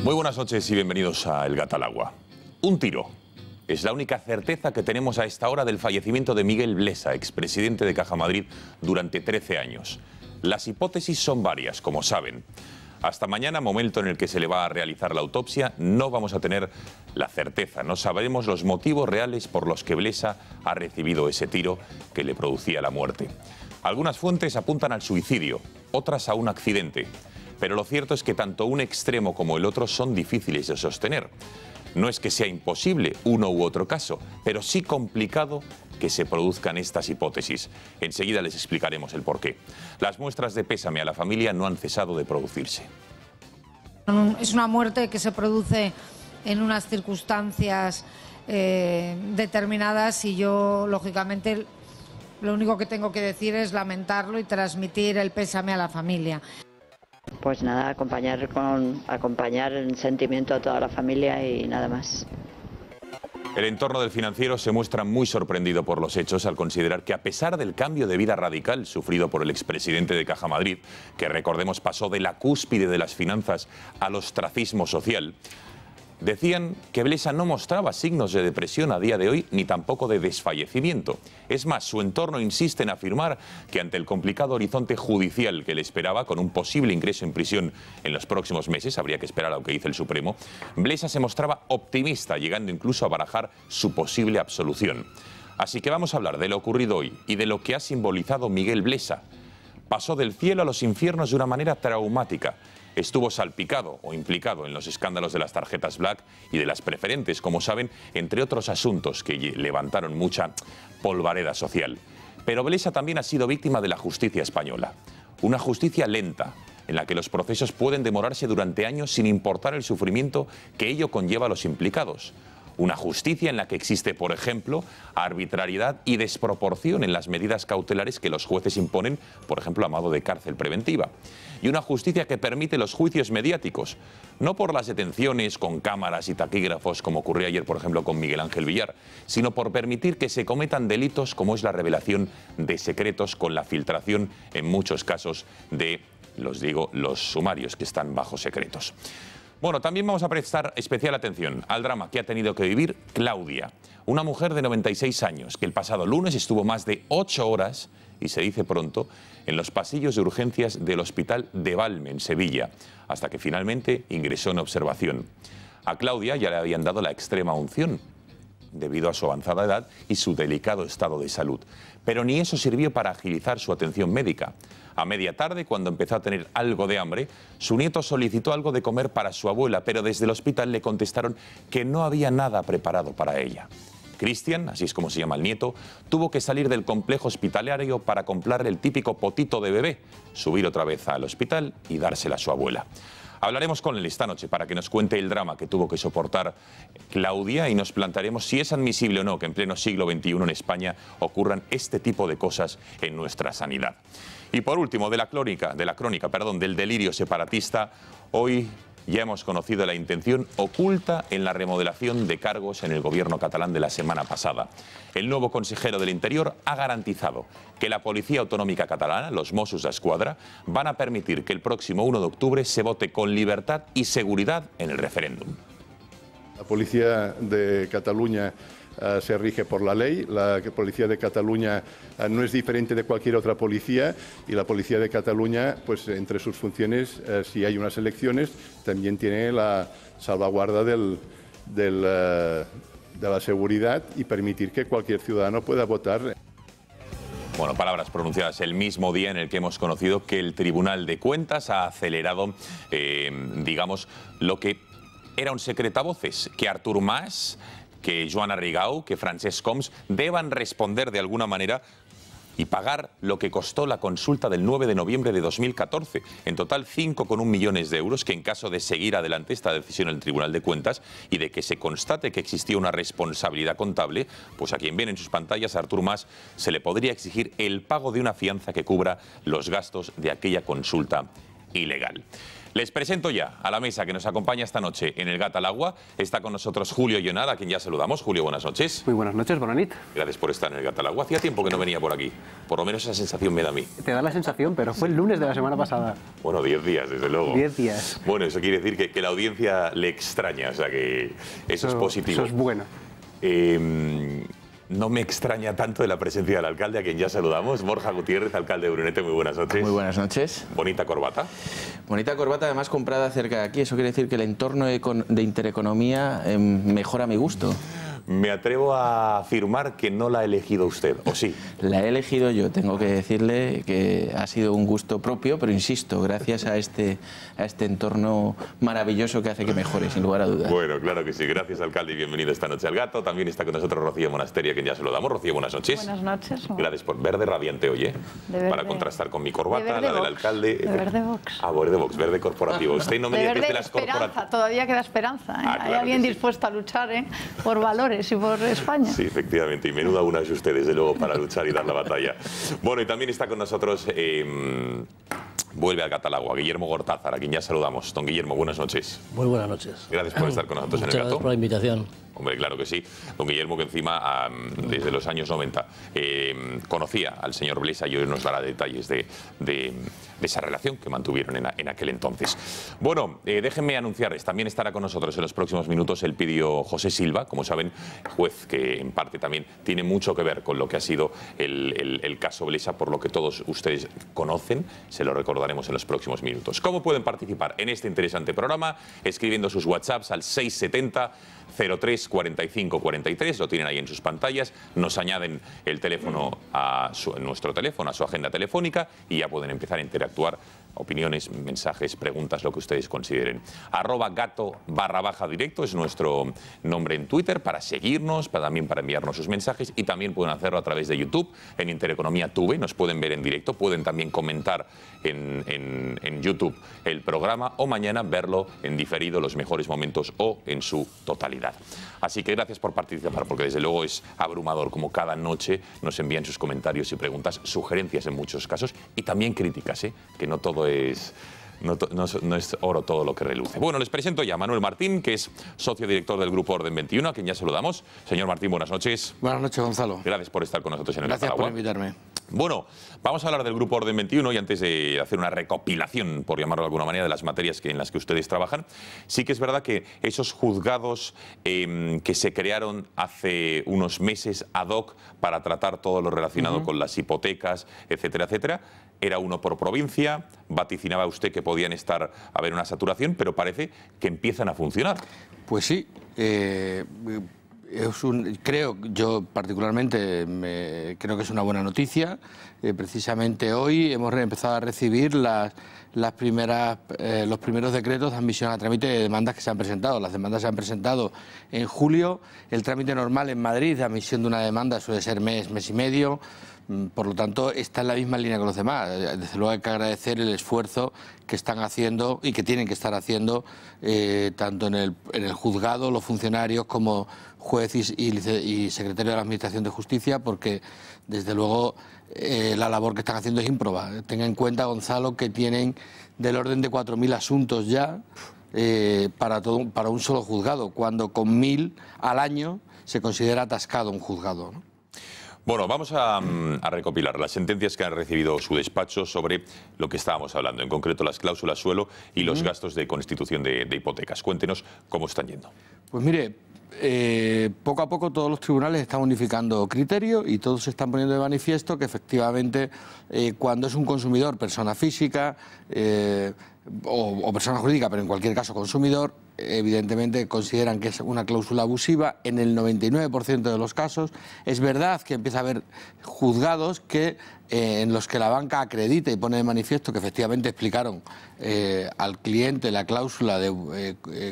Muy buenas noches y bienvenidos a El Gato al Agua. Un tiro. Es la única certeza que tenemos a esta hora del fallecimiento de Miguel Blesa, expresidente de Caja Madrid durante 13 años. Las hipótesis son varias, como saben. Hasta mañana, momento en el que se le va a realizar la autopsia, no vamos a tener la certeza. No sabremos los motivos reales por los que Blesa ha recibido ese tiro que le producía la muerte. Algunas fuentes apuntan al suicidio, otras a un accidente. Pero lo cierto es que tanto un extremo como el otro son difíciles de sostener. No es que sea imposible uno u otro caso, pero sí complicado que se produzcan estas hipótesis. Enseguida les explicaremos el porqué. Las muestras de pésame a la familia no han cesado de producirse. Es una muerte que se produce en unas circunstancias determinadas y yo, lógicamente, lo único que tengo que decir es lamentarlo y transmitir el pésame a la familia. Pues nada, acompañar en sentimiento a toda la familia y nada más. El entorno del financiero se muestra muy sorprendido por los hechos al considerar que a pesar del cambio de vida radical sufrido por el expresidente de Caja Madrid, que recordemos pasó de la cúspide de las finanzas al ostracismo social, decían que Blesa no mostraba signos de depresión a día de hoy ni tampoco de desfallecimiento. Es más, su entorno insiste en afirmar que ante el complicado horizonte judicial que le esperaba, con un posible ingreso en prisión en los próximos meses, habría que esperar a lo que dice el Supremo, Blesa se mostraba optimista, llegando incluso a barajar su posible absolución. Así que vamos a hablar de lo ocurrido hoy y de lo que ha simbolizado Miguel Blesa. Pasó del cielo a los infiernos de una manera traumática. Estuvo salpicado o implicado en los escándalos de las tarjetas Black y de las preferentes, como saben, entre otros asuntos que levantaron mucha polvareda social. Pero Blesa también ha sido víctima de la justicia española. Una justicia lenta, en la que los procesos pueden demorarse durante años sin importar el sufrimiento que ello conlleva a los implicados. Una justicia en la que existe, por ejemplo, arbitrariedad y desproporción en las medidas cautelares que los jueces imponen, por ejemplo, a modo de cárcel preventiva. Y una justicia que permite los juicios mediáticos, no por las detenciones con cámaras y taquígrafos, como ocurrió ayer, por ejemplo, con Miguel Ángel Villar, sino por permitir que se cometan delitos como es la revelación de secretos con la filtración, en muchos casos, de, los sumarios que están bajo secretos. Bueno, también vamos a prestar especial atención al drama que ha tenido que vivir Claudia, una mujer de 96 años que el pasado lunes estuvo más de 8 horas, y se dice pronto, en los pasillos de urgencias del Hospital de Valme, en Sevilla, hasta que finalmente ingresó en observación. A Claudia ya le habían dado la extrema unción, debido a su avanzada edad y su delicado estado de salud. Pero ni eso sirvió para agilizar su atención médica. A media tarde, cuando empezó a tener algo de hambre, su nieto solicitó algo de comer para su abuela, pero desde el hospital le contestaron que no había nada preparado para ella. Cristian, así es como se llama el nieto, tuvo que salir del complejo hospitalario para comprarle el típico potito de bebé, subir otra vez al hospital y dársela a su abuela. Hablaremos con él esta noche para que nos cuente el drama que tuvo que soportar Claudia y nos plantearemos si es admisible o no que en pleno siglo XXI en España ocurran este tipo de cosas en nuestra sanidad. Y por último, de la crónica, del delirio separatista, hoy ya hemos conocido la intención oculta en la remodelación de cargos en el gobierno catalán de la semana pasada. El nuevo consejero del Interior ha garantizado que la Policía Autonómica Catalana, los Mossos d'Esquadra, van a permitir que el próximo 1 de octubre se vote con libertad y seguridad en el referéndum. La Policía de Cataluña se rige por la ley. La Policía de Cataluña no es diferente de cualquier otra policía y la Policía de Cataluña, pues entre sus funciones, si hay unas elecciones, también tiene la salvaguarda de la seguridad y permitir que cualquier ciudadano pueda votar. Bueno, palabras pronunciadas el mismo día en el que hemos conocido que el Tribunal de Cuentas ha acelerado, digamos, lo que era un secretavoces, que Artur Mas, que Joana Rigau, que Francesc Homs deban responder de alguna manera y pagar lo que costó la consulta del 9 de noviembre de 2014. En total 5,1 millones de euros que, en caso de seguir adelante esta decisión del Tribunal de Cuentas y de que se constate que existía una responsabilidad contable, pues a quien ven en sus pantallas, Artur Mas, se le podría exigir el pago de una fianza que cubra los gastos de aquella consulta ilegal. Les presento ya a la mesa que nos acompaña esta noche en el Gat al Agua. Está con nosotros Julio Llonada, a quien ya saludamos. Julio, buenas noches. Muy buenas noches, Bonanit. Gracias por estar en el Gat al Agua. Hacía tiempo que no venía por aquí. Por lo menos esa sensación me da a mí. Te da la sensación, pero fue el lunes de la semana pasada. Bueno, 10 días, desde luego. 10 días. Bueno, eso quiere decir que la audiencia le extraña, o sea que eso es positivo. Eso es bueno. No me extraña tanto de la presencia del alcalde, a quien ya saludamos. Borja Gutiérrez, alcalde de Brunete, muy buenas noches. Muy buenas noches. Bonita corbata. Bonita corbata, además comprada cerca de aquí. Eso quiere decir que el entorno de intereconomía mejora a mi gusto. Me atrevo a afirmar que no la ha elegido usted, ¿o sí? La he elegido yo, tengo que decirle que ha sido un gusto propio, pero insisto, gracias a este entorno maravilloso que hace que mejore, sin lugar a dudas. Bueno, claro que sí. Gracias, alcalde, y bienvenido esta noche al Gato. También está con nosotros Rocío Monasterio, a quien ya se lo damos. Rocío, buenas noches. Buenas noches. Gracias por verde radiante hoy, para contrastar con mi corbata, la del alcalde. De verde Vox. Ah, verde Vox, verde corporativo. Usted no me dice de las corporativas. Todavía queda esperanza. Ah, Hay claro alguien que sí. dispuesto a luchar por valores y por España. Sí, efectivamente, y menuda una es usted, desde luego, para luchar y dar la batalla. Bueno, y también está con nosotros, vuelve al Gat al Agua, Guillermo Gortázar, a quien ya saludamos. Don Guillermo, buenas noches. Muy buenas noches. Gracias por estar con nosotros en el Gato. Gracias por la invitación. Hombre, claro que sí. Don Guillermo, que encima, desde los años 90, conocía al señor Blesa y hoy nos dará detalles de esa relación que mantuvieron en aquel entonces. Bueno, déjenme anunciarles, también estará con nosotros en los próximos minutos el Elpidio José Silva, como saben, juez que en parte también tiene mucho que ver con lo que ha sido el caso Blesa, por lo que todos ustedes conocen, se lo recordaremos en los próximos minutos. ¿Cómo pueden participar en este interesante programa? Escribiendo sus WhatsApps al 670 03 45 43, lo tienen ahí en sus pantallas, nos añaden el teléfono a nuestro teléfono, a su agenda telefónica, y ya pueden empezar a interactuar. Opiniones, mensajes, preguntas, lo que ustedes consideren. @gato_directo es nuestro nombre en Twitter para seguirnos, también para enviarnos sus mensajes, y también pueden hacerlo a través de YouTube, en Intereconomía TV, nos pueden ver en directo, pueden también comentar en YouTube el programa, o mañana verlo en diferido, los mejores momentos o en su totalidad. Así que gracias por participar, porque desde luego es abrumador como cada noche nos envían sus comentarios y preguntas, sugerencias en muchos casos, y también críticas, que no todo es... No es oro todo lo que reluce. Bueno, les presento ya a Manuel Martín, que es socio director del Grupo Orden 21, a quien ya saludamos. Señor Martín, buenas noches. Buenas noches, Gonzalo. Gracias por estar con nosotros en el Gat al Gracias Agua. por invitarme. Bueno, vamos a hablar del Grupo Orden 21, y antes de hacer una recopilación, por llamarlo de alguna manera, de las materias en las que ustedes trabajan, sí que es verdad que esos juzgados que se crearon hace unos meses ad hoc para tratar todo lo relacionado con las hipotecas, etcétera, etcétera, era uno por provincia, vaticinaba usted que podían haber una saturación, pero parece que empiezan a funcionar. Pues sí, creo, yo particularmente creo que es una buena noticia. Precisamente hoy hemos empezado a recibir los primeros decretos de admisión a trámite de demandas que se han presentado. Las demandas se han presentado en julio. El trámite normal en Madrid de admisión de una demanda suele ser mes y medio. Por lo tanto, está en la misma línea que los demás. Desde luego hay que agradecer el esfuerzo que están haciendo y que tienen que estar haciendo tanto en el juzgado, los funcionarios, como juez y secretario de la Administración de Justicia, porque desde luego la labor que están haciendo es ímproba. Tenga en cuenta, Gonzalo, que tienen del orden de 4.000 asuntos ya para un solo juzgado, cuando con 1.000 al año se considera atascado un juzgado, ¿no? Bueno, vamos a recopilar las sentencias que han recibido su despacho sobre lo que estábamos hablando, en concreto las cláusulas suelo y los gastos de constitución de hipotecas. Cuéntenos cómo están yendo. Pues mire, poco a poco todos los tribunales están unificando criterios y todos se están poniendo de manifiesto que efectivamente cuando es un consumidor, persona física o persona jurídica, pero en cualquier caso consumidor, evidentemente consideran que es una cláusula abusiva en el 99% de los casos. Es verdad que empieza a haber juzgados en los que la banca acredita y pone de manifiesto que efectivamente explicaron al cliente la cláusula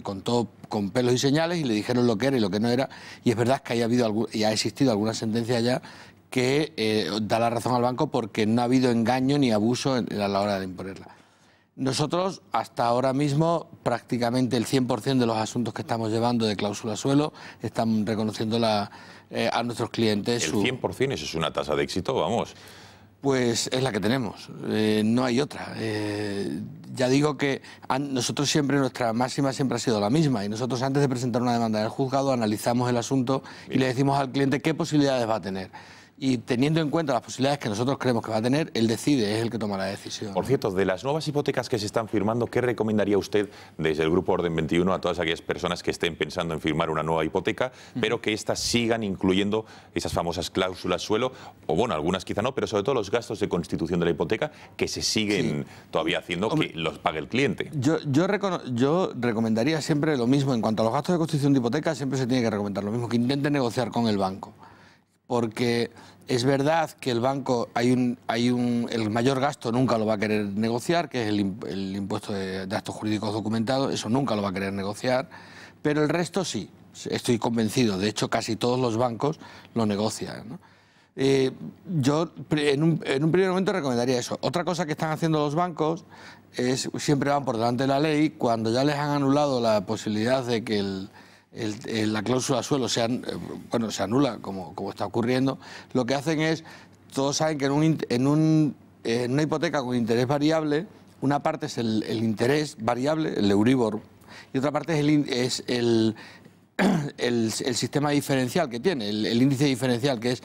con pelos y señales y le dijeron lo que era y lo que no era, y es verdad que ha existido alguna sentencia ya que da la razón al banco porque no ha habido engaño ni abuso a la hora de imponerla. Nosotros, hasta ahora mismo, prácticamente el 100% de los asuntos que estamos llevando de cláusula suelo están reconociendo a nuestros clientes. El 100%, eso es una tasa de éxito, vamos. Pues es la que tenemos, no hay otra. Ya digo que nosotros siempre, nuestra máxima siempre ha sido la misma, y nosotros antes de presentar una demanda en el juzgado analizamos el asunto y le decimos al cliente qué posibilidades va a tener. Y teniendo en cuenta las posibilidades que nosotros creemos que va a tener, él decide, es el que toma la decisión. Por cierto, de las nuevas hipotecas que se están firmando, ¿qué recomendaría usted desde el Grupo Orden 21 a todas aquellas personas que estén pensando en firmar una nueva hipoteca, pero que éstas sigan incluyendo esas famosas cláusulas suelo, o bueno, algunas quizá no, pero sobre todo los gastos de constitución de la hipoteca que se siguen todavía haciendo, que los pague el cliente? Yo recomendaría siempre lo mismo. En cuanto a los gastos de constitución de hipoteca, siempre se tiene que recomendar lo mismo, que intenten negociar con el banco. Porque es verdad que el banco, el mayor gasto nunca lo va a querer negociar, que es el impuesto de actos jurídicos documentados, eso nunca lo va a querer negociar, pero el resto sí, estoy convencido, de hecho casi todos los bancos lo negocian, ¿no? Yo en un primer momento recomendaría eso. Otra cosa que están haciendo los bancos es, siempre van por delante de la ley, cuando ya les han anulado la posibilidad de que la cláusula suelo se anula, como está ocurriendo, lo que hacen es, todos saben que en una hipoteca con interés variable, una parte es el interés variable, el Euribor, y otra parte es el sistema diferencial que tiene, el índice diferencial, que es,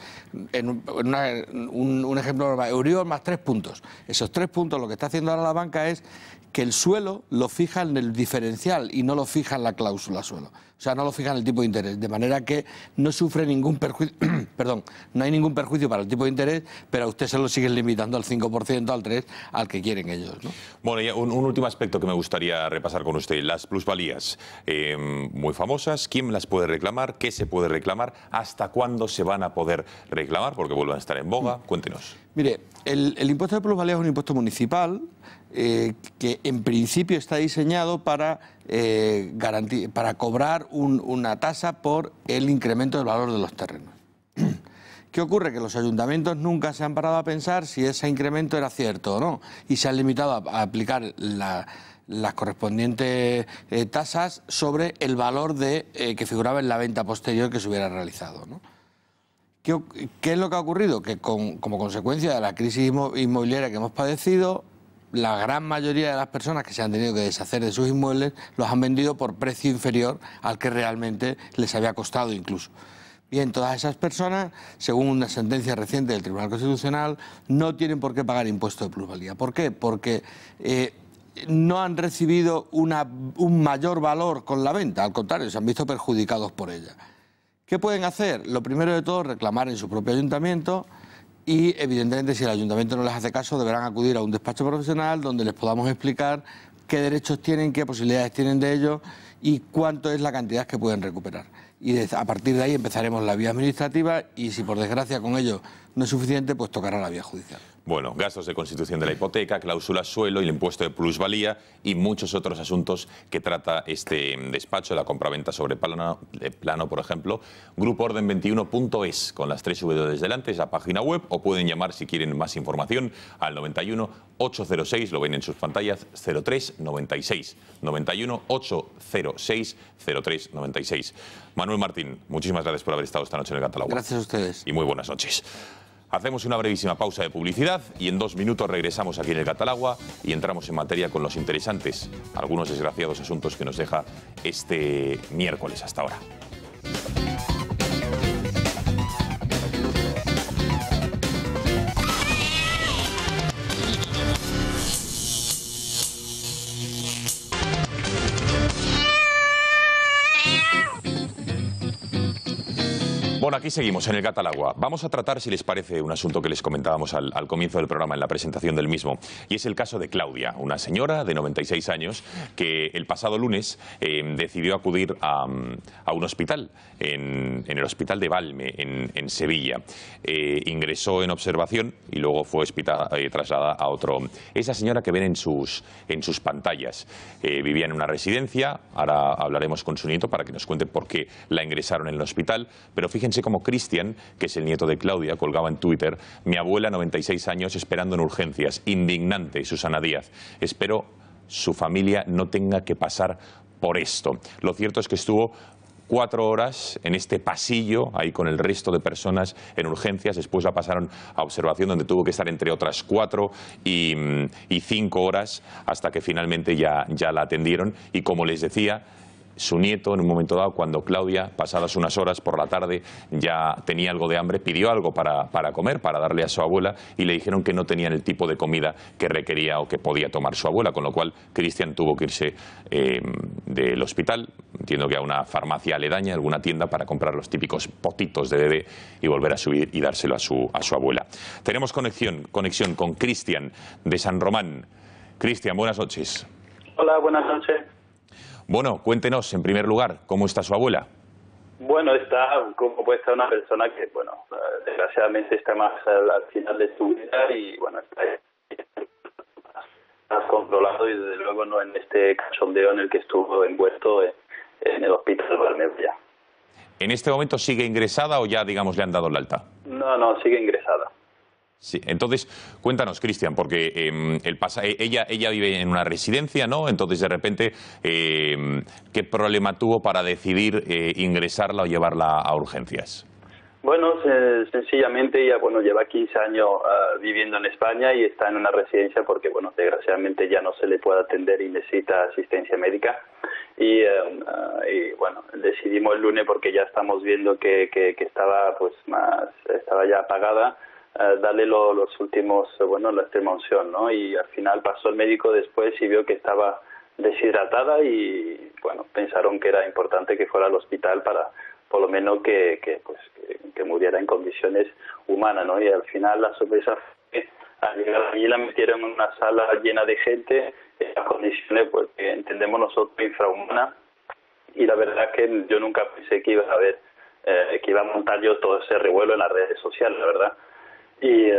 un ejemplo, Euribor más 3 puntos. Esos 3 puntos, lo que está haciendo ahora la banca es que el suelo lo fija en el diferencial y no lo fija en la cláusula suelo. O sea, no lo fija en el tipo de interés, de manera que no sufre ningún perjuicio, perdón, no hay ningún perjuicio para el tipo de interés, pero a usted se lo siguen limitando al 5%, al 3%, al que quieren ellos, ¿no? Bueno, y un último aspecto que me gustaría repasar con usted, las plusvalías, muy famosas. ¿Quién las puede reclamar? ¿Qué se puede reclamar? ¿Hasta cuándo se van a poder reclamar? Porque vuelvan a estar en boga. Cuéntenos. Mire, el impuesto de plusvalía es un impuesto municipal que en principio está diseñado para cobrar una tasa por el incremento del valor de los terrenos. ¿Qué ocurre? Que los ayuntamientos nunca se han parado a pensar si ese incremento era cierto o no, y se han limitado a aplicar las correspondientes tasas sobre el valor que figuraba en la venta posterior que se hubiera realizado, ¿no? ¿Qué es lo que ha ocurrido? Que como consecuencia de la crisis inmobiliaria que hemos padecido, la gran mayoría de las personas que se han tenido que deshacer de sus inmuebles los han vendido por precio inferior al que realmente les había costado incluso. Bien, todas esas personas, según una sentencia reciente del Tribunal Constitucional, no tienen por qué pagar impuesto de plusvalía. ¿Por qué? Porque no han recibido un mayor valor con la venta, al contrario, se han visto perjudicados por ella. ¿Qué pueden hacer? Lo primero de todo, reclamar en su propio ayuntamiento y, evidentemente, si el ayuntamiento no les hace caso, deberán acudir a un despacho profesional donde les podamos explicar qué derechos tienen, qué posibilidades tienen de ello y cuánto es la cantidad que pueden recuperar. Y a partir de ahí empezaremos la vía administrativa y, si por desgracia con ello no es suficiente, pues tocará la vía judicial. Bueno, gastos de constitución de la hipoteca, cláusula suelo y el impuesto de plusvalía y muchos otros asuntos que trata este despacho, la compraventa sobre plano, por ejemplo. GrupoOrden21.es, con las 3 W delante, es la página web, o pueden llamar si quieren más información al 91 806, lo ven en sus pantallas, 0396. 91 806 0396. Manuel Martín, muchísimas gracias por haber estado esta noche en el Gatalagua. Gracias a ustedes. Y muy buenas noches. Hacemos una brevísima pausa de publicidad y en 2 minutos regresamos aquí en el Gatalagua y entramos en materia con los interesantes, algunos desgraciados asuntos que nos deja este miércoles. Hasta ahora. Bueno, aquí seguimos en el Gatalagua. Vamos a tratar, si les parece, un asunto que les comentábamos al comienzo del programa, en la presentación del mismo. Y es el caso de Claudia, una señora de 96 años que el pasado lunes decidió acudir a un hospital, en el hospital de Valme, en Sevilla. Ingresó en observación y luego fue trasladada a otro. Esa señora que ven en sus pantallas vivía en una residencia. Ahora hablaremos con su nieto para que nos cuente por qué la ingresaron en el hospital. Pero fíjense Fíjese como Cristian, que es el nieto de Claudia, colgaba en Twitter: mi abuela, 96 años, esperando en urgencias. Indignante, Susana Díaz. Espero su familia no tenga que pasar por esto. Lo cierto es que estuvo 4 horas en este pasillo, ahí con el resto de personas en urgencias. Después la pasaron a observación, donde tuvo que estar entre otras 4 y 5 horas, hasta que finalmente ya la atendieron. Y como les decía, su nieto, en un momento dado, cuando Claudia, pasadas unas horas por la tarde, ya tenía algo de hambre, pidió algo para comer, para darle a su abuela, y le dijeron que no tenían el tipo de comida que requería o que podía tomar su abuela, con lo cual Cristian tuvo que irse del hospital, entiendo que a una farmacia aledaña, alguna tienda, para comprar los típicos potitos de bebé y volver a subir y dárselo a su abuela. Tenemos conexión con Cristian de San Román. Cristian, buenas noches. Hola, buenas noches. Bueno, cuéntenos, en primer lugar, ¿cómo está su abuela? Bueno, está como puede estar una persona que, bueno, desgraciadamente está más al final de su vida y, bueno, está más controlado y, desde luego, no en este cachondeo en el que estuvo envuelto en el hospital de Valmevilla. ¿En este momento sigue ingresada o ya, digamos, le han dado el alta? No, sigue ingresada. Sí, entonces, cuéntanos, Cristian, porque ella vive en una residencia, ¿no? Entonces, de repente, ¿qué problema tuvo para decidir ingresarla o llevarla a urgencias? Bueno, sencillamente ella, bueno, lleva 15 años viviendo en España y está en una residencia porque, bueno, desgraciadamente ya no se le puede atender y necesita asistencia médica. Y bueno, decidimos el lunes, porque ya estamos viendo que estaba, pues, estaba ya apagada, darle los últimos, bueno, la extrema unción, ¿no? Y al final pasó el médico después y vio que estaba deshidratada y, bueno, pensaron que era importante que fuera al hospital para, por lo menos, que muriera en condiciones humanas, ¿no? Y al final la sorpresa fue que al llegar allí la metieron en una sala llena de gente, en las condiciones, pues, que entendemos nosotros infrahumanas, y la verdad es que yo nunca pensé que iba a montar yo todo ese revuelo en las redes sociales, la verdad. Y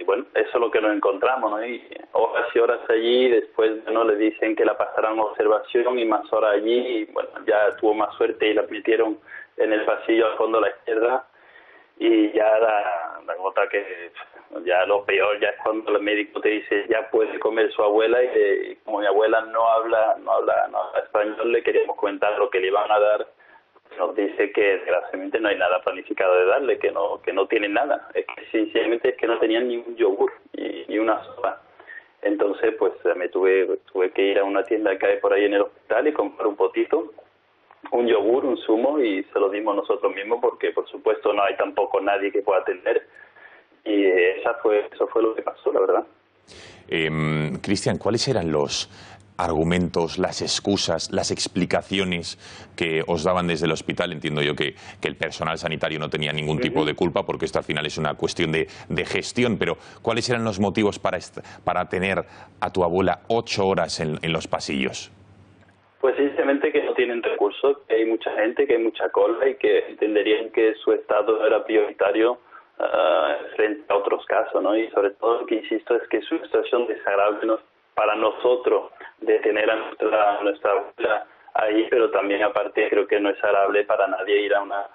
bueno, eso es lo que nos encontramos, ¿no? Y horas y horas allí, después, ¿no?, le dicen que la pasaran a observación y más horas allí, y bueno, ya tuvo más suerte y la metieron en el pasillo al fondo a la izquierda, y ya la gota que, ya lo peor ya es cuando el médico te dice ya puede comer su abuela, y como mi abuela no habla español, le queríamos comentar lo que le iban a dar. Nos dice que desgraciadamente no hay nada planificado de darle, que no tiene nada. Es que sinceramente es que no tenían ni un yogur ni una sopa. Entonces, pues me tuve que ir a una tienda que hay por ahí en el hospital y comprar un potito, un yogur, un zumo, y se lo dimos nosotros mismos, porque por supuesto no hay tampoco nadie que pueda atender. Y eso fue lo que pasó, la verdad. Cristian, ¿cuáles eran los argumentos, las excusas, las explicaciones que os daban desde el hospital? Entiendo yo que el personal sanitario no tenía ningún tipo de culpa, porque esto al final es una cuestión de gestión, pero ¿cuáles eran los motivos para tener a tu abuela 8 horas en los pasillos? Pues simplemente que no tienen recursos, que hay mucha gente, que hay mucha cola, y que entenderían que su estado era prioritario frente a otros casos, ¿no? Y sobre todo lo que insisto es que es una situación desagradable para nosotros de tener a nuestra abuela ahí, pero también aparte creo que no es agradable para nadie ir a una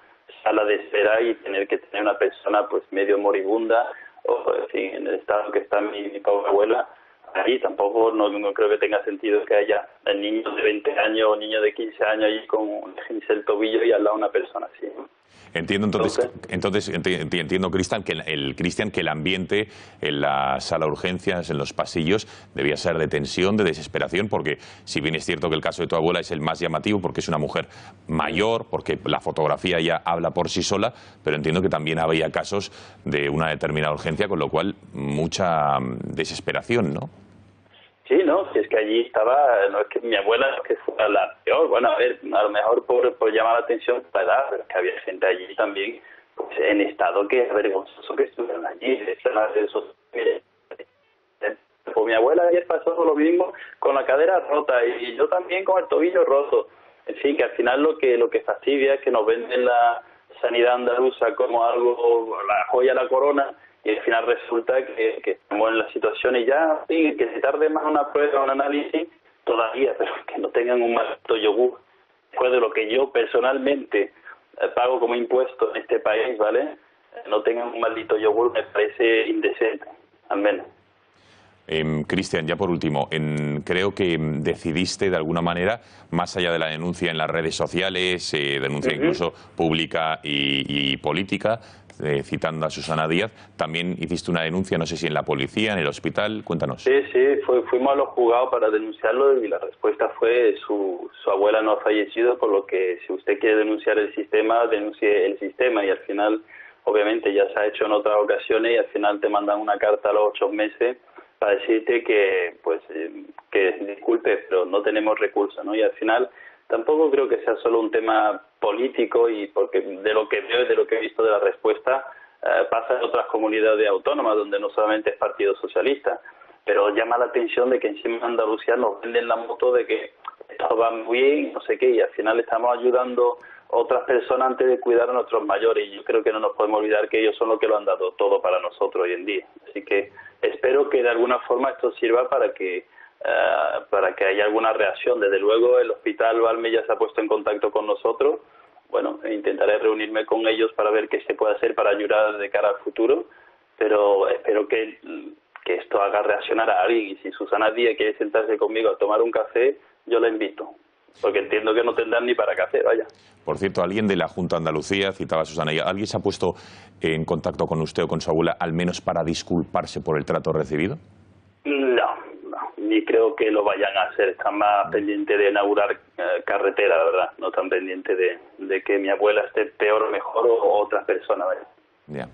sala de espera y tener que tener una persona, pues, medio moribunda, o en fin, en el estado que está mi pobre abuela ahí. Tampoco no creo que tenga sentido que haya niños de 20 años o niños de 15 años allí con un el tobillo y al lado una persona así, ¿no? Entiendo entiendo, Cristian, que el ambiente en la sala de urgencias, en los pasillos, debía ser de tensión, de desesperación, porque si bien es cierto que el caso de tu abuela es el más llamativo, porque es una mujer mayor, porque la fotografía ya habla por sí sola, pero entiendo que también había casos de una determinada urgencia, con lo cual mucha desesperación, ¿no? Sí, no, es que allí estaba, no es que mi abuela no es que fuera la peor, bueno, a ver, a lo mejor por llamar la atención la edad, pero es que había gente allí también, pues, en estado que es vergonzoso que estuvieran allí. Pues mi abuela ayer pasó lo mismo, con la cadera rota, y yo también con el tobillo roto. En fin, que al final lo que fastidia es que nos venden la sanidad andaluza como algo, la joya de la corona, y al final resulta que estamos en la situación y ya, sí, que se tarde más una prueba, un análisis, todavía, pero que no tengan un maldito yogur. Fue de lo que yo personalmente pago como impuesto en este país, ¿vale? No tengan un maldito yogur me parece indecente, al menos. Cristian, ya por último, creo que decidiste de alguna manera, más allá de la denuncia en las redes sociales, denuncia incluso pública y política, citando a Susana Díaz, también hiciste una denuncia, no sé si en la policía, en el hospital, cuéntanos. Sí, fuimos a los juzgados para denunciarlo y la respuesta fue su abuela no ha fallecido, por lo que si usted quiere denunciar el sistema, denuncie el sistema, y al final, obviamente ya se ha hecho en otras ocasiones y al final te mandan una carta a los 8 meses para decirte que disculpe, pero no tenemos recursos, ¿no? Y al final tampoco creo que sea solo un tema político, y porque de lo que veo y de lo que he visto de la respuesta pasa en otras comunidades autónomas donde no solamente es Partido Socialista, pero llama la atención de que encima en Andalucía nos venden la moto de que esto va muy bien, no sé qué, y al final estamos ayudando a otras personas antes de cuidar a nuestros mayores, y yo creo que no nos podemos olvidar que ellos son los que lo han dado todo para nosotros hoy en día. Así que espero que de alguna forma esto sirva para que haya alguna reacción. Desde luego el Hospital Balme ya se ha puesto en contacto con nosotros. Bueno, intentaré reunirme con ellos para ver qué se puede hacer para ayudar de cara al futuro, pero espero que esto haga reaccionar a alguien, y si Susana Díaz quiere sentarse conmigo a tomar un café, yo la invito, porque entiendo que no tendrán ni para café, vaya. Por cierto, alguien de la Junta de Andalucía, citaba a Susana, ¿alguien se ha puesto en contacto con usted o con su abuela, al menos para disculparse por el trato recibido? No, ni creo que lo vayan a hacer. Están más pendientes de inaugurar carretera, la verdad. No tan pendientes de que mi abuela esté peor o mejor, o otras personas, vaya. Ya.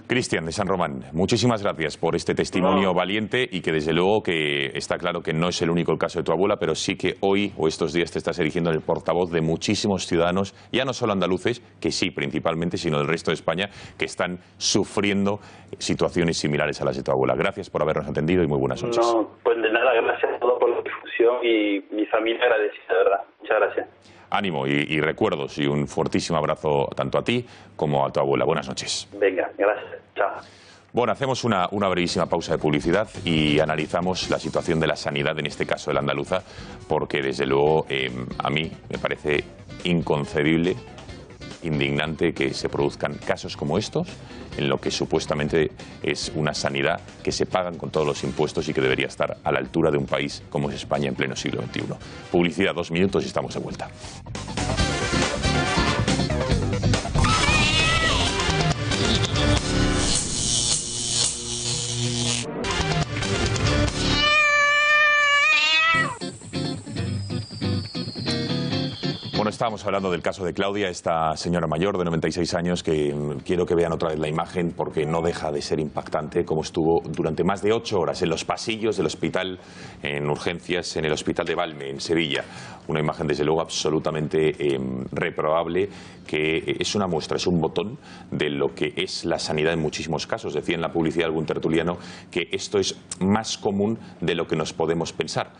Cristian de San Román, muchísimas gracias por este testimonio valiente, y que desde luego que está claro que no es el único el caso de tu abuela, pero sí que hoy o estos días te estás erigiendo en el portavoz de muchísimos ciudadanos, ya no solo andaluces, que sí, principalmente, sino del resto de España, que están sufriendo situaciones similares a las de tu abuela. Gracias por habernos atendido y muy buenas noches. No, pues de nada, gracias a todos por la difusión, y mi familia agradecida, de verdad. Muchas gracias. Ánimo y recuerdos, y un fortísimo abrazo tanto a ti como a tu abuela. Buenas noches. Venga, gracias. Chao. Bueno, hacemos una brevísima pausa de publicidad y analizamos la situación de la sanidad, en este caso de la andaluza, porque desde luego a mí me parece inconcebible, indignante que se produzcan casos como estos, en lo que supuestamente es una sanidad que se pagan con todos los impuestos y que debería estar a la altura de un país como es España en pleno siglo XXI. Publicidad, 2 minutos y estamos de vuelta. Bueno, estábamos hablando del caso de Claudia, esta señora mayor de 96 años, que quiero que vean otra vez la imagen porque no deja de ser impactante, cómo estuvo durante más de 8 horas en los pasillos del hospital, en urgencias, en el hospital de Balme, en Sevilla. Una imagen desde luego absolutamente reprobable, que es una muestra, es un botón de lo que es la sanidad en muchísimos casos. Decía en la publicidad algún tertuliano que esto es más común de lo que nos podemos pensar.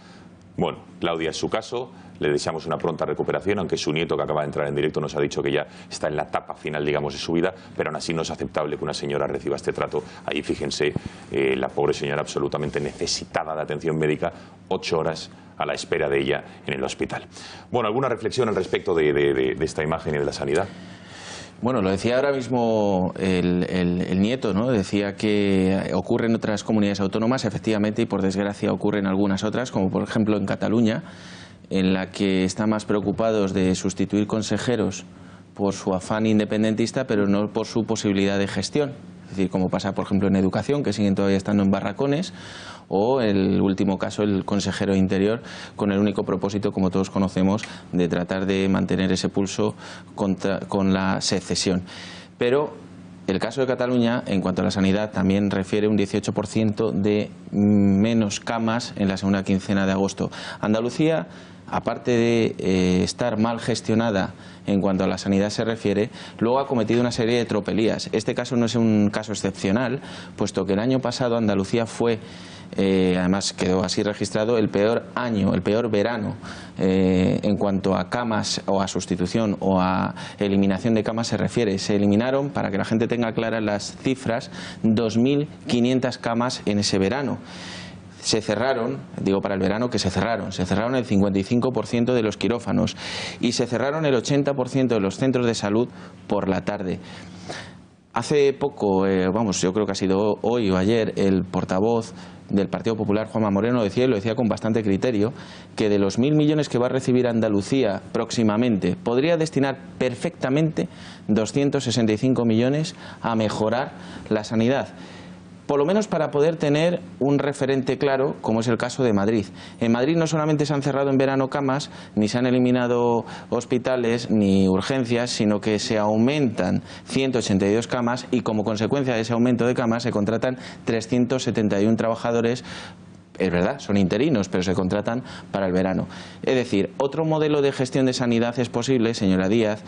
Bueno, Claudia es su caso, le deseamos una pronta recuperación, aunque su nieto, que acaba de entrar en directo, nos ha dicho que ya está en la etapa final, digamos, de su vida, pero aún así no es aceptable que una señora reciba este trato. Ahí fíjense, la pobre señora absolutamente necesitada de atención médica, 8 horas a la espera de ella en el hospital. Bueno, ¿alguna reflexión al respecto de esta imagen y de la sanidad? Bueno, lo decía ahora mismo el nieto, ¿no? Decía que ocurre en otras comunidades autónomas, efectivamente, y por desgracia ocurre en algunas otras, como por ejemplo en Cataluña, en la que están más preocupados de sustituir consejeros por su afán independentista, pero no por su posibilidad de gestión. Es decir, como pasa, por ejemplo, en educación, que siguen todavía estando en barracones, o el último caso, el consejero de Interior, con el único propósito, como todos conocemos, de tratar de mantener ese pulso con la secesión. Pero el caso de Cataluña, en cuanto a la sanidad, también refiere un 18% de menos camas en la segunda quincena de agosto. Andalucía, aparte de estar mal gestionada en cuanto a la sanidad se refiere, luego ha cometido una serie de tropelías. Este caso no es un caso excepcional, puesto que el año pasado Andalucía fue, además quedó así registrado, el peor año, el peor verano en cuanto a camas o a sustitución o a eliminación de camas se refiere. Se eliminaron, para que la gente tenga claras las cifras, 2.500 camas en ese verano. se cerraron, digo para el verano que se cerraron el 55% de los quirófanos y se cerraron el 80% de los centros de salud por la tarde. Hace poco, yo creo que ha sido hoy o ayer, el portavoz del Partido Popular, Juanma Moreno, decía, y lo decía con bastante criterio, que de los 1.000 millones que va a recibir Andalucía próximamente, podría destinar perfectamente 265 millones a mejorar la sanidad. Por lo menos para poder tener un referente claro, como es el caso de Madrid. En Madrid no solamente se han cerrado en verano camas, ni se han eliminado hospitales, ni urgencias, sino que se aumentan 182 camas y como consecuencia de ese aumento de camas se contratan 371 trabajadores. Es verdad, son interinos, pero se contratan para el verano. Es decir, otro modelo de gestión de sanidad es posible, señora Díaz.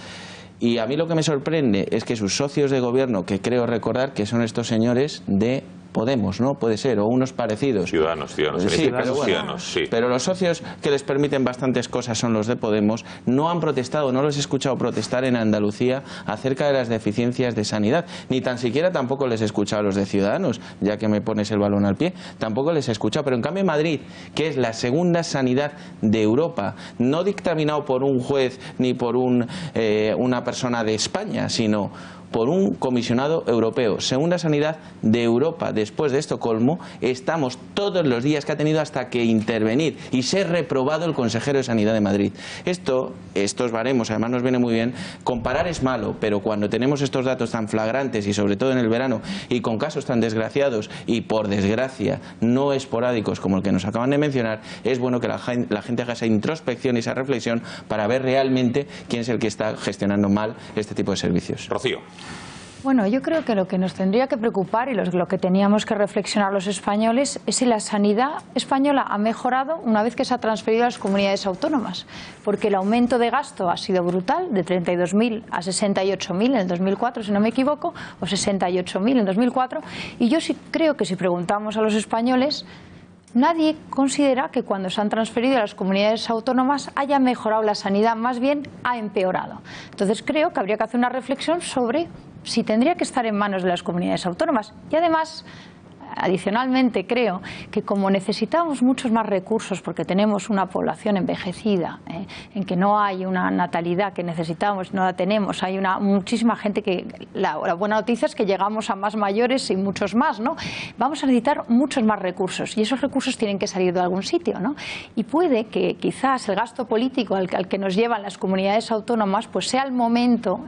Y a mí lo que me sorprende es que sus socios de gobierno, que creo recordar que son estos señores de Podemos, ¿no? Puede ser, o unos parecidos. Ciudadanos. Sí, Pero Ciudadanos, sí. Pero los socios que les permiten bastantes cosas son los de Podemos. No han protestado, no los he escuchado protestar en Andalucía acerca de las deficiencias de sanidad. Ni tan siquiera tampoco les he escuchado a los de Ciudadanos, ya que me pones el balón al pie. Tampoco les he escuchado. Pero en cambio Madrid, que es la segunda sanidad de Europa, no dictaminado por un juez ni por una persona de España, sino por un comisionado europeo, segunda sanidad de Europa después de Estocolmo, estamos todos los días que ha tenido hasta que intervenir y ser reprobado el consejero de Sanidad de Madrid. Estos baremos, además nos viene muy bien, comparar es malo, pero cuando tenemos estos datos tan flagrantes y sobre todo en el verano y con casos tan desgraciados y por desgracia no esporádicos como el que nos acaban de mencionar, es bueno que la gente haga esa introspección y esa reflexión para ver realmente quién es el que está gestionando mal este tipo de servicios. Rocío. Bueno, yo creo que lo que nos tendría que preocupar y lo que teníamos que reflexionar los españoles es si la sanidad española ha mejorado una vez que se ha transferido a las comunidades autónomas, porque el aumento de gasto ha sido brutal, de 32.000 a 68.000 en el 2004, si no me equivoco, o 68.000 en 2004, y yo sí creo que si preguntamos a los españoles, nadie considera que cuando se han transferido a las comunidades autónomas haya mejorado la sanidad, más bien ha empeorado. Entonces creo que habría que hacer una reflexión sobre si tendría que estar en manos de las comunidades autónomas. Y además, adicionalmente, creo que como necesitamos muchos más recursos porque tenemos una población envejecida, en que no hay una natalidad que necesitamos, no la tenemos, hay muchísima gente que... La buena noticia es que llegamos a más mayores y muchos más, ¿no? Vamos a necesitar muchos más recursos y esos recursos tienen que salir de algún sitio, ¿no? Y puede que quizás el gasto político al que nos llevan las comunidades autónomas pues sea el momento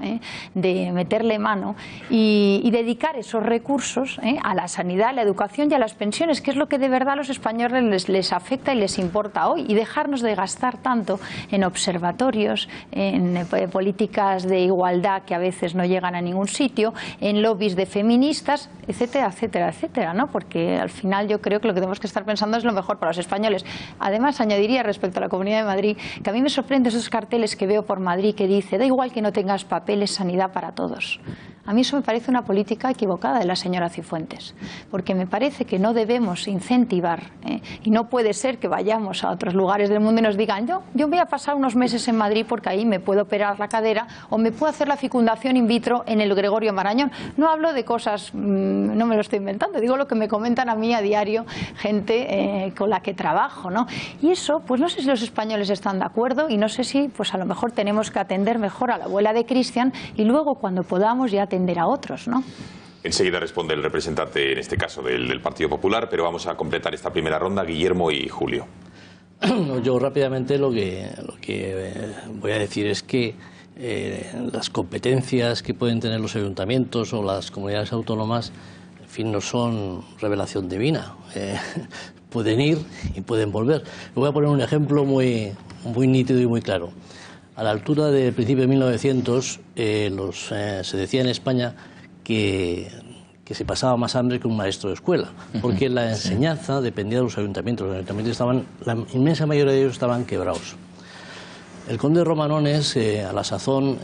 de meterle mano y dedicar esos recursos a la sanidad, a la educación y a las pensiones, que es lo que de verdad a los españoles les afecta y les importa hoy, y dejarnos de gastar tanto en observatorios, en políticas de igualdad que a veces no llegan a ningún sitio, en lobbies de feministas, etcétera, etcétera, etcétera, ¿no? Porque al final yo creo que lo que tenemos que estar pensando es lo mejor para los españoles. Además, añadiría respecto a la Comunidad de Madrid, que a mí me sorprende esos carteles que veo por Madrid que dice, da igual que no tengas papeles, sanidad para todos. A mí eso me parece una política equivocada de la señora Cifuentes, porque me parece que no debemos incentivar, y no puede ser que vayamos a otros lugares del mundo y nos digan yo voy a pasar unos meses en Madrid porque ahí me puedo operar la cadera o me puedo hacer la fecundación in vitro en el Gregorio Marañón. No hablo de cosas, no me lo estoy inventando, digo lo que me comentan a mí a diario gente con la que trabajo, ¿no? Y eso, pues no sé si los españoles están de acuerdo y no sé si pues a lo mejor tenemos que atender mejor a la abuela de Cristian y luego cuando podamos ya atender a otros, ¿no? Enseguida responde el representante, en este caso del Partido Popular, pero vamos a completar esta primera ronda, Guillermo y Julio. Yo rápidamente lo que voy a decir es que las competencias que pueden tener los ayuntamientos o las comunidades autónomas, en fin, no son revelación divina. Pueden ir y pueden volver. Voy a poner un ejemplo muy nítido y muy claro. A la altura del principio de 1900 se decía en España que se pasaba más hambre que un maestro de escuela, porque la enseñanza dependía de los ayuntamientos. Los ayuntamientos la inmensa mayoría de ellos estaban quebrados. El conde Romanones, a la sazón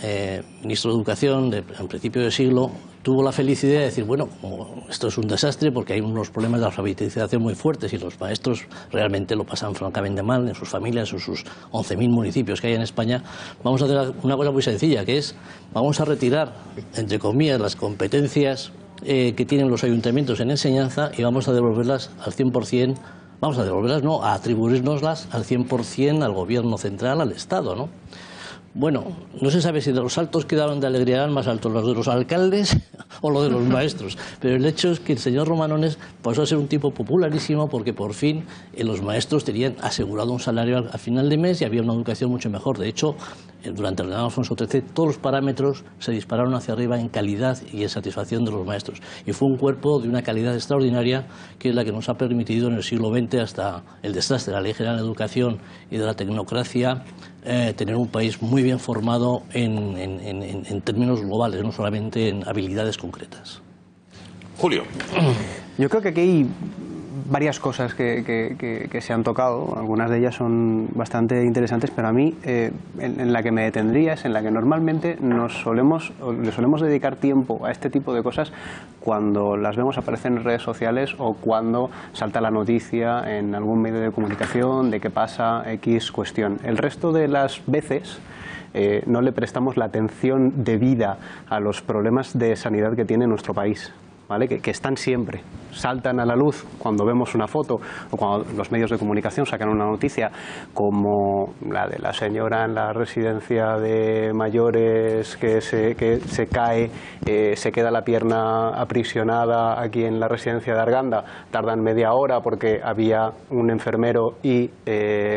ministro de Educación en principio de siglo, tuvo la felicidad de decir, bueno, esto es un desastre porque hay unos problemas de alfabetización muy fuertes y los maestros realmente lo pasan francamente mal en sus familias o sus 11.000 municipios que hay en España. Vamos a hacer una cosa muy sencilla, que es, vamos a retirar, entre comillas, las competencias que tienen los ayuntamientos en enseñanza y vamos a devolverlas al 100% vamos a devolverlas, no, a atribuírnoslas al 100% al gobierno central, al Estado, ¿no? Bueno, no se sabe si de los saltos que daban de alegría eran más altos los de los alcaldes o los de los maestros, pero el hecho es que el señor Romanones pasó a ser un tipo popularísimo porque por fin los maestros tenían asegurado un salario al final de mes y había una educación mucho mejor. De hecho, durante el reinado de Alfonso XIII todos los parámetros se dispararon hacia arriba en calidad y en satisfacción de los maestros. Y fue un cuerpo de una calidad extraordinaria que es la que nos ha permitido en el siglo XX, hasta el desastre de la Ley General de Educación y de la tecnocracia, tener un país muy bien formado en términos globales, no solamente en habilidades concretas. Julio. Yo creo que aquí hay varias cosas que se han tocado, algunas de ellas son bastante interesantes, pero a mí en la que me detendría es en la que normalmente le solemos dedicar tiempo a este tipo de cosas cuando las vemos aparecer en redes sociales o cuando salta la noticia en algún medio de comunicación de que pasa X cuestión. El resto de las veces no le prestamos la atención debida a los problemas de sanidad que tiene nuestro país, ¿vale? Que están siempre, saltan a la luz cuando vemos una foto o cuando los medios de comunicación sacan una noticia como la de la señora en la residencia de mayores que se cae, se queda la pierna aprisionada aquí en la residencia de Arganda, tardan media hora porque había un enfermero y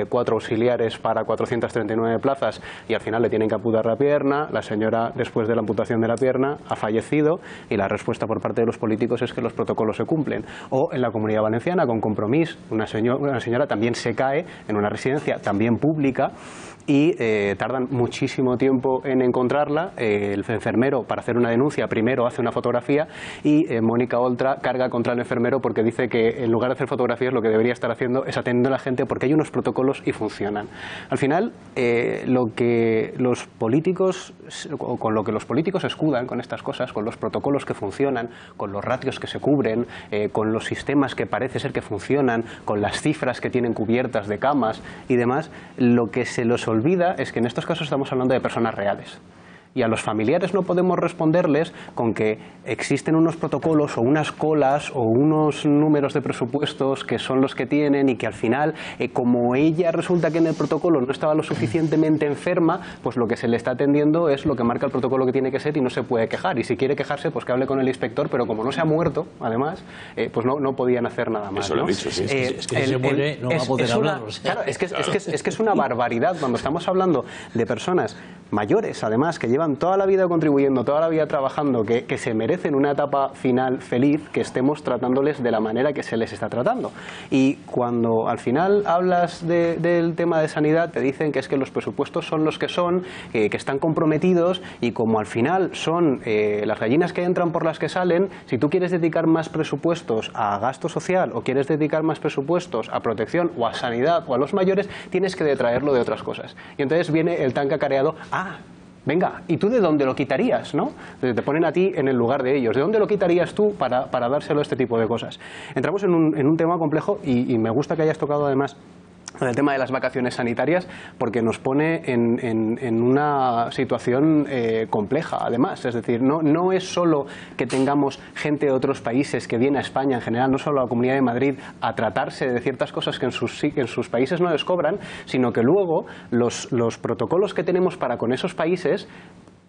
4 auxiliares para 439 plazas y al final le tienen que amputar la pierna, la señora después de la amputación de la pierna ha fallecido y la respuesta por parte de los políticos es que los protocolos se cumplen. O en la Comunidad Valenciana, con Compromís, una señora también se cae en una residencia también pública y tardan muchísimo tiempo en encontrarla. El enfermero, para hacer una denuncia, primero hace una fotografía y Mónica Oltra carga contra el enfermero porque dice que en lugar de hacer fotografías lo que debería estar haciendo es atendiendo a la gente porque hay unos protocolos y funcionan. Al final, lo que los políticos, con lo que los políticos escudan con estas cosas, con los protocolos que funcionan, con los ratios que se cubren, con los sistemas que parece ser que funcionan, con las cifras que tienen cubiertas de camas y demás, lo que se los olvida es que en estos casos estamos hablando de personas reales. Y a los familiares no podemos responderles con que existen unos protocolos o unas colas o unos números de presupuestos que son los que tienen y que al final, como ella resulta que en el protocolo no estaba lo suficientemente enferma, pues lo que se le está atendiendo es lo que marca el protocolo que tiene que ser y no se puede quejar. Y si quiere quejarse, pues que hable con el inspector, pero como no se ha muerto, además, pues no podían hacer nada más. Eso lo ¿no? he dicho, sí. Es que si se muere no va a poder hablar. Claro, es que es una barbaridad cuando estamos hablando de personas mayores, además, que llevan toda la vida contribuyendo, toda la vida trabajando, que se merecen una etapa final feliz, que estemos tratándoles de la manera que se les está tratando. Y cuando al final hablas del tema de sanidad, te dicen que es que los presupuestos son los que son, que están comprometidos, y como al final son las gallinas que entran por las que salen, si tú quieres dedicar más presupuestos a gasto social o quieres dedicar más presupuestos a protección o a sanidad o a los mayores, tienes que detraerlo de otras cosas. Y entonces viene el tan cacareado, venga, ¿y tú de dónde lo quitarías? ¿No? Te ponen a ti en el lugar de ellos. ¿De dónde lo quitarías tú para dárselo a este tipo de cosas? Entramos en un tema complejo y me gusta que hayas tocado además el tema de las vacaciones sanitarias porque nos pone en una situación compleja además, es decir, no es solo que tengamos gente de otros países que viene a España en general, no solo a la Comunidad de Madrid, a tratarse de ciertas cosas que en sus países no les cobran, sino que luego los protocolos que tenemos para con esos países,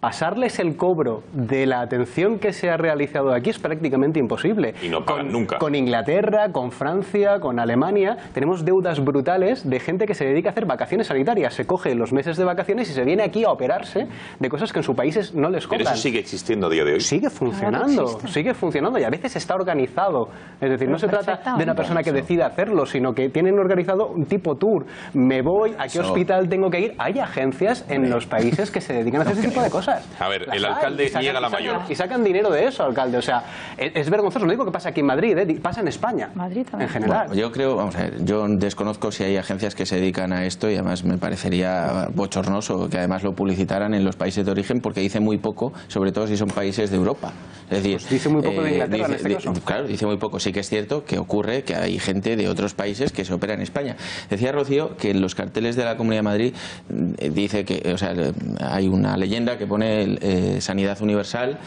pasarles el cobro de la atención que se ha realizado aquí es prácticamente imposible. Y no pagan nunca. Con Inglaterra, con Francia, con Alemania, tenemos deudas brutales de gente que se dedica a hacer vacaciones sanitarias. Se coge los meses de vacaciones y se viene aquí a operarse de cosas que en sus países no les cobran. Pero eso sigue existiendo a día de hoy. Sigue funcionando y a veces está organizado. Es decir, no se trata de una persona que decida hacerlo, sino que tienen organizado un tipo tour. Me voy, ¿a qué hospital tengo que ir? Hay agencias en los países que se dedican a hacer ese tipo de cosas. A ver, el alcalde niega la mayor. Y sacan dinero de eso, alcalde. O sea, es vergonzoso. No digo que pasa aquí en Madrid, pasa en España. Madrid también. En general. Bueno, yo creo, vamos a ver, yo desconozco si hay agencias que se dedican a esto y además me parecería bochornoso que además lo publicitaran en los países de origen porque dice muy poco, sobre todo si son países de Europa. Es decir, pues dice muy poco de Inglaterra en este caso. Claro, dice muy poco. Sí que es cierto que ocurre que hay gente de otros países que se opera en España. Decía Rocío que en los carteles de la Comunidad de Madrid dice que, o sea, hay una leyenda que pone propone Sanidad Universal,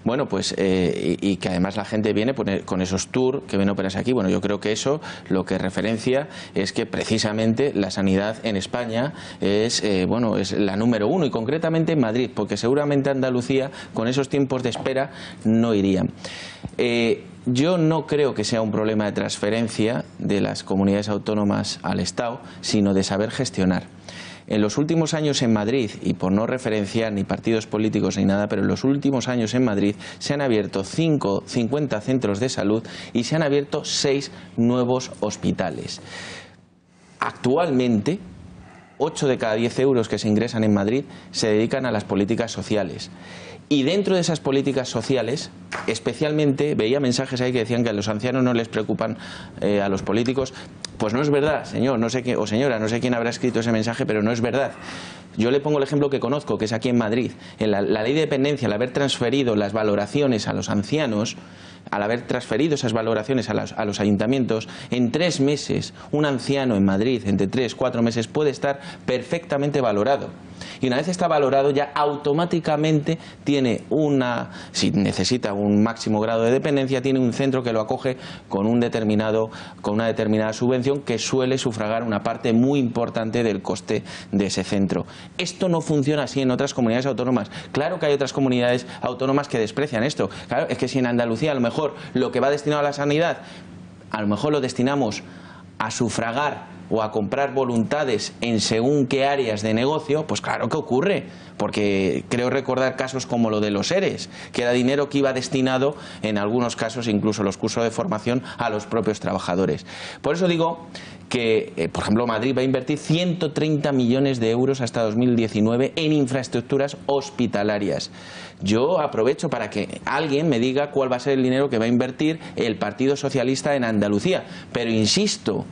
bueno, pues y que además la gente viene con esos tours que ven a operarse aquí. Bueno, yo creo que eso lo que referencia es que precisamente la sanidad en España es bueno, es la número 1, y concretamente en Madrid, porque seguramente Andalucía con esos tiempos de espera no irían. Yo no creo que sea un problema de transferencia de las comunidades autónomas al Estado, sino de saber gestionar. En los últimos años en Madrid, y por no referenciar ni partidos políticos ni nada, pero en los últimos años en Madrid se han abierto 50 centros de salud y se han abierto 6 nuevos hospitales. Actualmente, 8 de cada 10 euros que se ingresan en Madrid se dedican a las políticas sociales. Y dentro de esas políticas sociales, especialmente, veía mensajes ahí que decían que a los ancianos no les preocupan a los políticos. Pues no es verdad, señor, no sé qué, o señora, no sé quién habrá escrito ese mensaje, pero no es verdad. Yo le pongo el ejemplo que conozco, que es aquí en Madrid. En la ley de dependencia, al haber transferido las valoraciones a los ancianos, al haber transferido esas valoraciones a los ayuntamientos, en 3 meses, un anciano en Madrid, entre 3 y 4 meses, puede estar perfectamente valorado. Y una vez está valorado, ya automáticamente tiene si necesita un máximo grado de dependencia, tiene un centro que lo acoge con una determinada subvención que suele sufragar una parte muy importante del coste de ese centro. Esto no funciona así en otras comunidades autónomas. Claro que hay otras comunidades autónomas que desprecian esto. Claro, es que si en Andalucía a lo mejor lo que va destinado a la sanidad, a lo mejor lo destinamos a sufragar o a comprar voluntades en según qué áreas de negocio, pues claro que ocurre, porque creo recordar casos como lo de los ERES, que era dinero que iba destinado, en algunos casos, incluso los cursos de formación, a los propios trabajadores. Por eso digo que, por ejemplo, Madrid va a invertir 130 millones de euros hasta 2019 en infraestructuras hospitalarias. Yo aprovecho para que alguien me diga cuál va a ser el dinero que va a invertir el Partido Socialista en Andalucía, pero insisto,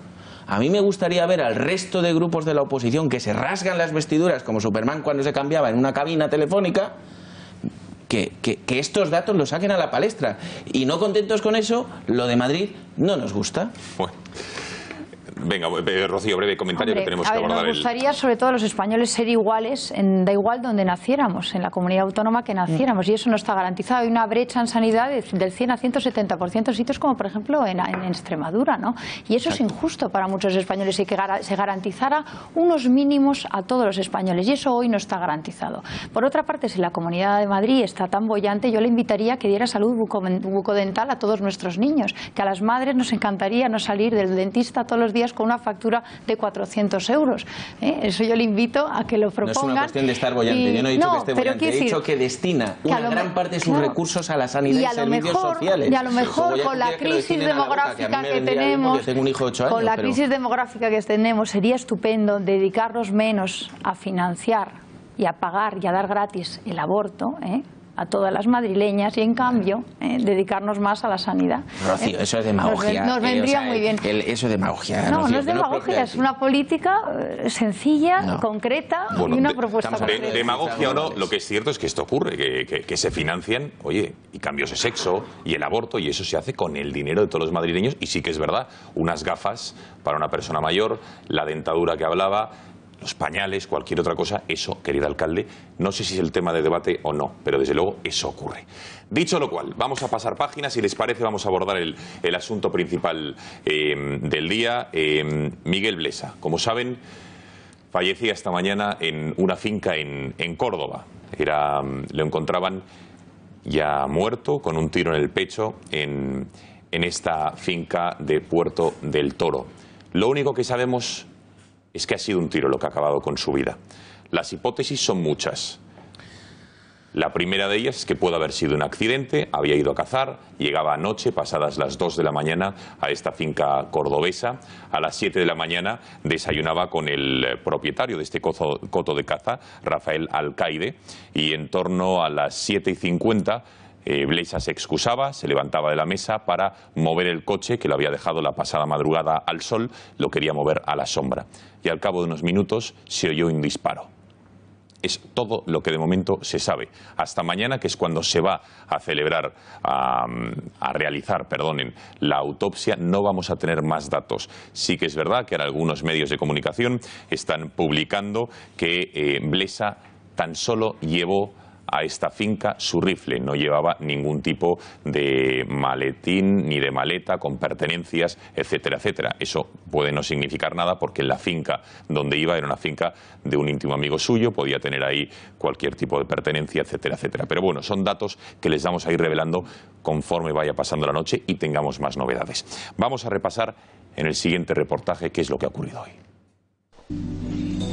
a mí me gustaría ver al resto de grupos de la oposición que se rasgan las vestiduras como Superman cuando se cambiaba en una cabina telefónica, que estos datos los saquen a la palestra. Y no contentos con eso, lo de Madrid no nos gusta. Bueno. Venga, Rocío, breve comentario. Hombre, que tenemos que abordar. Nos gustaría, sobre todo los españoles, ser iguales, da igual donde naciéramos, en la comunidad autónoma que naciéramos, y eso no está garantizado. Hay una brecha en sanidad del 100 a 170% en sitios como, por ejemplo, en Extremadura, ¿no? Y eso es injusto para muchos españoles, y que se garantizara unos mínimos a todos los españoles, y eso hoy no está garantizado. Por otra parte, si la Comunidad de Madrid está tan boyante, yo le invitaría a que diera salud bucodental a todos nuestros niños, que a las madres nos encantaría no salir del dentista todos los días con una factura de 400 euros. Eso yo le invito a que lo propongan. No es una cuestión de estar bollante. Yo no he dicho que esté bollante, he dicho que destina una gran parte de sus recursos a la sanidad y servicios sociales. Y a lo mejor con la crisis demográfica que tenemos, con la crisis demográfica que tenemos, sería estupendo dedicarnos menos a financiar y a pagar y a dar gratis el aborto, a todas las madrileñas, y en cambio dedicarnos más a la sanidad. Rocío, eso es demagogia. Nos vendría muy bien. Eso es demagogia. No, Rocío, no es demagogia, es una política sencilla, concreta, y una propuesta concreta. Demagogia o no, lo que es cierto es que esto ocurre, que se financian, oye, y cambios de sexo, y el aborto, y eso se hace con el dinero de todos los madrileños, y sí que es verdad, unas gafas para una persona mayor, la dentadura que hablaba, los pañales, cualquier otra cosa, eso, querido alcalde, no sé si es el tema de debate o no, pero desde luego eso ocurre. Dicho lo cual, vamos a pasar páginas, si les parece vamos a abordar el asunto principal del día. Miguel Blesa, como saben, fallecía esta mañana en una finca en Córdoba. Lo encontraban ya muerto, con un tiro en el pecho, en esta finca de Puerto del Toro. Lo único que sabemos es que ha sido un tiro lo que ha acabado con su vida. Las hipótesis son muchas. La primera de ellas es que puede haber sido un accidente, había ido a cazar, llegaba anoche, pasadas las 2 de la mañana, a esta finca cordobesa. A las 7 de la mañana desayunaba con el propietario de este coto de caza, Rafael Alcaide, y en torno a las 7:50 Blesa se excusaba, se levantaba de la mesa para mover el coche que lo había dejado la pasada madrugada al sol, lo quería mover a la sombra. Y al cabo de unos minutos se oyó un disparo. Es todo lo que de momento se sabe. Hasta mañana, que es cuando se va a celebrar, a realizar, perdonen, la autopsia, no vamos a tener más datos. Sí que es verdad que ahora algunos medios de comunicación están publicando que Blesa tan solo llevó a esta finca su rifle. No llevaba ningún tipo de maletín ni de maleta con pertenencias, etcétera, etcétera. Eso puede no significar nada porque la finca donde iba era una finca de un íntimo amigo suyo, podía tener ahí cualquier tipo de pertenencia, etcétera, etcétera. Pero bueno, son datos que les vamos a ir revelando conforme vaya pasando la noche y tengamos más novedades. Vamos a repasar en el siguiente reportaje qué es lo que ha ocurrido hoy.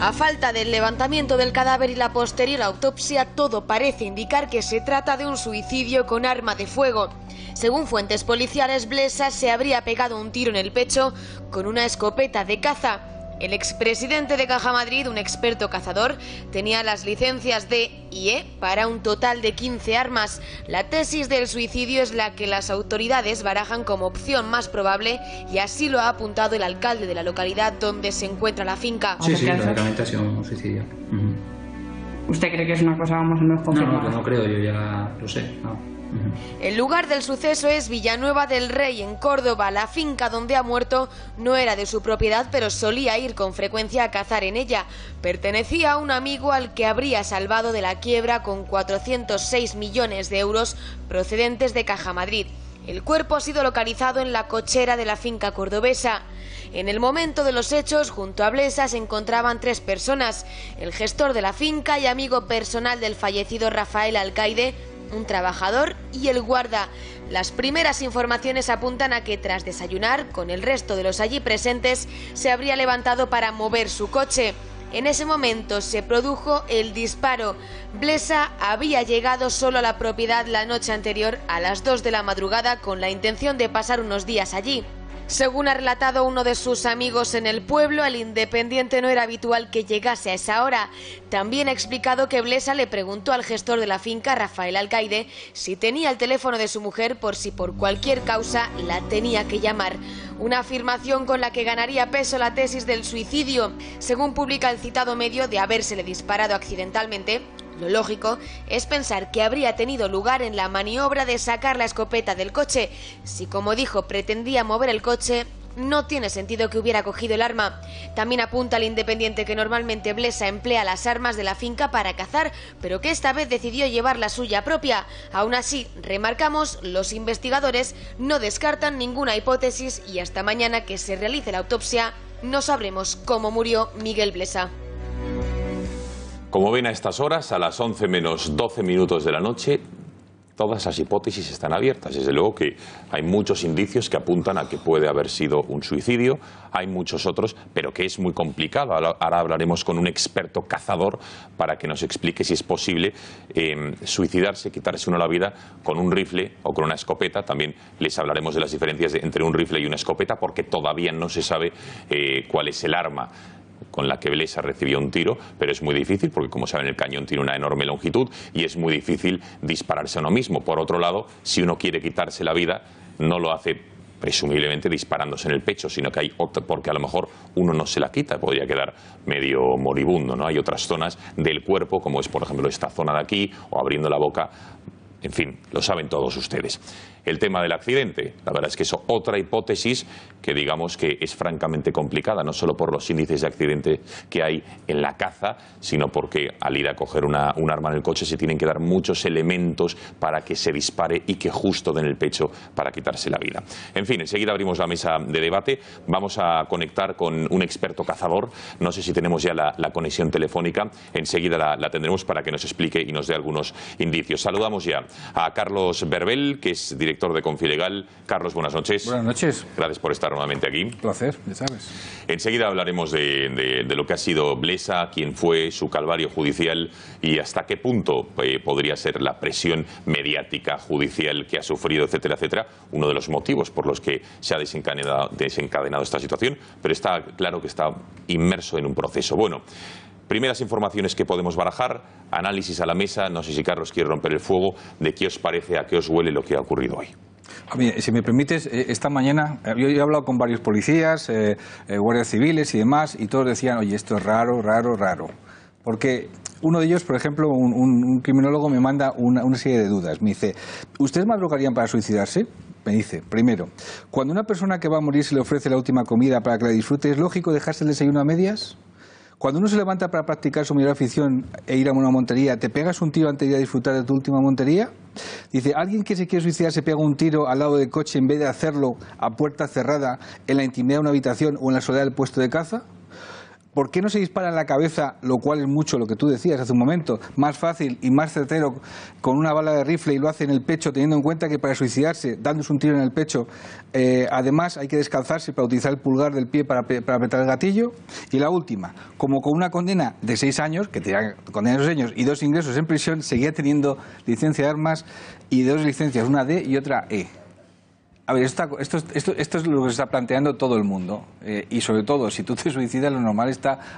A falta del levantamiento del cadáver y la posterior autopsia, todo parece indicar que se trata de un suicidio con arma de fuego. Según fuentes policiales, Blesa se habría pegado un tiro en el pecho con una escopeta de caza. El expresidente de Caja Madrid, un experto cazador, tenía las licencias D y E para un total de 15 armas. La tesis del suicidio es la que las autoridades barajan como opción más probable y así lo ha apuntado el alcalde de la localidad donde se encuentra la finca. Sí, lógicamente ha sido un suicidio. ¿Usted cree que es una cosa más o menos confirmada? No creo, yo ya lo sé. El lugar del suceso es Villanueva del Rey, en Córdoba. La finca donde ha muerto no era de su propiedad, pero solía ir con frecuencia a cazar en ella. Pertenecía a un amigo al que habría salvado de la quiebra con 406 millones de euros procedentes de Caja Madrid. El cuerpo ha sido localizado en la cochera de la finca cordobesa. En el momento de los hechos, junto a Blesa se encontraban 3 personas: el gestor de la finca y amigo personal del fallecido Rafael Alcaide, un trabajador y el guarda. Las primeras informaciones apuntan a que tras desayunar con el resto de los allí presentes se habría levantado para mover su coche. En ese momento se produjo el disparo. Blesa había llegado solo a la propiedad la noche anterior a las 2 de la madrugada con la intención de pasar unos días allí. Según ha relatado uno de sus amigos en el pueblo, el Independiente no era habitual que llegase a esa hora. También ha explicado que Blesa le preguntó al gestor de la finca, Rafael Alcaide, si tenía el teléfono de su mujer por si por cualquier causa la tenía que llamar. Una afirmación con la que ganaría peso la tesis del suicidio. Según publica el citado medio, de habérsele disparado accidentalmente, lo lógico es pensar que habría tenido lugar en la maniobra de sacar la escopeta del coche. Si, como dijo, pretendía mover el coche, no tiene sentido que hubiera cogido el arma. También apunta el Independiente que normalmente Blesa emplea las armas de la finca para cazar, pero que esta vez decidió llevar la suya propia. Aún así, remarcamos, los investigadores no descartan ninguna hipótesis y hasta mañana que se realice la autopsia no sabremos cómo murió Miguel Blesa. Como ven a estas horas, a las 11 menos 12 minutos de la noche, todas las hipótesis están abiertas. Desde luego que hay muchos indicios que apuntan a que puede haber sido un suicidio, hay muchos otros, pero que es muy complicado. Ahora hablaremos con un experto cazador para que nos explique si es posible suicidarse, quitarse uno la vida con un rifle o con una escopeta. También les hablaremos de las diferencias entre un rifle y una escopeta, porque todavía no se sabe cuál es el arma con la que Blesa recibió un tiro, pero es muy difícil porque, como saben, el cañón tiene una enorme longitud y es muy difícil dispararse a uno mismo. Por otro lado, si uno quiere quitarse la vida, no lo hace presumiblemente disparándose en el pecho, sino que hay otra, porque a lo mejor uno no se la quita, podría quedar medio moribundo, ¿no? Hay otras zonas del cuerpo, como es por ejemplo esta zona de aquí, o abriendo la boca. En fin, lo saben todos ustedes. El tema del accidente, la verdad es que es otra hipótesis que digamos que es francamente complicada, no solo por los índices de accidente que hay en la caza, sino porque al ir a coger un arma en el coche se tienen que dar muchos elementos para que se dispare y que justo den el pecho para quitarse la vida. En fin, enseguida abrimos la mesa de debate, vamos a conectar con un experto cazador, no sé si tenemos ya la conexión telefónica, enseguida la tendremos para que nos explique y nos dé algunos indicios. Saludamos ya a Carlos Berbel, que es director de Confilegal. Carlos, buenas noches. Buenas noches. Gracias por estar nuevamente aquí. Un placer, ya sabes. Enseguida hablaremos de lo que ha sido Blesa, quién fue, su calvario judicial y hasta qué punto podría ser la presión mediática judicial que ha sufrido, etcétera, etcétera. Uno de los motivos por los que se ha desencadenado esta situación, pero está claro que está inmerso en un proceso. Bueno, primeras informaciones que podemos barajar, análisis a la mesa, no sé si Carlos quiere romper el fuego, de qué os parece, a qué os huele lo que ha ocurrido hoy. A mí, si me permites, esta mañana yo he hablado con varios policías, guardias civiles y demás, y todos decían, oye, esto es raro, raro, raro. Porque uno de ellos, por ejemplo, un criminólogo me manda una serie de dudas. Me dice, ¿ustedes madrugarían para suicidarse? Me dice, primero, cuando una persona que va a morir se le ofrece la última comida para que la disfrute, ¿es lógico dejarse el desayuno a medias? Cuando uno se levanta para practicar su mayor afición e ir a una montería, ¿te pegas un tiro antes de ir a disfrutar de tu última montería? Dice, ¿alguien que se quiere suicidar se pega un tiro al lado del coche en vez de hacerlo a puerta cerrada, en la intimidad de una habitación o en la soledad del puesto de caza? ¿Por qué no se dispara en la cabeza, lo cual es mucho lo que tú decías hace un momento, más fácil y más certero con una bala de rifle y lo hace en el pecho, teniendo en cuenta que para suicidarse, dándose un tiro en el pecho, además hay que descalzarse para utilizar el pulgar del pie para apretar el gatillo? Y la última, como con una condena de 6 años, que tenía condena de 6 años y 2 ingresos en prisión, seguía teniendo licencia de armas y 2 licencias, una D y otra E. A ver, esto es lo que se está planteando todo el mundo. Y sobre todo, si tú te suicidas, lo normal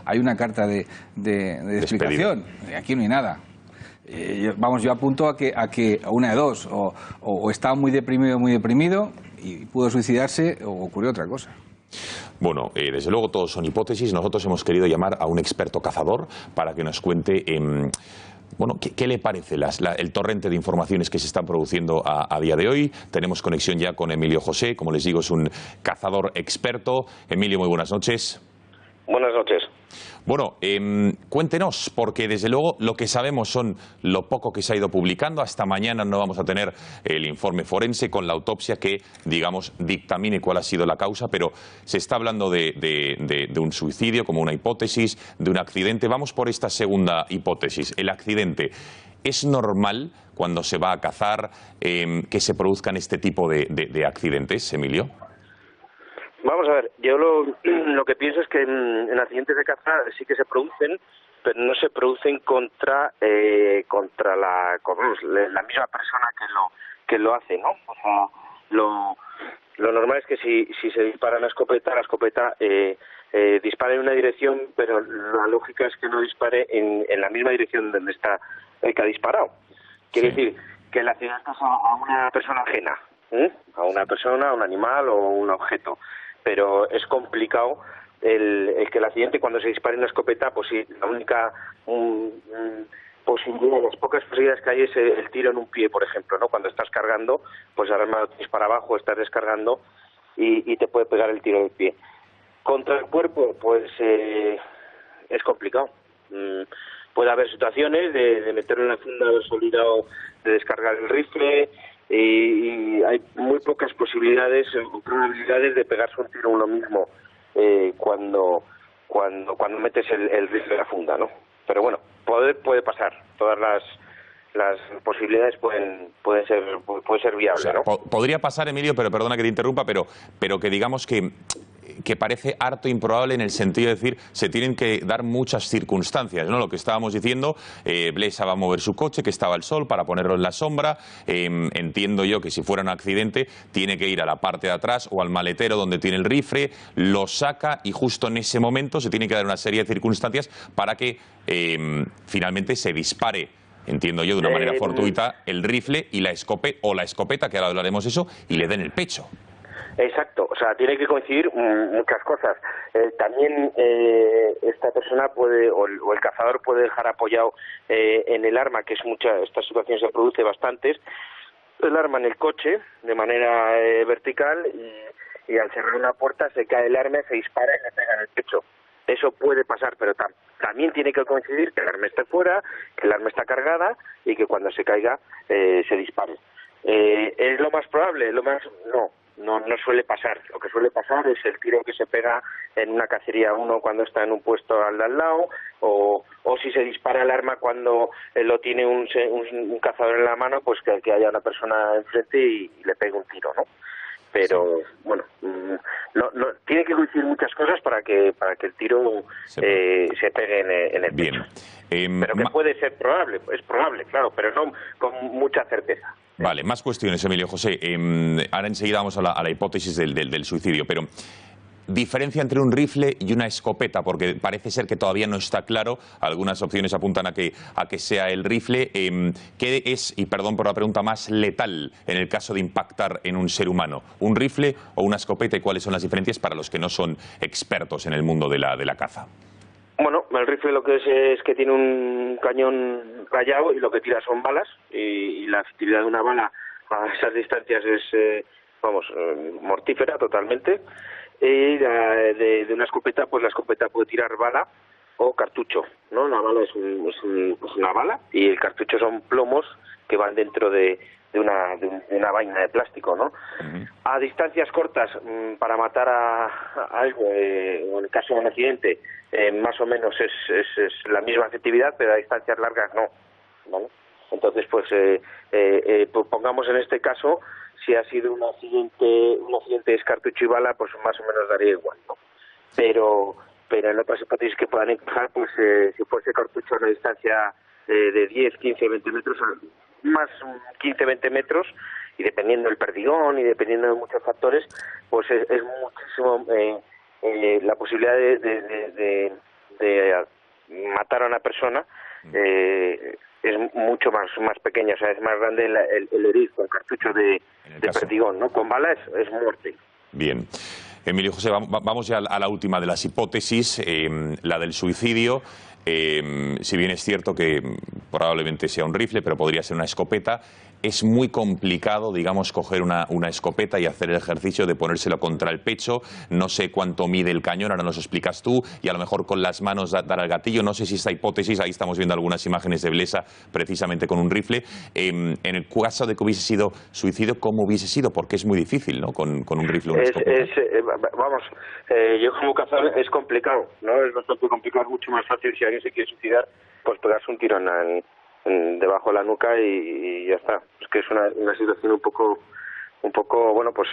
hay una carta de explicación. Aquí no hay nada. Yo apunto a que una de dos, o estaba muy deprimido y pudo suicidarse, o ocurrió otra cosa. Bueno, desde luego todos son hipótesis. Nosotros hemos querido llamar a un experto cazador para que nos cuente... Bueno, ¿qué le parece el torrente de informaciones que se están produciendo a día de hoy? Tenemos conexión ya con Emilio José, como les digo, es un cazador experto. Emilio, muy buenas noches. Buenas noches. Bueno, cuéntenos, porque desde luego lo que sabemos son lo poco que se ha ido publicando. Hasta mañana no vamos a tener el informe forense con la autopsia que, digamos, dictamine cuál ha sido la causa, pero se está hablando de un suicidio como una hipótesis, de un accidente. Vamos por esta segunda hipótesis. El accidente. ¿Es normal cuando se va a cazar que se produzcan este tipo de accidentes, Emilio? Vamos a ver, yo lo que pienso es que en accidentes de caza sí que se producen, pero no se producen contra la misma persona que lo hace, ¿no? O sea, lo normal es que si se dispara una escopeta, la escopeta dispare en una dirección, pero la lógica es que no dispare en la misma dirección donde está el que ha disparado. Quiere decir que el accidente es a una persona ajena, a una persona, a un animal o un objeto. Pero es complicado el que el accidente, cuando se dispare una escopeta, pues sí, la única posibilidad, las pocas posibilidades que hay es el tiro en un pie, por ejemplo, ¿no? Cuando estás cargando, pues ahora lo tienes para abajo, estás descargando y te puede pegar el tiro del pie. Contra el cuerpo, pues es complicado. Puede haber situaciones de meterlo en la funda, haberse olvidado de descargar el rifle, y hay muy pocas posibilidades o probabilidades de pegarse un tiro uno mismo cuando metes el rifle en la funda, ¿no? Pero bueno, puede pasar. Todas las posibilidades pueden ser viables, ¿no? Podría pasar, Emilio, pero perdona que te interrumpa, pero que digamos que parece harto improbable en el sentido de decir, se tienen que dar muchas circunstancias, ¿no? Lo que estábamos diciendo, Blesa va a mover su coche, que estaba al sol, para ponerlo en la sombra. Entiendo yo que si fuera un accidente, tiene que ir a la parte de atrás o al maletero donde tiene el rifle, lo saca y justo en ese momento se tiene que dar una serie de circunstancias para que finalmente se dispare, entiendo yo, de una manera fortuita, el rifle y la escopeta, que ahora hablaremos eso, y le den el pecho. Exacto, o sea, tiene que coincidir muchas cosas. También esta persona puede, o el cazador puede dejar apoyado en el arma, que es esta situación se produce bastantes, el arma en el coche de manera vertical y al cerrar una puerta se cae el arma, se dispara y le pega en el pecho. Eso puede pasar, pero también tiene que coincidir que el arma esté fuera, que el arma está cargada y que cuando se caiga se dispare. ¿Es lo más probable? No suele pasar. Lo que suele pasar es el tiro que se pega en una cacería uno cuando está en un puesto al lado, o si se dispara el arma cuando lo tiene un cazador en la mano, pues que haya una persona enfrente y le pegue un tiro, ¿no? Pero bueno, no tiene que coincidir muchas cosas para que el tiro se pegue en el pecho. Pero que puede ser probable, es probable, claro, pero no con mucha certeza. Vale, más cuestiones, Emilio José. Ahora enseguida vamos a la hipótesis del suicidio, pero diferencia entre un rifle y una escopeta, porque parece ser que todavía no está claro. Algunas opciones apuntan a que sea el rifle. ¿Qué es, y perdón por la pregunta, más letal en el caso de impactar en un ser humano? ¿Un rifle o una escopeta? ¿Y cuáles son las diferencias para los que no son expertos en el mundo de la caza? Bueno, el rifle lo que es que tiene un cañón rayado y lo que tira son balas, y la efectividad de una bala a esas distancias es, mortífera totalmente. Y de una escopeta, pues la escopeta puede tirar bala, o cartucho, ¿no? La bala es una bala y el cartucho son plomos que van dentro de una vaina de plástico, ¿no? A distancias cortas, para matar a algo, o en el caso de un accidente, más o menos es la misma efectividad, pero a distancias largas no, ¿vale? Entonces, pues pongamos en este caso, si ha sido un accidente es cartucho y bala, pues más o menos daría igual, ¿no? Pero en otras hipótesis que puedan encajar, pues si fuese cartucho a una distancia de 10, 15, 20 metros, más 15, 20 metros, y dependiendo del perdigón y dependiendo de muchos factores, pues es muchísimo la posibilidad de matar a una persona es mucho más pequeña, o sea, es más grande el herido con cartucho de perdigón, ¿no? Con bala es muerte. Bien. Emilio José, vamos ya a la última de las hipótesis, la del suicidio. Si bien es cierto que probablemente sea un rifle, pero podría ser una escopeta, es muy complicado, digamos, coger una escopeta y hacer el ejercicio de ponérselo contra el pecho. No sé cuánto mide el cañón, ahora nos lo explicas tú, y a lo mejor con las manos dar al gatillo. No sé si esta hipótesis, ahí estamos viendo algunas imágenes de Blesa precisamente con un rifle. En el caso de que hubiese sido suicidio, ¿cómo hubiese sido? Porque es muy difícil, ¿no? Con un rifle o una escopeta. Yo como cazador es complicado, ¿no? Es bastante complicado, es mucho más fácil si alguien se quiere suicidar, pues pegarse un tiro debajo de la nuca y ya está. Es que es una situación un poco bueno, pues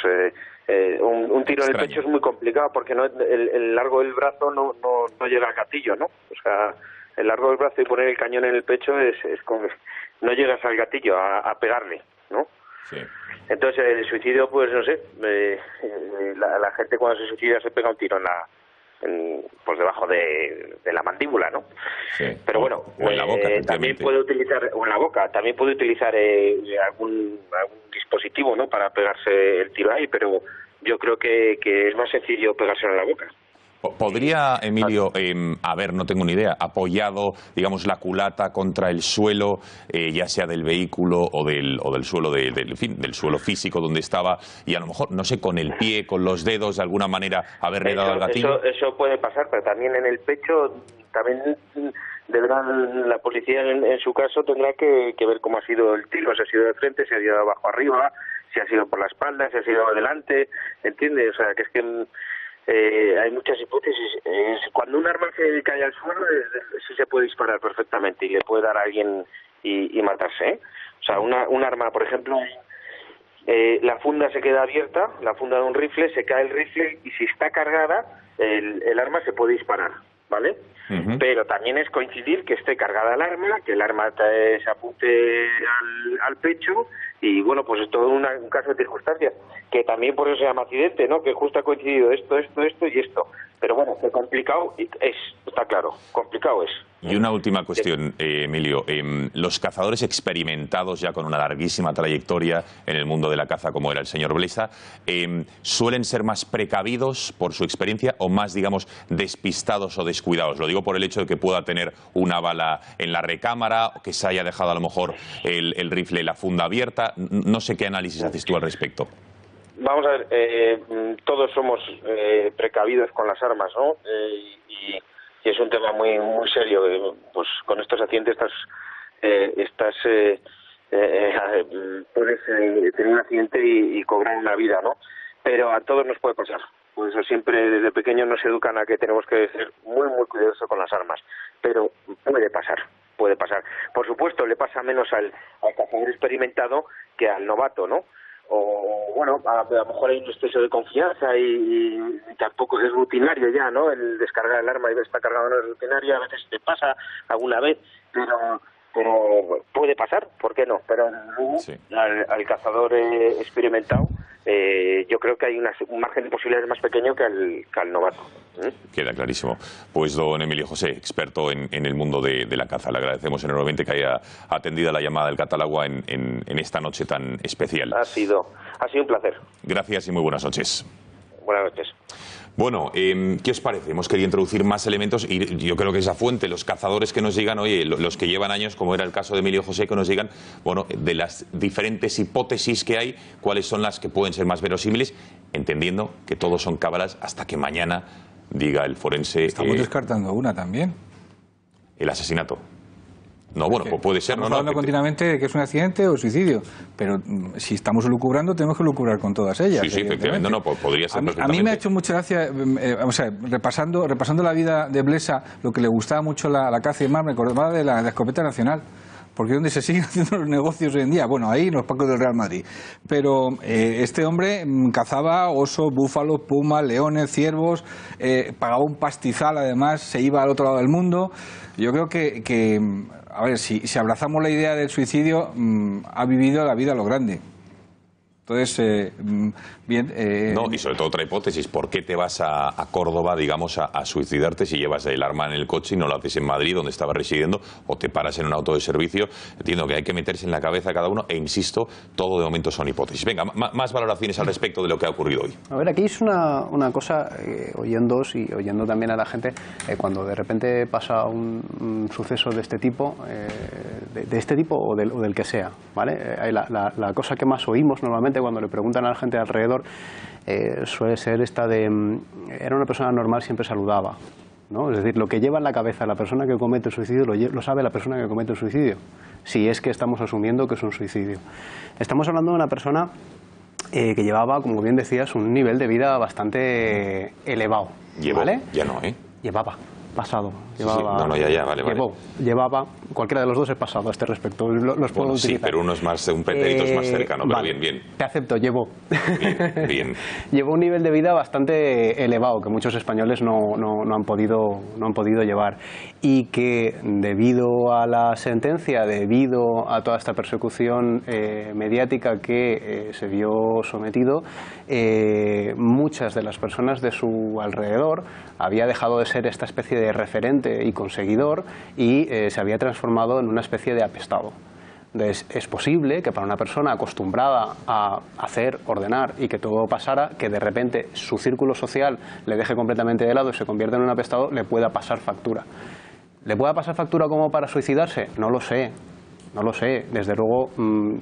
un tiro en el pecho es muy complicado porque no el largo del brazo no llega al gatillo, ¿no? O sea, el largo del brazo y poner el cañón en el pecho es como no llegas al gatillo a pegarle, ¿no? Sí. Entonces el suicidio, pues no sé, la gente cuando se suicida se pega un tiro pues debajo de la mandíbula, ¿no? Sí. Pero bueno, o en la boca, también puede utilizar, o en la boca, también puede utilizar algún dispositivo, ¿no? Para pegarse el tiro ahí, pero yo creo que es más sencillo pegárselo en la boca. ¿Podría, Emilio, no tengo ni idea, apoyado, digamos, la culata contra el suelo, ya sea del vehículo o del suelo, del suelo físico donde estaba, y a lo mejor, no sé, con el pie, con los dedos, de alguna manera, haberle dado al gatillo? Eso puede pasar, pero también en el pecho, también la policía en su caso tendrá que ver cómo ha sido el tiro, si ha sido de frente, si ha sido de abajo arriba, si ha sido por la espalda, si ha sido adelante, ¿entiendes? O sea, que es que hay muchas hipótesis. Cuando un arma se cae al suelo, sí se puede disparar perfectamente y le puede dar a alguien y matarse, ¿eh? O sea, un arma, por ejemplo, la funda se queda abierta, la funda de un rifle, se cae el rifle y si está cargada, el arma se puede disparar, ¿vale? Pero también es coincidir que esté cargada el arma, que el arma se apunte al pecho y bueno, pues es todo un caso de circunstancias, que también por eso se llama accidente, ¿no? Que justo ha coincidido esto y esto. Pero bueno, que complicado está claro, complicado es. Y una última cuestión, Emilio. Los cazadores experimentados ya con una larguísima trayectoria en el mundo de la caza, como era el señor Blesa, ¿suelen ser más precavidos por su experiencia o más, digamos, despistados o descuidados? Lo digo por el hecho de que pueda tener una bala en la recámara, o que se haya dejado a lo mejor el rifle, la funda abierta. No sé qué análisis haces tú al respecto. Vamos a ver, todos somos precavidos con las armas, ¿no? Y es un tema muy muy serio. Pues con estos accidentes puedes tener un accidente y cobrar una vida, ¿no? Pero a todos nos puede pasar. Por eso siempre desde pequeños nos educan a que tenemos que ser muy muy cuidadosos con las armas. Pero puede pasar. Por supuesto, le pasa menos al cazador experimentado que al novato, ¿no? O bueno, a lo mejor hay un exceso de confianza y tampoco es rutinario ya, ¿no? El descargar el arma y ver está cargado no es rutinario, a veces te pasa alguna vez, pero puede pasar, ¿por qué no? Pero sí. al cazador experimentado yo creo que hay un margen de posibilidades más pequeño que al novato. Queda clarísimo. Pues don Emilio José, experto en el mundo de la caza, le agradecemos enormemente que haya atendido la llamada del Catalagua en esta noche tan especial. Ha sido un placer. Gracias y muy buenas noches. Buenas noches. Bueno, ¿qué os parece? Hemos querido introducir más elementos y yo creo que esa fuente, los cazadores que nos digan, oye, los que llevan años, como era el caso de Emilio José, que nos digan, bueno, de las diferentes hipótesis que hay, cuáles son las que pueden ser más verosímiles, entendiendo que todos son cábalas hasta que mañana diga el forense. Estamos descartando una también. el asesinato. No, bueno, pues puede ser. Estamos hablando continuamente de que es un accidente o suicidio, pero si estamos lucubrando, tenemos que lucubrar con todas ellas. Sí, efectivamente. No, pues podría ser a mí me ha hecho mucha gracia, repasando la vida de Blesa, lo que le gustaba mucho la caza y demás, me acordaba de la escopeta nacional. Porque es donde se siguen haciendo los negocios hoy en día. Bueno, ahí en los pacos del Real Madrid. Pero este hombre cazaba osos, búfalos, pumas, leones, ciervos, pagaba un pastizal además, se iba al otro lado del mundo. Yo creo que a ver, si abrazamos la idea del suicidio, ha vivido la vida a lo grande. Entonces, bien... No, y sobre todo otra hipótesis, ¿por qué te vas a Córdoba, digamos, a suicidarte si llevas el arma en el coche y no lo haces en Madrid, donde estabas residiendo, o te paras en un auto de servicio? Entiendo que hay que meterse en la cabeza cada uno, e insisto, todo de momento son hipótesis. Venga, más valoraciones al respecto de lo que ha ocurrido hoy. A ver, aquí es una cosa, oyéndoos y oyendo también a la gente, cuando de repente pasa un suceso de este tipo, de este tipo o del que sea, ¿vale? La cosa que más oímos normalmente cuando le preguntan a la gente alrededor suele ser esta de era una persona normal, siempre saludaba, ¿no? Es decir, lo que lleva en la cabeza la persona que comete el suicidio lo sabe la persona que comete el suicidio, si es que estamos asumiendo que es un suicidio. Estamos hablando de una persona que llevaba, como bien decías, un nivel de vida bastante elevado. ¿Vale? Ya no, ¿eh? Llevaba. Pasado. Llevaba, sí, no, ya, vale. Llevaba, cualquiera de los dos es pasado a este respecto, los puedo utilizar. Sí, pero uno es más, un pretérito es más cercano, pero vale, bien. Te acepto, llevó. Bien. Llevó un nivel de vida bastante elevado, que muchos españoles no han podido llevar, y que debido a la sentencia, debido a toda esta persecución mediática que se vio sometido, muchas de las personas de su alrededor había dejado de ser esta especie de referente y conseguidor y se había transformado en una especie de apestado. Entonces, es posible que para una persona acostumbrada a hacer, ordenar y que todo pasara, que de repente su círculo social le deje completamente de lado y se convierta en un apestado, le pueda pasar factura. ¿Le pueda pasar factura como para suicidarse? No lo sé. No lo sé. Desde luego,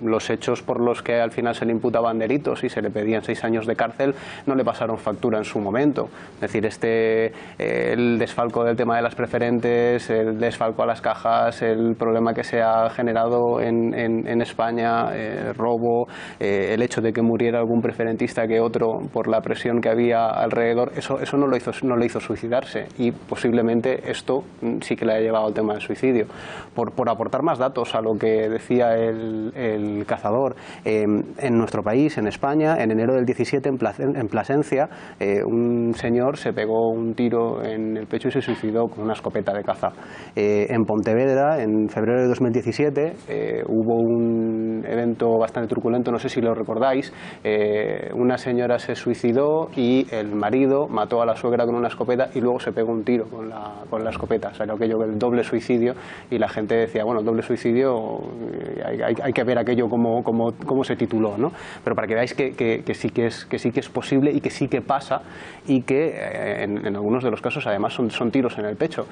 los hechos por los que al final se le imputaban delitos y se le pedían 6 años de cárcel no le pasaron factura en su momento. Es decir, el desfalco del tema de las preferentes, el desfalco a las cajas, el problema que se ha generado en España, robo, el hecho de que muriera algún preferentista que otro por la presión que había alrededor, eso no le hizo suicidarse, y posiblemente esto sí que le ha llevado al tema del suicidio. Por aportar más datos a lo que decía el cazador, en nuestro país, en España, en enero del 17 en Plasencia, un señor se pegó un tiro en el pecho y se suicidó con una escopeta de caza. En Pontevedra, en febrero de 2017, hubo un evento bastante truculento, no sé si lo recordáis, una señora se suicidó y el marido mató a la suegra con una escopeta y luego se pegó un tiro con la escopeta. O sea, aquello del doble suicidio, y la gente decía, bueno, el doble suicidio, hay que ver aquello cómo se tituló, ¿no? Pero para que veáis que sí que es posible y que sí que pasa, y que en algunos de los casos además son tiros en el pecho.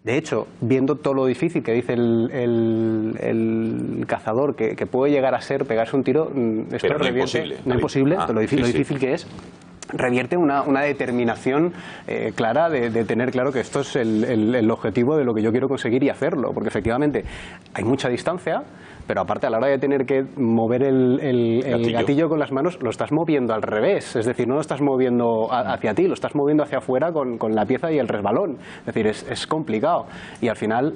De hecho, viendo todo lo difícil que dice el cazador que puede llegar a ser pegarse un tiro, esto no imposible. No imposible, lo difícil que es, revierte una determinación clara de tener claro que esto es el objetivo de lo que yo quiero conseguir y hacerlo, porque efectivamente hay mucha distancia, pero aparte a la hora de tener que mover el gatillo con las manos, lo estás moviendo al revés, es decir, no lo estás moviendo hacia ti, lo estás moviendo hacia afuera con la pieza y el resbalón, es decir, es complicado, y al final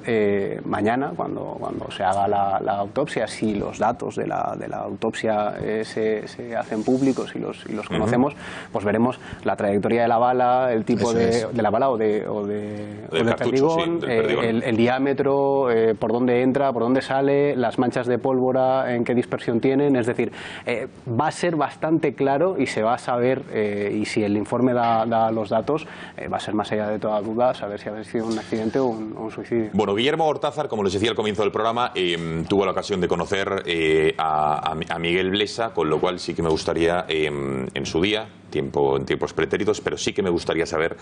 mañana cuando se haga la autopsia, si los datos de la autopsia se hacen públicos y los conocemos, pues veremos la trayectoria de la bala, el tipo de la bala o del perdigón, sí, el diámetro, por dónde entra, por dónde sale, las manchas de pólvora, en qué dispersión tienen, es decir, va a ser bastante claro y se va a saber, y si el informe da los datos, va a ser más allá de toda duda saber si ha sido un accidente o un suicidio. Bueno, Guillermo Hortázar, como les decía al comienzo del programa, tuvo la ocasión de conocer a Miguel Blesa, con lo cual sí que me gustaría, en su día, en tiempos pretéritos, pero sí que me gustaría saber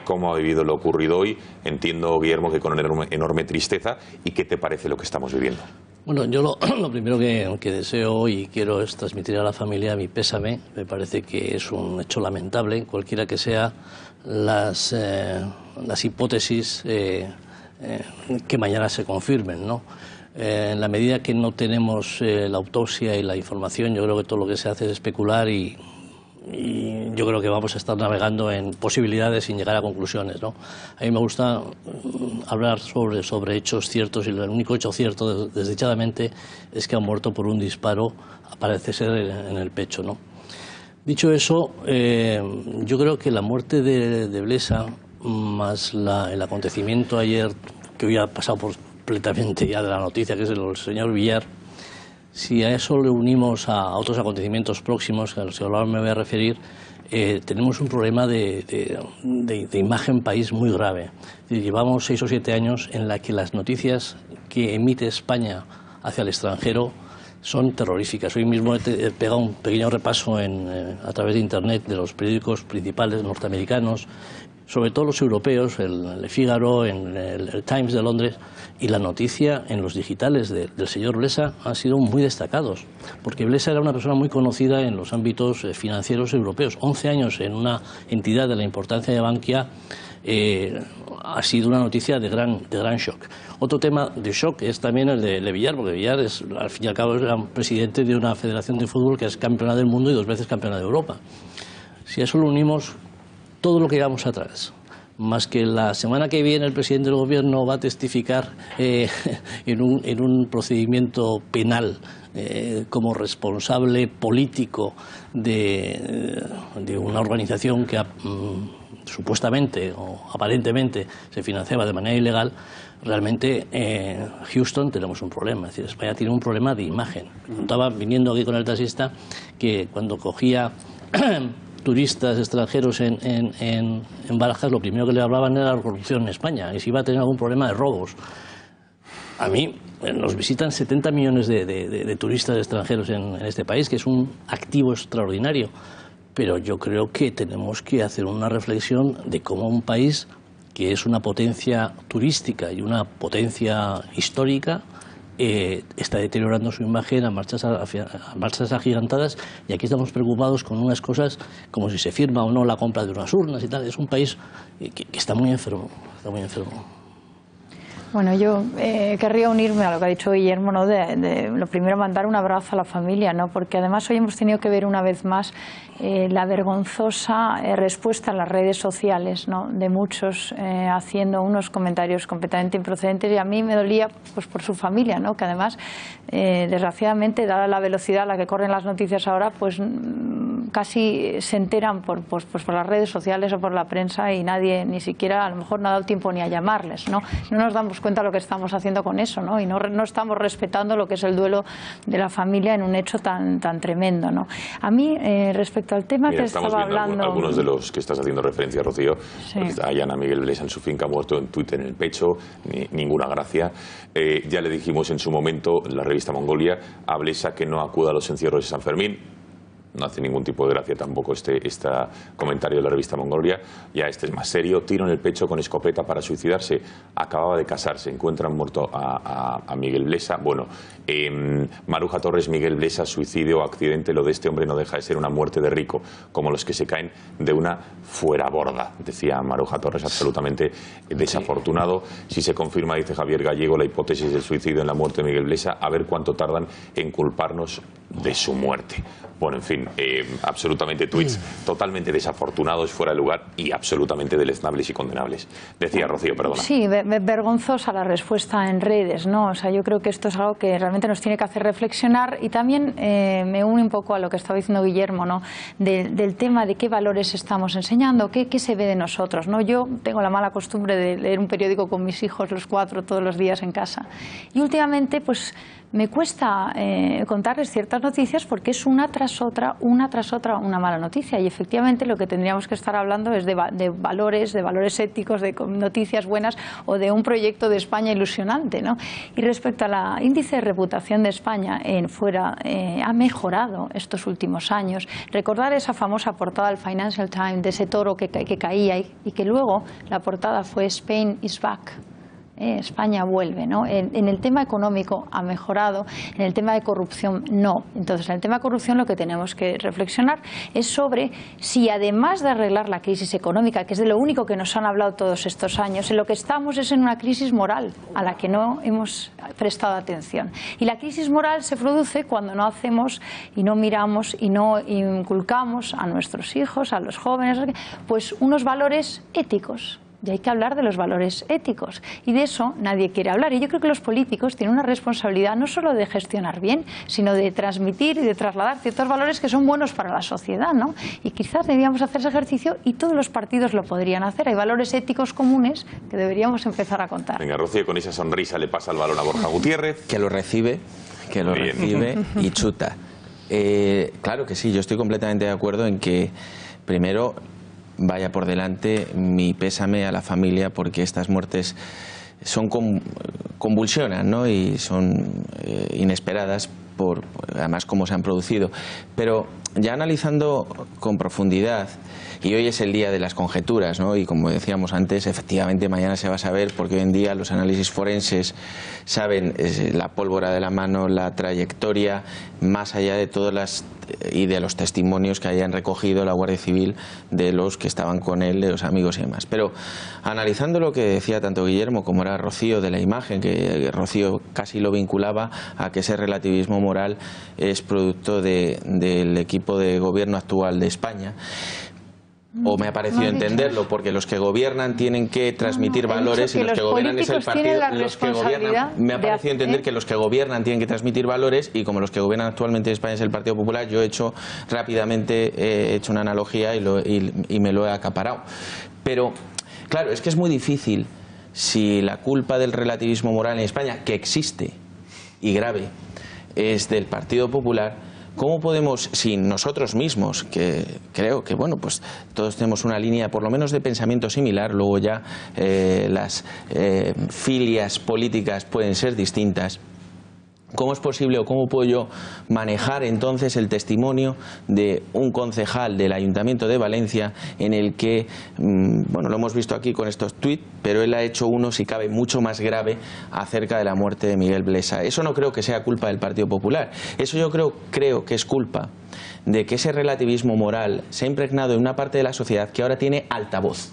cómo ha vivido lo ocurrido hoy. Entiendo, Guillermo, que con enorme tristeza. ¿Y qué te parece lo que estamos viviendo? Bueno, yo lo primero que deseo y quiero es transmitir a la familia mi pésame. Me parece que es un hecho lamentable, cualquiera que sea las hipótesis que mañana se confirmen, ¿no? En la medida que no tenemos la autopsia y la información, yo creo que todo lo que se hace es especular y yo creo que vamos a estar navegando en posibilidades sin llegar a conclusiones, ¿no? A mí me gusta hablar sobre hechos ciertos y el único hecho cierto, desdichadamente, es que ha muerto por un disparo, parece ser en el pecho, ¿no? Dicho eso, yo creo que la muerte de Blesa, más el acontecimiento ayer, que hoy ha pasado completamente ya de la noticia, que es el señor Villar, si a eso le unimos a otros acontecimientos próximos, a los que ahora me voy a referir, tenemos un problema de imagen país muy grave. Llevamos 6 o 7 años en la que las noticias que emite España hacia el extranjero son terroríficas. Hoy mismo he pegado un pequeño repaso a través de Internet de los periódicos principales norteamericanos, sobre todo los europeos, el Le Figaro, el Times de Londres, y la noticia en los digitales del señor Blesa han sido muy destacados, porque Blesa era una persona muy conocida en los ámbitos financieros europeos. 11 años en una entidad de la importancia de Bankia ha sido una noticia de gran shock. Otro tema de shock es también el de Villar, porque Villar es, al fin y al cabo, era un presidente de una federación de fútbol que es campeona del mundo y 2 veces campeona de Europa. Si a eso lo unimos todo lo que llevamos atrás, más que la semana que viene el presidente del gobierno va a testificar en un procedimiento penal como responsable político de una organización que supuestamente o aparentemente se financiaba de manera ilegal. Realmente Houston tenemos un problema, es decir, España tiene un problema de imagen. Estaba viniendo aquí con el taxista que cuando cogía turistas extranjeros en Barajas, lo primero que le hablaban era la corrupción en España y si iba a tener algún problema de robos. A mí nos visitan 70 millones de turistas extranjeros en este país, que es un activo extraordinario, pero yo creo que tenemos que hacer una reflexión de cómo un país que es una potencia turística y una potencia histórica está deteriorando su imagen a marchas agigantadas, y aquí estamos preocupados con unas cosas como si se firma o no la compra de unas urnas y tal. Es un país que está muy enfermo, Bueno, yo querría unirme a lo que ha dicho Guillermo, ¿no? De lo primero, mandar un abrazo a la familia, ¿no? Porque además hoy hemos tenido que ver una vez más la vergonzosa respuesta a las redes sociales, ¿no? De muchos haciendo unos comentarios completamente improcedentes, y a mí me dolía pues por su familia, ¿no? Que además, desgraciadamente, dada la velocidad a la que corren las noticias ahora, pues casi se enteran por las redes sociales o por la prensa, y nadie, ni siquiera, a lo mejor no ha dado tiempo ni a llamarles, ¿no? No nos damos cuenta de lo que estamos haciendo con eso, ¿no? Y no estamos respetando lo que es el duelo de la familia en un hecho tan tremendo, ¿no? A mí, respecto al tema que estaba hablando... Algunos de los que estás haciendo referencia, Rocío, sí. Hallan a Miguel Blesa en su finca muerto, en Twitter en el pecho, ninguna gracia. Ya le dijimos en su momento, en la revista Mongolia, a Blesa que no acuda a los encierros de San Fermín. No hace ningún tipo de gracia tampoco este comentario de la revista Mongolia. Ya este es más serio. Tiro en el pecho con escopeta para suicidarse. Acababa de casarse. Encuentran muerto a Miguel Blesa. Bueno, Maruja Torres, Miguel Blesa, suicidio o accidente. Lo de este hombre no deja de ser una muerte de rico, como los que se caen de una fueraborda, decía Maruja Torres, absolutamente desafortunado. Si se confirma, dice Javier Gallego, la hipótesis del suicidio en la muerte de Miguel Blesa, a ver cuánto tardan en culparnos de su muerte. Bueno, en fin, absolutamente tweets totalmente desafortunados, fuera de lugar y absolutamente deleznables y condenables. Decía Rocío, perdona. Sí, vergonzosa la respuesta en redes, ¿no? O sea, yo creo que esto es algo que realmente nos tiene que hacer reflexionar, y también me une un poco a lo que estaba diciendo Guillermo, ¿no? Del tema de qué valores estamos enseñando, qué se ve de nosotros, ¿no? Yo tengo la mala costumbre de leer un periódico con mis hijos, los 4, todos los días en casa, y últimamente pues me cuesta contarles ciertas noticias porque es una tras otra una mala noticia, y efectivamente lo que tendríamos que estar hablando es de valores éticos, de noticias buenas o de un proyecto de España ilusionante, ¿no? Y respecto al índice de reputación de España fuera, ha mejorado estos últimos años. Recordar esa famosa portada del Financial Times de ese toro que caía y que luego la portada fue Spain is back. España vuelve, ¿no? En el tema económico ha mejorado, en el tema de corrupción no. Entonces, en el tema de corrupción lo que tenemos que reflexionar es sobre si, además de arreglar la crisis económica, que es de lo único que nos han hablado todos estos años, en lo que estamos es en una crisis moral a la que no hemos prestado atención. Y la crisis moral se produce cuando no hacemos y no miramos y no inculcamos a nuestros hijos, a los jóvenes, pues unos valores éticos. Y hay que hablar de los valores éticos. Y de eso nadie quiere hablar. Y yo creo que los políticos tienen una responsabilidad no solo de gestionar bien, sino de transmitir y de trasladar ciertos valores que son buenos para la sociedad, ¿no? Y quizás deberíamos hacer ese ejercicio y todos los partidos lo podrían hacer. Hay valores éticos comunes que deberíamos empezar a contar. Venga, Rocío, con esa sonrisa le pasa el balón a Borja Gutiérrez. Que lo recibe y chuta. Claro que sí, yo estoy completamente de acuerdo en que, primero, vaya por delante mi pésame a la familia, porque estas muertes son convulsionan, ¿no? Y son inesperadas por además cómo se han producido. Pero ya analizando con profundidad, y hoy es el día de las conjeturas, ¿no? Y como decíamos antes, efectivamente mañana se va a saber, porque hoy en día los análisis forenses saben la pólvora de la mano, la trayectoria, más allá de todas las y de los testimonios que hayan recogido la Guardia Civil de los que estaban con él, de los amigos y demás. Pero analizando lo que decía tanto Guillermo como era Rocío de la imagen, que Rocío casi lo vinculaba a que ese relativismo moral es producto del equipo de gobierno actual de España. O me ha parecido entenderlo, porque los que gobiernan tienen que transmitir valores y los que gobiernan es el partido. Los que gobiernan, me ha parecido entender que los que gobiernan tienen que transmitir valores, y como los que gobiernan actualmente en España es el Partido Popular, yo he hecho rápidamente una analogía y me lo he acaparado. Pero claro, es que es muy difícil, si la culpa del relativismo moral en España, que existe y grave, es del Partido Popular. ¿Cómo podemos, si nosotros mismos, que creo que bueno, pues todos tenemos una línea por lo menos de pensamiento similar, luego ya las filias políticas pueden ser distintas? ¿Cómo es posible o cómo puedo yo manejar entonces el testimonio de un concejal del Ayuntamiento de Valencia en el que, bueno, lo hemos visto aquí con estos tuits, pero él ha hecho uno, si cabe, mucho más grave acerca de la muerte de Miguel Blesa? Eso no creo que sea culpa del Partido Popular. Eso yo creo que es culpa de que ese relativismo moral se ha impregnado en una parte de la sociedad que ahora tiene altavoz.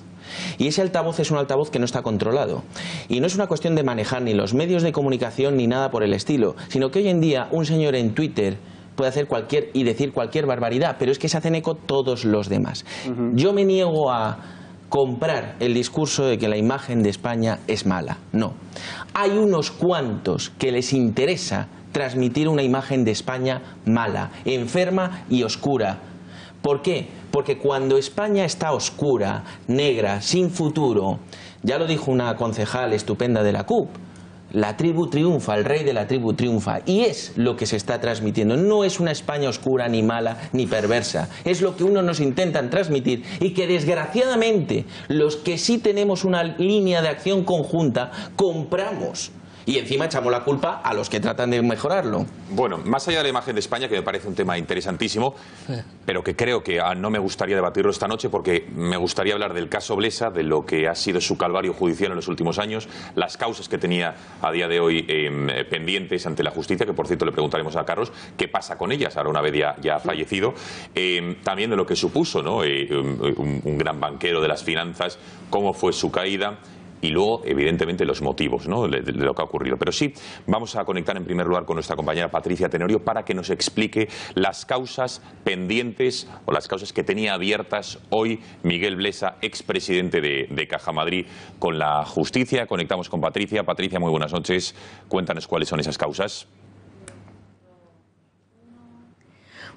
Y ese altavoz es un altavoz que no está controlado. Y no es una cuestión de manejar ni los medios de comunicación ni nada por el estilo, sino que hoy en día un señor en Twitter puede hacer y decir cualquier barbaridad, pero es que se hacen eco todos los demás. Yo me niego a comprar el discurso de que la imagen de España es mala. No. Hay unos cuantos que les interesa transmitir una imagen de España mala, enferma y oscura. ¿Por qué? Porque cuando España está oscura, negra, sin futuro, ya lo dijo una concejal estupenda de la CUP, la tribu triunfa, el rey de la tribu triunfa, y es lo que se está transmitiendo. No es una España oscura, ni mala, ni perversa, es lo que unos nos intentan transmitir, y que desgraciadamente los que sí tenemos una línea de acción conjunta compramos. Y encima echamos la culpa a los que tratan de mejorarlo. Bueno, más allá de la imagen de España, que me parece un tema interesantísimo, pero que creo que no me gustaría debatirlo esta noche, porque me gustaría hablar del caso Blesa, de lo que ha sido su calvario judicial en los últimos años, las causas que tenía a día de hoy pendientes ante la justicia, que por cierto le preguntaremos a Carlos qué pasa con ellas, ahora una vez ya fallecido, también de lo que supuso, ¿no? Un gran banquero de las finanzas, cómo fue su caída. Y luego, evidentemente, los motivos, ¿no?, de lo que ha ocurrido. Pero sí, vamos a conectar en primer lugar con nuestra compañera Patricia Tenorio para que nos explique las causas pendientes o las causas que tenía abiertas hoy Miguel Blesa, expresidente de Caja Madrid, con la justicia. Conectamos con Patricia. Patricia, muy buenas noches. Cuéntanos cuáles son esas causas.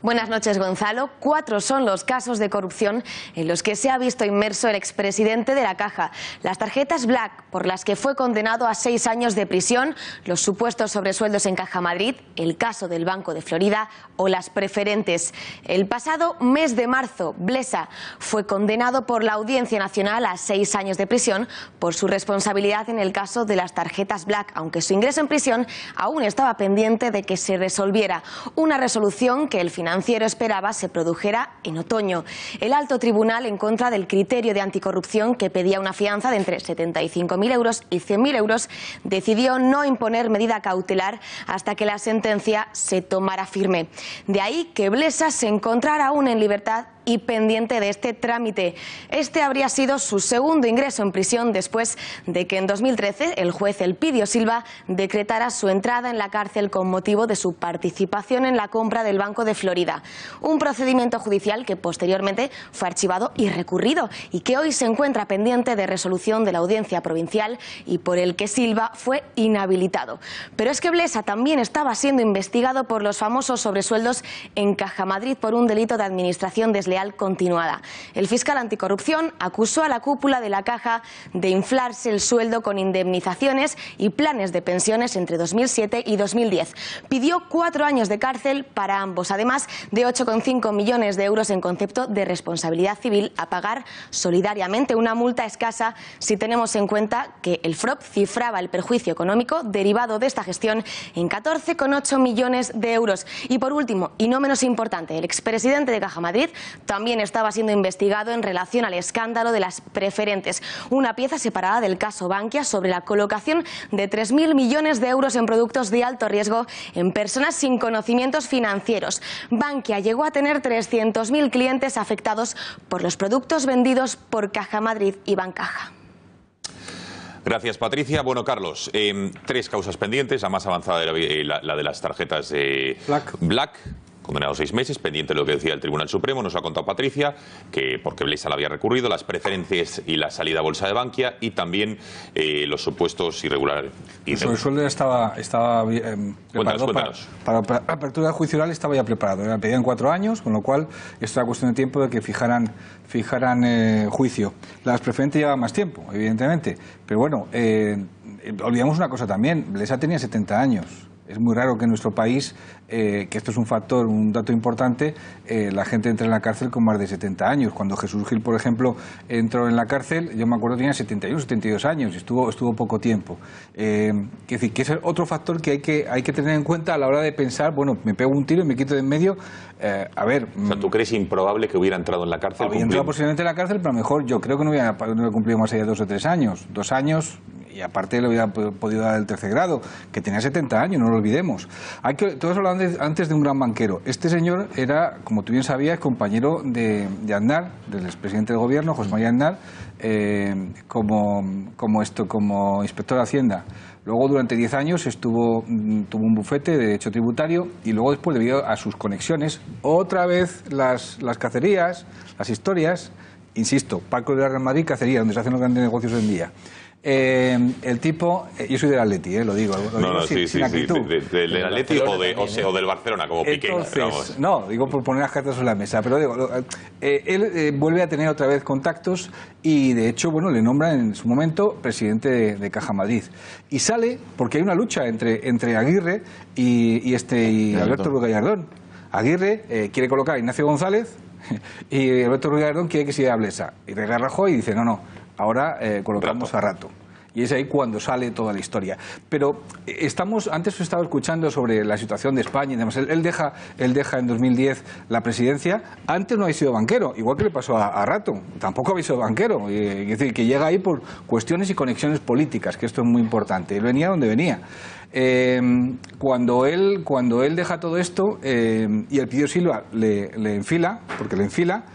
Buenas noches, Gonzalo. 4 son los casos de corrupción en los que se ha visto inmerso el expresidente de la Caja. Las tarjetas Black, por las que fue condenado a 6 años de prisión, los supuestos sobresueldos en Caja Madrid, el caso del Banco de Florida o las preferentes. El pasado mes de marzo, Blesa fue condenado por la Audiencia Nacional a 6 años de prisión por su responsabilidad en el caso de las tarjetas Black, aunque su ingreso en prisión aún estaba pendiente de que se resolviera. Una resolución que el financiero Financiero esperaba se produjera en otoño. El alto tribunal, en contra del criterio de anticorrupción que pedía una fianza de entre 75.000 euros y 100.000 euros, decidió no imponer medida cautelar hasta que la sentencia se tomara firme. De ahí que Blesa se encontrara aún en libertad y pendiente de este trámite. Este habría sido su segundo ingreso en prisión después de que en 2013 el juez Elpidio Silva decretara su entrada en la cárcel con motivo de su participación en la compra del Banco de Florida. Un procedimiento judicial que posteriormente fue archivado y recurrido y que hoy se encuentra pendiente de resolución de la Audiencia Provincial y por el que Silva fue inhabilitado. Pero es que Blesa también estaba siendo investigado por los famosos sobresueldos en Caja Madrid por un delito de administración desleal continuada. El fiscal anticorrupción acusó a la cúpula de la Caja de inflarse el sueldo con indemnizaciones y planes de pensiones entre 2007 y 2010. Pidió 4 años de cárcel para ambos, además de 8,5 millones de euros en concepto de responsabilidad civil a pagar solidariamente, una multa escasa si tenemos en cuenta que el FROP cifraba el perjuicio económico derivado de esta gestión en 14,8 millones de euros. Y por último, y no menos importante, el expresidente de Caja Madrid también estaba siendo investigado en relación al escándalo de las preferentes, una pieza separada del caso Bankia sobre la colocación de 3.000 millones de euros en productos de alto riesgo en personas sin conocimientos financieros. Bankia llegó a tener 300.000 clientes afectados por los productos vendidos por Caja Madrid y Bancaja. Gracias, Patricia. Bueno, Carlos, 3 causas pendientes, la más avanzada de la de las tarjetas Black. Condenado a 6 meses, pendiente de lo que decía el Tribunal Supremo. Nos ha contado Patricia que porque Blesa la había recurrido, las preferencias y la salida a bolsa de Bankia y también los supuestos irregulares. El sueldo estaba preparado. Cuéntanos. Para la apertura del juicio oral estaba ya preparado. Era pedían 4 años, con lo cual esto era cuestión de tiempo de que fijaran juicio. Las preferentes llevaban más tiempo, evidentemente. Pero bueno, olvidamos una cosa también. Blesa tenía 70 años. Es muy raro que en nuestro país, que esto es un factor, un dato importante, la gente entre en la cárcel con más de 70 años. Cuando Jesús Gil, por ejemplo, entró en la cárcel, yo me acuerdo tenía 71, 72 años, estuvo poco tiempo. Es decir, que es otro factor que hay que tener en cuenta a la hora de pensar, bueno, me pego un tiro y me quito de en medio. A ver... O sea, ¿tú crees improbable que hubiera entrado en la cárcel? Habría entrado posiblemente en la cárcel, pero a lo mejor yo creo que no hubiera cumplido más allá de 2 o 3 años. 2 años... Y aparte le hubiera podido dar el tercer grado, que tenía 70 años, no lo olvidemos. Todos hablaban antes de un gran banquero. Este señor era, como tú bien sabías, compañero de Aznar, del expresidente del gobierno, José María Aznar, como inspector de Hacienda. Luego, durante 10 años, tuvo un bufete de derecho tributario y luego, después, debido a sus conexiones, otra vez las cacerías, las historias, insisto, Parque de Real Madrid, cacería, donde se hacen los grandes negocios hoy en día. El tipo, yo soy del Atleti, lo digo. Del Atleti o del Barcelona, como Piqué. Entonces, no, digo por poner las cartas sobre la mesa, pero digo, él vuelve a tener otra vez contactos y de hecho, bueno, le nombran en su momento presidente de Caja Madrid. Y sale porque hay una lucha entre Aguirre y Alberto Ruiz Gallardón. Aguirre quiere colocar a Ignacio González y Alberto Ruiz Gallardón quiere que siga Blesa. Y regarrajó y dice, no. Ahora colocamos a Rato. Y es ahí cuando sale toda la historia. Pero antes he estado escuchando sobre la situación de España y demás. Él deja en 2010 la presidencia. Antes no había sido banquero, igual que le pasó a Rato. Tampoco había sido banquero. Es decir, que llega ahí por cuestiones y conexiones políticas, que esto es muy importante. Él venía donde venía. Cuando él deja todo esto y Elpidio Silva le enfila, porque le enfila,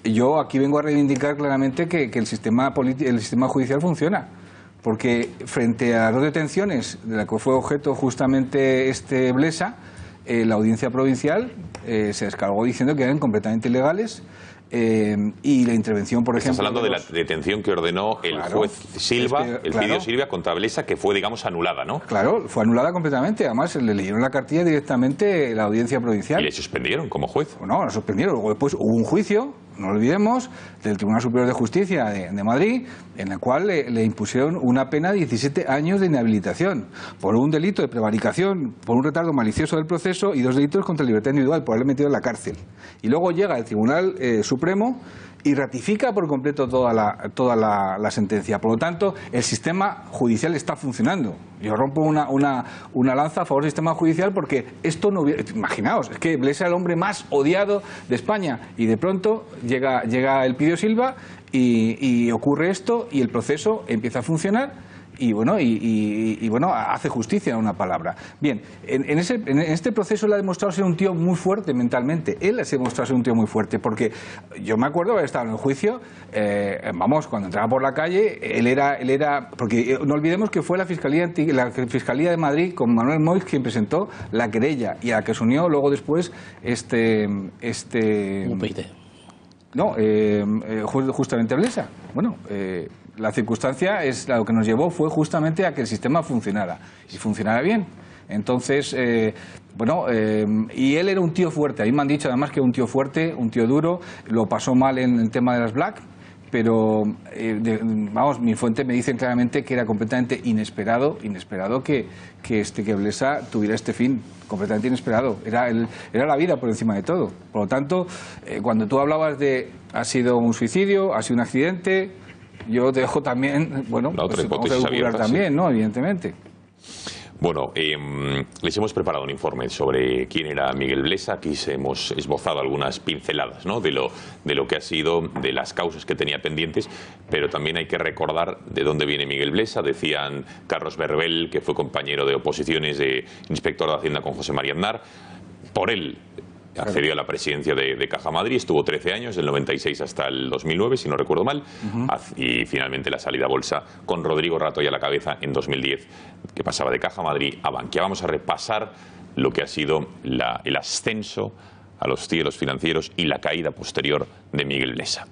yo aquí vengo a reivindicar claramente que el sistema judicial funciona. Porque frente a 2 detenciones de la que fue objeto justamente Blesa, la Audiencia Provincial se descargó diciendo que eran completamente ilegales. Y la intervención, por ejemplo... Estás hablando de la detención que ordenó el juez Silva, Elpidio Silva, contra Blesa, que fue, digamos, anulada, ¿no? Claro, fue anulada completamente. Además, le leyeron la cartilla directamente la Audiencia Provincial. ¿Y le suspendieron como juez? No, lo suspendieron. Luego después hubo un juicio, no lo olvidemos, del Tribunal Superior de Justicia de Madrid, en el cual le impusieron una pena de 17 años de inhabilitación por un delito de prevaricación, por un retardo malicioso del proceso y 2 delitos contra la libertad individual por haberle metido en la cárcel. Y luego llega el Tribunal Supremo y ratifica por completo toda la sentencia. Por lo tanto, el sistema judicial está funcionando. Yo rompo una lanza a favor del sistema judicial porque esto no hubiera... Imaginaos, es que Blesa era el hombre más odiado de España y de pronto llega Elpidio Silva y ocurre esto y el proceso empieza a funcionar. Y bueno, hace justicia a una palabra. Bien, en este proceso él ha demostrado ser un tío muy fuerte mentalmente. Él ha demostrado ser un tío muy fuerte, porque yo me acuerdo haber estado en el juicio, cuando entraba por la calle, él era porque no olvidemos que fue la Fiscalía de Madrid con Manuel Moix quien presentó la querella y a la que se unió luego después justamente Blesa. Bueno, la circunstancia lo que nos llevó fue justamente a que el sistema funcionara y funcionara bien. Entonces, y él era un tío fuerte. A mí me han dicho además que era un tío fuerte, un tío duro, lo pasó mal en el tema de las Black, pero mi fuente me dicen claramente que era completamente inesperado que Blesa tuviera este fin, completamente inesperado. Era la vida por encima de todo. Por lo tanto, cuando tú hablabas de ha sido un suicidio, ha sido un accidente, yo te dejo también, la otra hipótesis abierta, también, ¿no? Evidentemente. Bueno, les hemos preparado un informe sobre quién era Miguel Blesa. Aquí hemos esbozado algunas pinceladas, ¿no?, de lo que ha sido, de las causas que tenía pendientes, pero también hay que recordar de dónde viene Miguel Blesa. Decían Carlos Berbel, que fue compañero de oposiciones de inspector de Hacienda con José María Aznar. Por él accedió a la presidencia de Caja Madrid, estuvo 13 años, del 96 hasta el 2009, si no recuerdo mal, y finalmente la salida a bolsa con Rodrigo Rato y a la cabeza en 2010, que pasaba de Caja Madrid a Bankia. Vamos a repasar lo que ha sido el ascenso a los cielos financieros y la caída posterior de Miguel Blesa.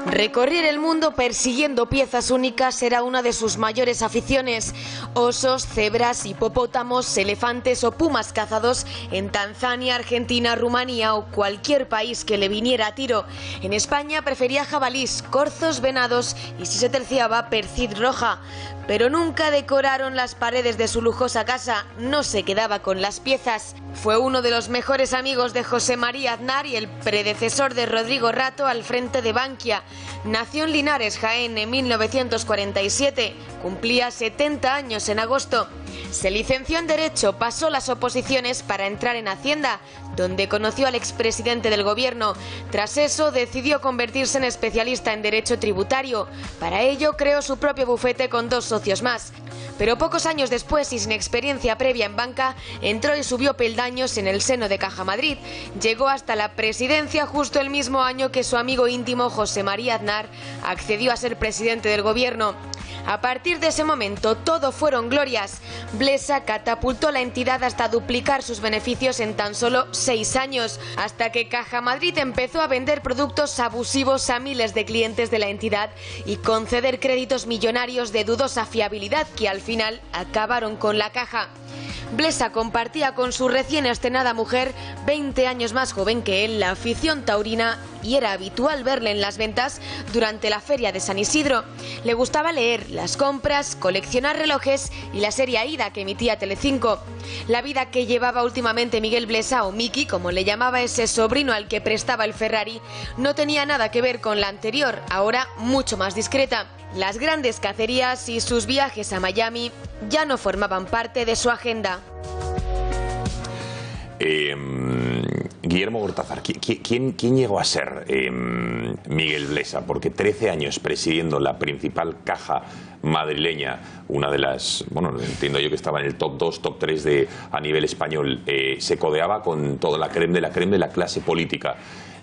Recorrer el mundo persiguiendo piezas únicas era una de sus mayores aficiones. Osos, cebras, hipopótamos, elefantes o pumas cazados en Tanzania, Argentina, Rumanía o cualquier país que le viniera a tiro. En España prefería jabalís, corzos, venados y, si se terciaba, percid roja. Pero nunca decoraron las paredes de su lujosa casa, no se quedaba con las piezas. Fue uno de los mejores amigos de José María Aznar y el predecesor de Rodrigo Rato al frente de Bankia. Nació en Linares, Jaén, en 1947. Cumplía 70 años en agosto. Se licenció en Derecho, pasó las oposiciones para entrar en Hacienda, donde conoció al expresidente del gobierno. Tras eso decidió convertirse en especialista en Derecho Tributario. Para ello creó su propio bufete con 2 socios más. Pero pocos años después y sin experiencia previa en banca, entró y subió peldaños en el seno de Caja Madrid. Llegó hasta la presidencia justo el mismo año que su amigo íntimo José María Aznar accedió a ser presidente del gobierno. A partir de ese momento todo fueron glorias. Blesa catapultó la entidad hasta duplicar sus beneficios en tan solo 6 años, hasta que Caja Madrid empezó a vender productos abusivos a miles de clientes de la entidad y conceder créditos millonarios de dudosa fiabilidad que al final acabaron con la caja. Blesa compartía con su recién estrenada mujer, 20 años más joven que él, la afición taurina, y era habitual verle en las ventas durante la feria de San Isidro. Le gustaba leer, las compras, coleccionar relojes y la serie Aida que emitía Telecinco. La vida que llevaba últimamente Miguel Blesa, o Miki, como le llamaba ese sobrino al que prestaba el Ferrari, no tenía nada que ver con la anterior, ahora mucho más discreta. Las grandes cacerías y sus viajes a Miami ya no formaban parte de su agenda. Guillermo Gortázar, ¿quién llegó a ser Miguel Blesa? Porque 13 años presidiendo la principal caja madrileña, una de las, entiendo yo que estaba en el top 2, top 3 a nivel español, se codeaba con toda la creme de la clase política.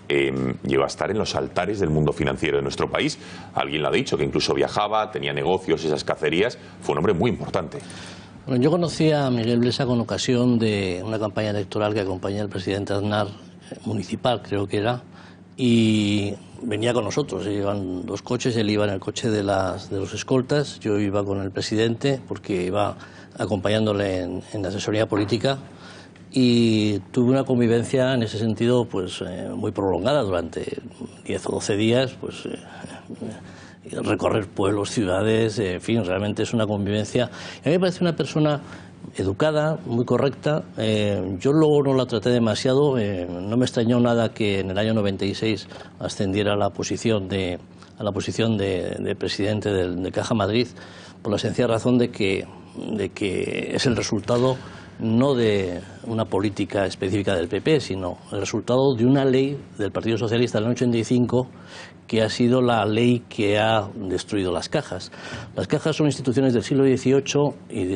Llegó a estar en los altares del mundo financiero de nuestro país. Alguien lo ha dicho, que incluso viajaba, tenía negocios, esas cacerías. Fue un hombre muy importante. Bueno, yo conocí a Miguel Blesa con ocasión de una campaña electoral que acompañé al presidente Aznar, municipal creo que era, y venía con nosotros. Iban 2 coches, él iba en el coche de los escoltas, yo iba con el presidente porque iba acompañándole en la asesoría política. Y tuve una convivencia en ese sentido pues muy prolongada durante 10 o 12 días, pues recorrer pueblos, ciudades, en fin, realmente es una convivencia. Y a mí me parece una persona educada, muy correcta. Yo luego no la traté demasiado, no me extrañó nada que en el año 96 ascendiera a la posición de presidente de Caja Madrid, por la sencilla razón de que es el resultado no de una política específica del PP, sino el resultado de una ley del Partido Socialista del año 85 que ha sido la ley que ha destruido las cajas. Las cajas son instituciones del siglo XVIII y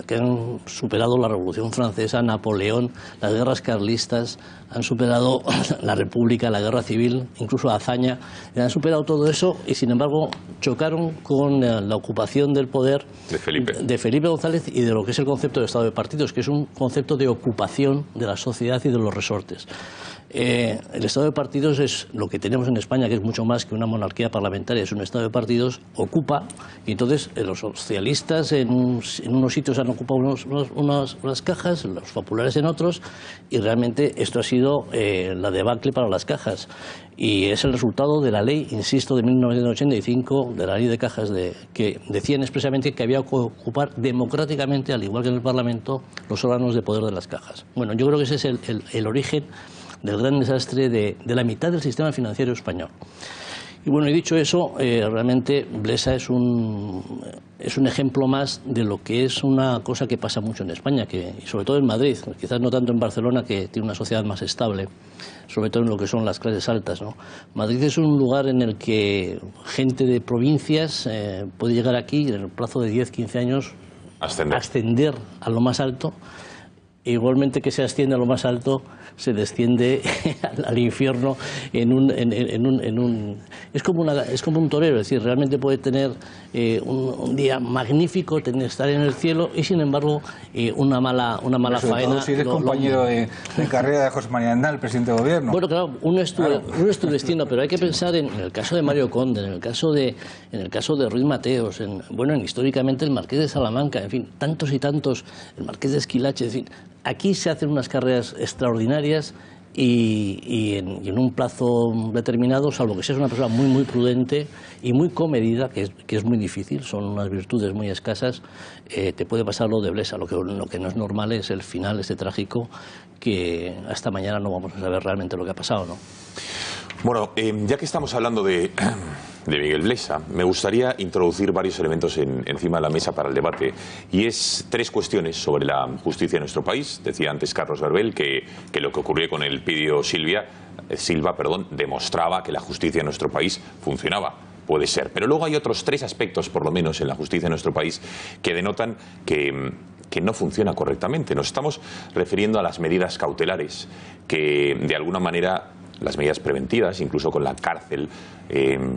que han superado la Revolución Francesa, Napoleón, las guerras carlistas, han superado la República, la Guerra Civil, incluso Azaña, han superado todo eso y sin embargo chocaron con la ocupación del poder de Felipe González y de lo que es el concepto de Estado de partidos, que es un concepto de ocupación de la sociedad y de los resortes. El Estado de partidos es lo que tenemos en España, que es mucho más que una monarquía parlamentaria, es un Estado de partidos, ocupa, y entonces los socialistas en unos sitios han ocupado unas cajas, los populares en otros, y realmente esto ha sido la debacle para las cajas. Y es el resultado de la ley, insisto, de 1985, de la ley de cajas, que decían expresamente que había que ocupar democráticamente, al igual que en el Parlamento, los órganos de poder de las cajas. Bueno, yo creo que ese es el origen del gran desastre de la mitad del sistema financiero español. Y bueno, y dicho eso, realmente Blesa es un ejemplo más de lo que es una cosa que pasa mucho en España, y sobre todo en Madrid, quizás no tanto en Barcelona, que tiene una sociedad más estable, sobre todo en lo que son las clases altas, ¿no? Madrid es un lugar en el que gente de provincias puede llegar aquí y en el plazo de 10, 15 años ascender a lo más alto. E igualmente que se asciende a lo más alto, se desciende al infierno es como un torero, es decir, realmente puede tener un día magnífico, estar en el cielo y sin embargo una mala faena. Si eres compañero de carrera de José María Aznar, el presidente de gobierno. Bueno, claro, uno es tu destino, pero hay que pensar en el caso de Mario Conde, en el caso de Ruiz Mateos, históricamente el Marqués de Salamanca, en fin, tantos y tantos, el Marqués de Esquilache, en fin. Aquí se hacen unas carreras extraordinarias y en un plazo determinado, salvo que seas una persona muy, muy prudente y muy comedida, que es muy difícil, son unas virtudes muy escasas, te puede pasar lo de Blesa. Lo que no es normal es el final trágico, que hasta mañana no vamos a saber realmente lo que ha pasado, ¿no? Bueno, ya que estamos hablando de Miguel Blesa, me gustaría introducir varios elementos encima de la mesa para el debate. Y es 3 cuestiones sobre la justicia en nuestro país. Decía antes Carlos Berbel que lo que ocurrió con el Pidio Silva, demostraba que la justicia en nuestro país funcionaba. Puede ser. Pero luego hay otros 3 aspectos, por lo menos, en la justicia en nuestro país que denotan que no funciona correctamente. Nos estamos refiriendo a las medidas cautelares, que de alguna manera, las medidas preventivas, incluso con la cárcel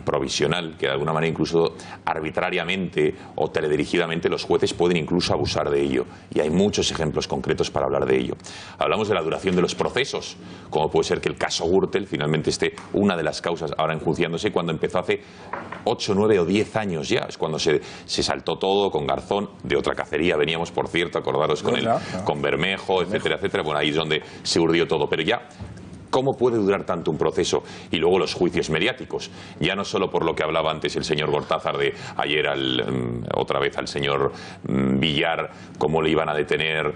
provisional, que de alguna manera incluso arbitrariamente o teledirigidamente los jueces pueden incluso abusar de ello. Y hay muchos ejemplos concretos para hablar de ello. Hablamos de la duración de los procesos, como puede ser que el caso Gürtel finalmente esté una de las causas ahora enjuiciándose, cuando empezó hace 8, 9 o 10 años ya. Es cuando se saltó todo con Garzón, de otra cacería veníamos, por cierto, acordaros con Bermejo, etcétera, etcétera. Bueno, ahí es donde se urdió todo. Pero ya, ¿cómo puede durar tanto un proceso? Y luego los juicios mediáticos, ya no solo por lo que hablaba antes el señor Gortázar de ayer, otra vez al señor Villar, cómo le iban a detener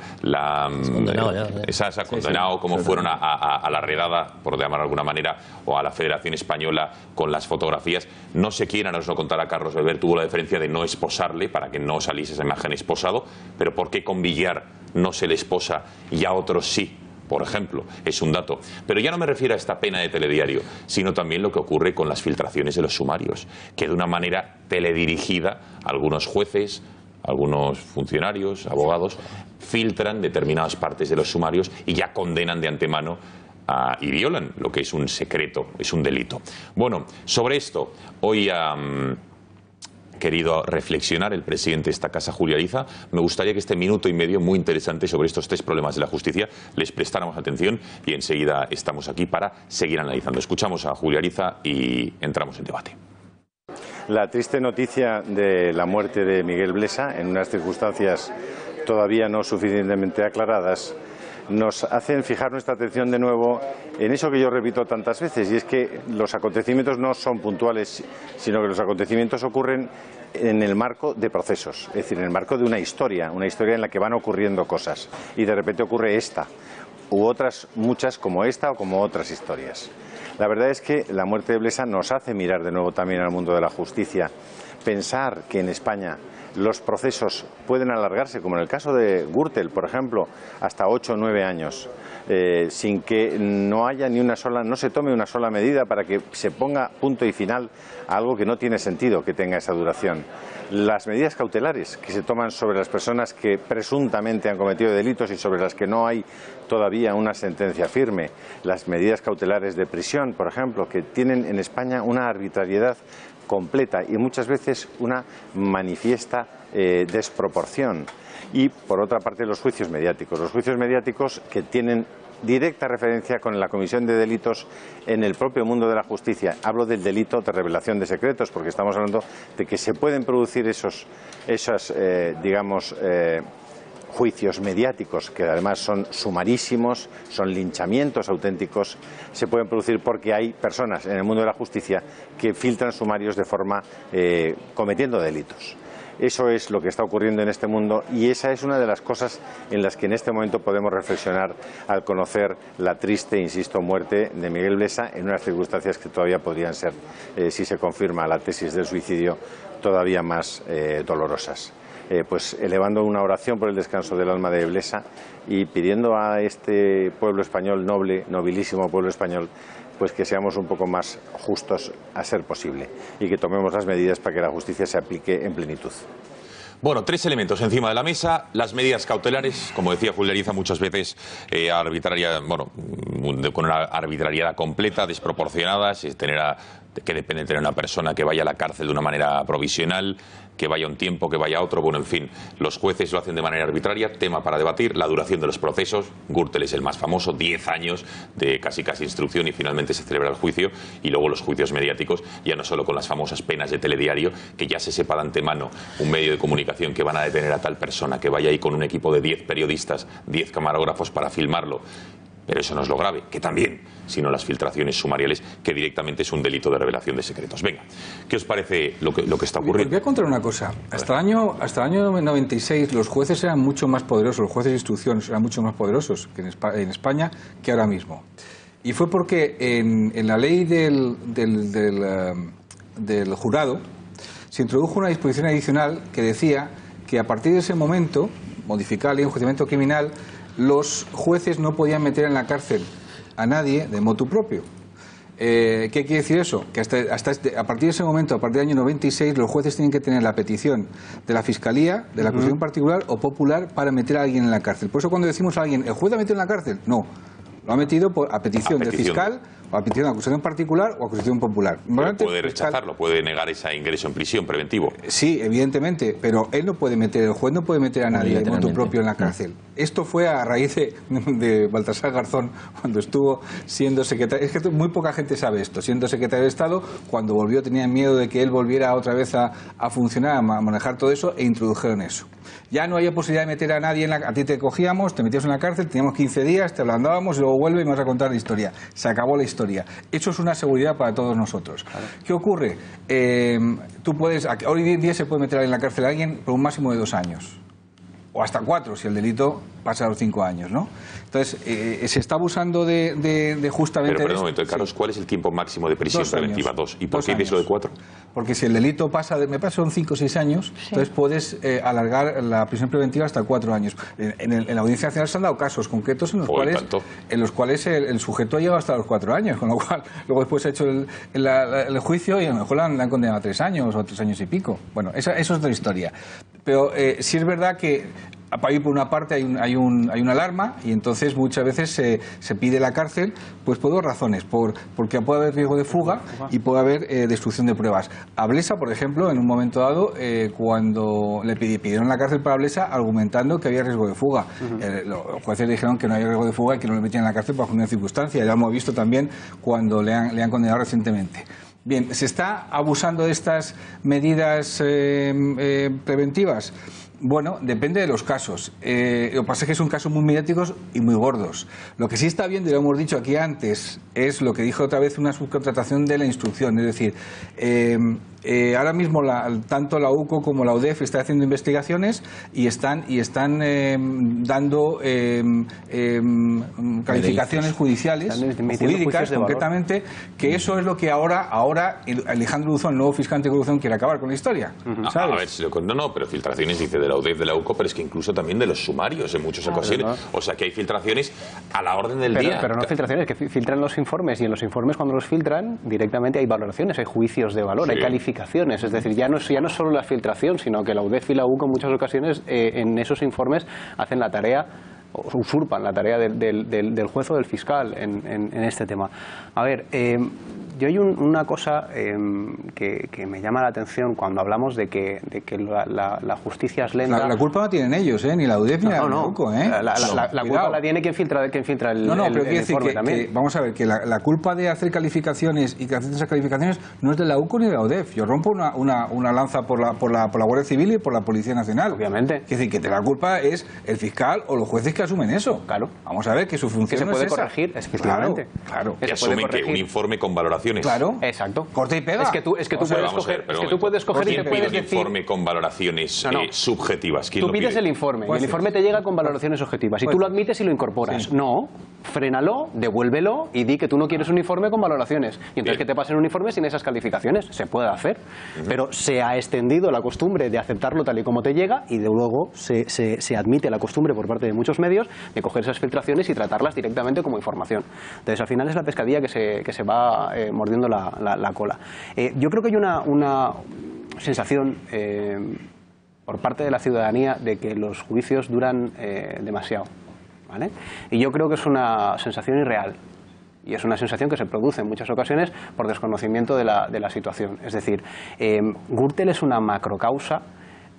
condenado, cómo fueron a la redada, por llamar de alguna manera, o a la Federación Española con las fotografías. No sé quién, nos lo contará Carlos Beber, tuvo la deferencia de no esposarle para que no saliese esa imagen esposado, pero ¿por qué con Villar no se le esposa y a otros sí? Por ejemplo, es un dato. Pero ya no me refiero a esta pena de telediario, sino también lo que ocurre con las filtraciones de los sumarios, que de una manera teledirigida algunos jueces, algunos funcionarios, abogados, filtran determinadas partes de los sumarios y ya condenan de antemano y violan lo que es un secreto, es un delito. Bueno, sobre esto, hoy querido reflexionar el presidente de esta casa, Julio Ariza. Me gustaría que este minuto y medio muy interesante sobre estos 3 problemas de la justicia les prestáramos atención y enseguida estamos aquí para seguir analizando. Escuchamos a Julio Ariza y entramos en debate. La triste noticia de la muerte de Miguel Blesa, en unas circunstancias todavía no suficientemente aclaradas, nos hacen fijar nuestra atención de nuevo en eso que yo repito tantas veces, y es que los acontecimientos no son puntuales, sino que los acontecimientos ocurren en el marco de procesos, es decir, en el marco de una historia en la que van ocurriendo cosas, y de repente ocurre esta, u otras muchas como esta o como otras historias. La verdad es que la muerte de Blesa nos hace mirar de nuevo también al mundo de la justicia, pensar que en España los procesos pueden alargarse, como en el caso de Gürtel, por ejemplo, hasta 8 o 9 años, sin que no haya no se tome una sola medida para que se ponga punto y final a algo que no tiene sentido que tenga esa duración. Las medidas cautelares que se toman sobre las personas que presuntamente han cometido delitos y sobre las que no hay todavía una sentencia firme, las medidas cautelares de prisión, por ejemplo, que tienen en España una arbitrariedad completa y muchas veces una manifiesta desproporción. Y, por otra parte, los juicios mediáticos que tienen directa referencia con la comisión de delitos en el propio mundo de la justicia. Hablo del delito de revelación de secretos, porque estamos hablando de que se pueden producir esos juicios mediáticos, que además son sumarísimos, son linchamientos auténticos, se pueden producir porque hay personas en el mundo de la justicia que filtran sumarios de forma cometiendo delitos. Eso es lo que está ocurriendo en este mundo y esa es una de las cosas en las que en este momento podemos reflexionar al conocer la triste, insisto, muerte de Miguel Blesa en unas circunstancias que todavía podrían ser, si se confirma la tesis del suicidio, todavía más dolorosas. Pues elevando una oración por el descanso del alma de Blesa y pidiendo a este pueblo español noble, nobilísimo pueblo español, pues que seamos un poco más justos a ser posible y que tomemos las medidas para que la justicia se aplique en plenitud. Bueno, 3 elementos encima de la mesa. Las medidas cautelares, como decía Julio Ariza, muchas veces con una arbitrariedad completa, desproporcionadas, que depende de tener una persona que vaya a la cárcel de una manera provisional, que vaya un tiempo, que vaya otro, bueno, en fin, los jueces lo hacen de manera arbitraria, tema para debatir, la duración de los procesos. Gürtel es el más famoso, 10 años de casi instrucción y finalmente se celebra el juicio, y luego los juicios mediáticos, ya no solo con las famosas penas de telediario, que ya se sepa de antemano un medio de comunicación que van a detener a tal persona, que vaya ahí con un equipo de 10 periodistas, 10 camarógrafos para filmarlo. Pero eso no es lo grave, que también, sino las filtraciones sumariales, que directamente es un delito de revelación de secretos. Venga, ¿qué os parece lo que está ocurriendo? Voy a contar una cosa. Hasta el año 96 los jueces eran mucho más poderosos, los jueces de instrucción eran mucho más poderosos que en España que ahora mismo. Y fue porque en la ley del jurado se introdujo una disposición adicional que decía que a partir de ese momento, modificar la ley de enjuiciamiento criminal, los jueces no podían meter en la cárcel a nadie de motu propio. ¿Qué quiere decir eso? Que a partir de ese momento, a partir del año 96, los jueces tienen que tener la petición de la Fiscalía, de la acusación particular o popular para meter a alguien en la cárcel. Por eso cuando decimos a alguien, ¿el juez la ha metido en la cárcel? No. Lo ha metido a petición del fiscal, o a petición de acusación particular o acusación popular. Puede rechazarlo, puede negar ese ingreso en prisión preventivo. Sí, evidentemente, pero el juez no puede meter a nadie de motu propio en la cárcel. Esto fue a raíz de Baltasar Garzón, cuando estuvo siendo secretario. Es que muy poca gente sabe esto. Siendo secretario de Estado, cuando volvió tenían miedo de que él volviera otra vez a funcionar, a manejar todo eso, e introdujeron eso. Ya no había posibilidad de meter a nadie a ti te cogíamos, te metíamos en la cárcel, teníamos 15 días, te ablandábamos y luego vuelve y me vas a contar la historia. Se acabó la historia. Eso es una seguridad para todos nosotros. Claro. ¿Qué ocurre? Hoy en día se puede meter en la cárcel a alguien por un máximo de 2 años. O hasta 4, si el delito pasa a los 5 años, ¿no? Entonces, se está abusando de justamente... Pero, perdón un momento, Carlos, ¿cuál es el tiempo máximo de prisión preventiva? 2. ¿Y por qué dices lo de 4? Porque si el delito son 5 o 6 años, entonces puedes alargar la prisión preventiva hasta 4 años. En la Audiencia Nacional se han dado casos concretos en los cuales el sujeto ha llegado hasta los 4 años, con lo cual luego después se ha hecho el juicio y a lo mejor le han condenado a 3 años o 3 años y pico. Bueno, eso es otra historia. Pero sí es verdad que ahí por una parte hay una alarma y entonces muchas veces se pide la cárcel pues por 2 razones, porque puede haber riesgo de fuga y puede haber destrucción de pruebas. A Blesa, por ejemplo, en un momento dado, cuando le pidieron la cárcel para Blesa argumentando que había riesgo de fuga, los jueces le dijeron que no había riesgo de fuga y que no le metían en la cárcel bajo ninguna circunstancia. Ya lo hemos visto también cuando le han condenado recientemente. Bien, ¿se está abusando de estas medidas preventivas? Bueno, depende de los casos. Lo que pasa es que son casos muy mediáticos y muy gordos. Lo que sí está viendo, y lo hemos dicho aquí antes, es lo que dijo otra vez, una subcontratación de la instrucción. Es decir, ahora mismo tanto la UCO como la UDEF están haciendo investigaciones y están dando calificaciones judiciales, jurídicas concretamente, que eso es lo que ahora Alejandro Luzón, el nuevo fiscal anticorrupción, quiere acabar con la historia. A ver, pero filtraciones dice de la UDEF, de la UCO, pero es que incluso también de los sumarios en muchas ocasiones. O sea que hay filtraciones a la orden del día. Pero no filtraciones, que filtran los informes, y en los informes cuando los filtran directamente hay valoraciones, hay juicios de valor, hay calificaciones. Es decir, ya no es solo la filtración, sino que la UDEF y la UCO en muchas ocasiones en esos informes hacen la tarea, usurpan la tarea del juez o del fiscal en este tema. A ver, yo hay una cosa que me llama la atención cuando hablamos de que la justicia es lenta. La culpa no tienen ellos, ni la UDEF ni la UCO. La culpa la tiene quien filtra el informe también. Vamos a ver, que la culpa de hacer calificaciones y que hacer esas calificaciones no es de la UCO ni de la UDEF. Yo rompo una lanza por la Guardia Civil y por la Policía Nacional. Obviamente. Es decir, que la culpa es el fiscal o los jueces que asumen eso. Claro. Vamos a ver que su función que se puede es esa. corregir, efectivamente. Claro. Que asumen que un informe con valoraciones. Claro. Exacto. Corta y pega. Es que tú puedes coger y te puedes decir... un informe con valoraciones subjetivas? Tú pides el informe y el informe te llega con valoraciones objetivas y tú lo admites y lo incorporas. Sí. No, frénalo, devuélvelo y di que tú no quieres un informe con valoraciones. Y entonces que te pasen un informe sin esas calificaciones. Se puede hacer. Pero se ha extendido la costumbre de aceptarlo tal y como te llega y de luego se admite la costumbre por parte de muchos medios de coger esas filtraciones y tratarlas directamente como información. Entonces al final es la pescadilla que se va mordiendo la cola. Yo creo que hay una sensación por parte de la ciudadanía de que los juicios duran demasiado, ¿vale? Y yo creo que es una sensación irreal. Y es una sensación que se produce en muchas ocasiones por desconocimiento de la situación. Es decir, Gürtel es una macrocausa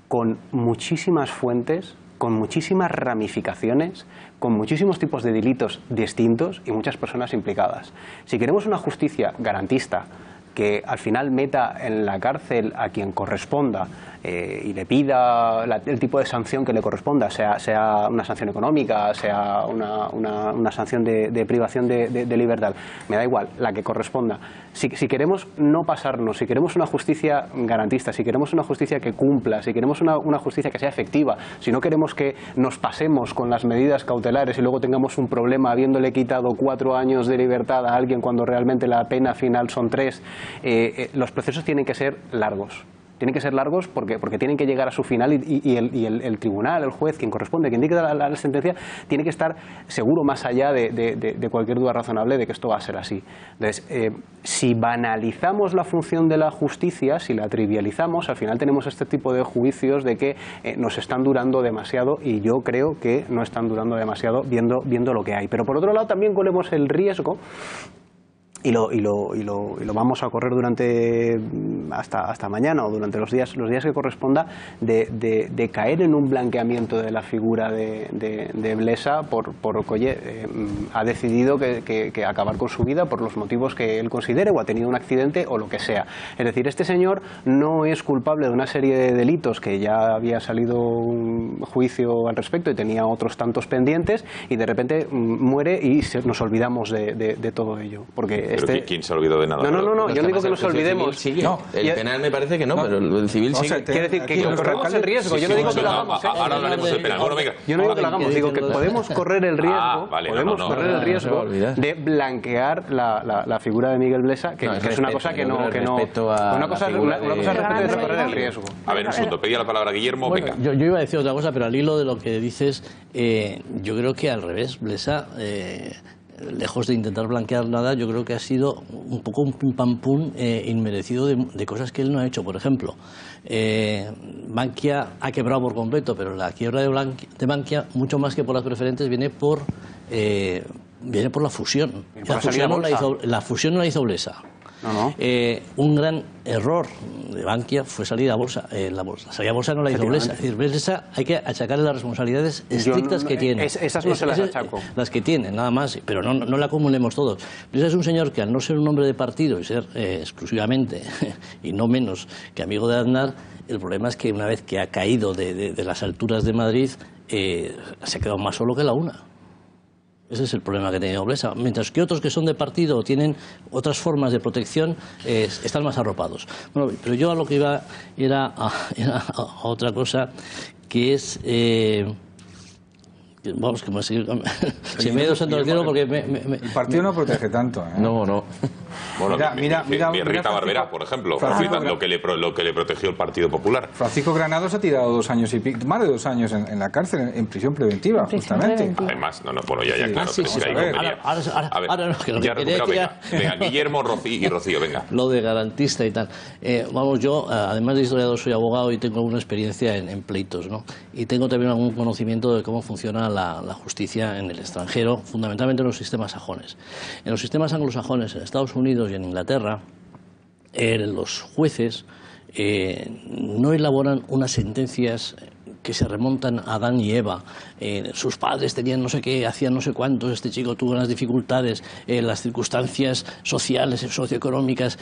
con muchísimas fuentes, con muchísimas ramificaciones, con muchísimos tipos de delitos distintos y muchas personas implicadas. Si queremos una justicia garantista que al final meta en la cárcel a quien corresponda y le pida el tipo de sanción que le corresponda, sea una sanción económica, sea una sanción de privación de libertad, me da igual, la que corresponda. Si queremos no pasarnos, si queremos una justicia garantista, si queremos una justicia que cumpla, si queremos una justicia que sea efectiva, si no queremos que nos pasemos con las medidas cautelares y luego tengamos un problema habiéndole quitado 4 años de libertad a alguien cuando realmente la pena final son 3, los procesos tienen que ser largos. Tienen que ser largos porque tienen que llegar a su final y el tribunal, el juez, quien corresponde, quien dicta la sentencia, tiene que estar seguro más allá de cualquier duda razonable de que esto va a ser así. Entonces, si banalizamos la función de la justicia, si la trivializamos, al final tenemos este tipo de juicios de que nos están durando demasiado y yo creo que no están durando demasiado viendo lo que hay. Pero por otro lado también corremos el riesgo y lo vamos a correr durante hasta mañana o durante los días que corresponda de caer en un blanqueamiento de la figura de Blesa porque oye, ha decidido que acabar con su vida por los motivos que él considere o ha tenido un accidente o lo que sea. Es decir, este señor no es culpable de una serie de delitos que ya había salido un juicio al respecto y tenía otros tantos pendientes y de repente muere y nos olvidamos de todo ello. Porque ¿quién se ha olvidado de nada? No, yo no digo que nos olvidemos. El penal me parece que no, pero el civil sigue. Quiere decir que corremos el riesgo. Yo no digo que lo hagamos. Ahora hablaremos del penal. Yo no digo que lo hagamos, digo que podemos correr el riesgo, de blanquear la figura de Miguel Blesa, que es una cosa que no. Una cosa es respeto de correr el riesgo. A ver, un segundo, pedía la palabra Guillermo. Venga. Yo iba a decir otra cosa, pero al hilo de lo que dices, yo creo que al revés, Blesa, lejos de intentar blanquear nada, yo creo que ha sido un poco un pim pam pum inmerecido de cosas que él no ha hecho. Por ejemplo, Bankia ha quebrado por completo, pero la quiebra de Bankia, mucho más que por las preferentes, viene por la fusión. La fusión no la hizo Blesa. Un gran error de Bankia fue salir a bolsa. Salir a bolsa no la hizo Blesa. Es decir, Blesa hay que achacarle las responsabilidades estrictas que tiene. Esas no se las achaco. Las que tiene, nada más, pero no la acumulemos todos. Blesa es un señor que, al no ser un hombre de partido y ser exclusivamente y no menos que amigo de Aznar, el problema es que una vez que ha caído de las alturas de Madrid, se ha quedado más solo que la una. Ese es el problema que ha tenido Blesa. Mientras que otros que son de partido o tienen otras formas de protección, están más arropados. Bueno, pero yo a lo que iba era a otra cosa, que es... vamos, que se me ha ido santo al cielo porque el partido no protege tanto, ¿eh? No. Bueno, mira Rita Barberá, por ejemplo, lo que le protegió el Partido Popular. Francisco Granados ha tirado 2 años y pico, más de 2 años en la cárcel, en prisión preventiva, justamente. Además, bueno, ya claro. Sí, pero ahora no, que lo que quería venga, Guillermo y Rocío, venga. Lo de garantista y tal. Vamos, yo, además de historiador, soy abogado y tengo alguna experiencia en pleitos, ¿no? Y tengo también algún conocimiento de cómo funciona la justicia en el extranjero, fundamentalmente en los sistemas sajones. En los sistemas anglosajones, en Estados Unidos y en Inglaterra, los jueces no elaboran unas sentencias que se remontan a Adán y Eva. Sus padres tenían no sé qué, hacían no sé cuántos, este chico tuvo unas dificultades, las circunstancias sociales, socioeconómicas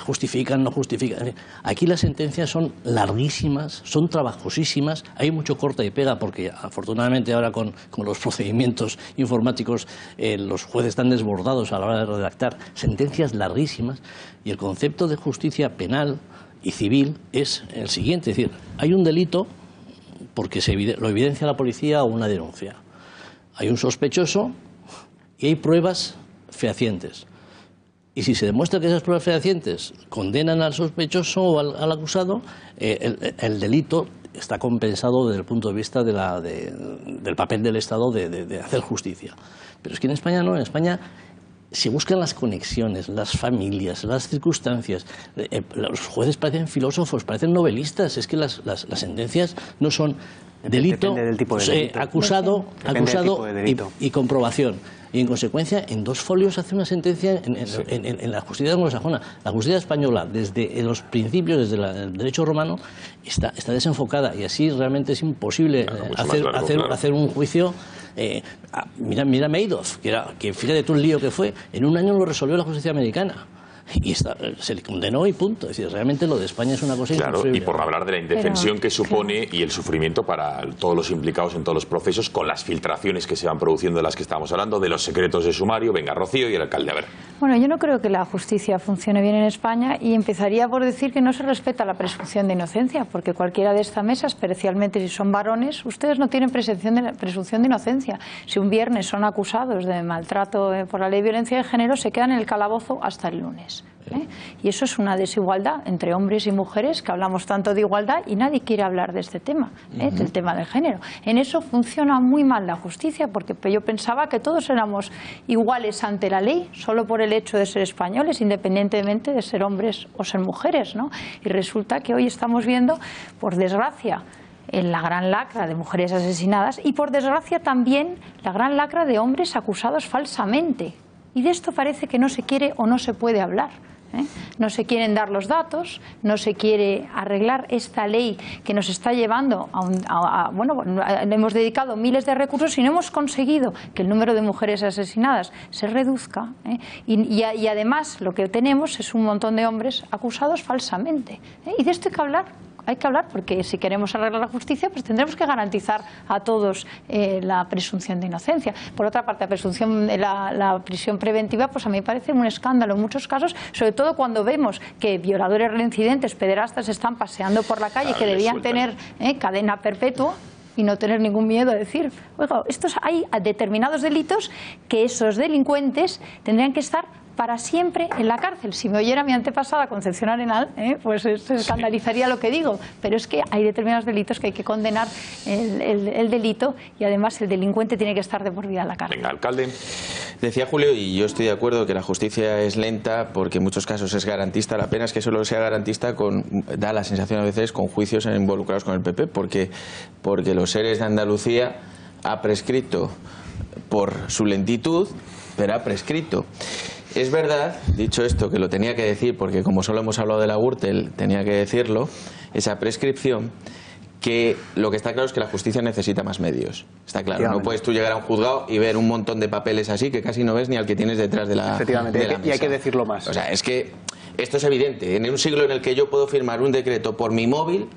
justifican, no justifican. Aquí las sentencias son larguísimas, son trabajosísimas, hay mucho corta y pega porque afortunadamente ahora con los procedimientos informáticos los jueces están desbordados a la hora de redactar sentencias larguísimas, y el concepto de justicia penal y civil es el siguiente, es decir, hay un delito porque lo evidencia la policía o una denuncia. Hay un sospechoso y hay pruebas fehacientes. Y si se demuestra que esas pruebas fehacientes condenan al sospechoso o al acusado, el delito está compensado desde el punto de vista del papel del Estado de hacer justicia. Pero es que en España no, en España se buscan las conexiones, las familias, las circunstancias. Los jueces parecen filósofos, parecen novelistas. Es que las sentencias no son delito, acusado y comprobación. Y en consecuencia, en 2 folios hace una sentencia en la justicia anglosajona. La justicia española, desde los principios, desde el derecho romano, está desenfocada, y así realmente es imposible hacer un juicio. Mira Madoff, que fíjate tú el lío que fue, en 1 año lo resolvió la justicia americana. Y se le condenó y punto. Es decir, realmente lo de España es una cosa imposible. Y por hablar de la indefensión que supone y el sufrimiento para todos los implicados en todos los procesos, con las filtraciones que se van produciendo de las que estábamos hablando, de los secretos de sumario. Venga, Rocío y el alcalde, a ver. Bueno, yo no creo que la justicia funcione bien en España, y empezaría por decir que no se respeta la presunción de inocencia, porque cualquiera de esta mesa, especialmente si son varones, ustedes no tienen presunción de inocencia. Si un viernes son acusados de maltrato por la ley de violencia de género, se quedan en el calabozo hasta el lunes. Y eso es una desigualdad entre hombres y mujeres, que hablamos tanto de igualdad y nadie quiere hablar de este tema, del tema del género. En eso funciona muy mal la justicia, porque yo pensaba que todos éramos iguales ante la ley, solo por el hecho de ser españoles, independientemente de ser hombres o ser mujeres, ¿no? Y resulta que hoy estamos viendo, por desgracia, en la gran lacra de mujeres asesinadas, y por desgracia también la gran lacra de hombres acusados falsamente. Y de esto parece que no se quiere o no se puede hablar. No se quieren dar los datos, no se quiere arreglar esta ley que nos está llevando le hemos dedicado miles de recursos y no hemos conseguido que el número de mujeres asesinadas se reduzca, y además lo que tenemos es un montón de hombres acusados falsamente, y de esto hay que hablar porque si queremos arreglar la justicia, pues tendremos que garantizar a todos la presunción de inocencia. Por otra parte, la prisión preventiva, pues a mí me parece un escándalo en muchos casos, sobre todo cuando vemos que violadores reincidentes, pederastas, están paseando por la calle, que debían tener cadena perpetua y no tener ningún miedo a decir, oiga, hay determinados delitos que esos delincuentes tendrían que estar para siempre en la cárcel. Si me oyera mi antepasada Concepción Arenal, pues se escandalizaría lo que digo, pero es que hay determinados delitos que hay que condenar el delito, y además el delincuente tiene que estar de por vida en la cárcel. Venga, alcalde. Decía Julio, y yo estoy de acuerdo, que la justicia es lenta porque en muchos casos es garantista. La pena es que solo sea garantista da la sensación a veces con juicios involucrados con el PP, porque los seres de Andalucía ha prescrito por su lentitud, pero ha prescrito. Es verdad, dicho esto, que lo tenía que decir, porque como solo hemos hablado de la Gürtel, tenía que decirlo, esa prescripción, que lo que está claro es que la justicia necesita más medios. Está claro, no puedes tú llegar a un juzgado y ver un montón de papeles así que casi no ves ni al que tienes detrás de la Efectivamente, de la mesa. Y hay que decirlo más. O sea, es que esto es evidente. En un siglo en el que yo puedo firmar un decreto por mi móvil,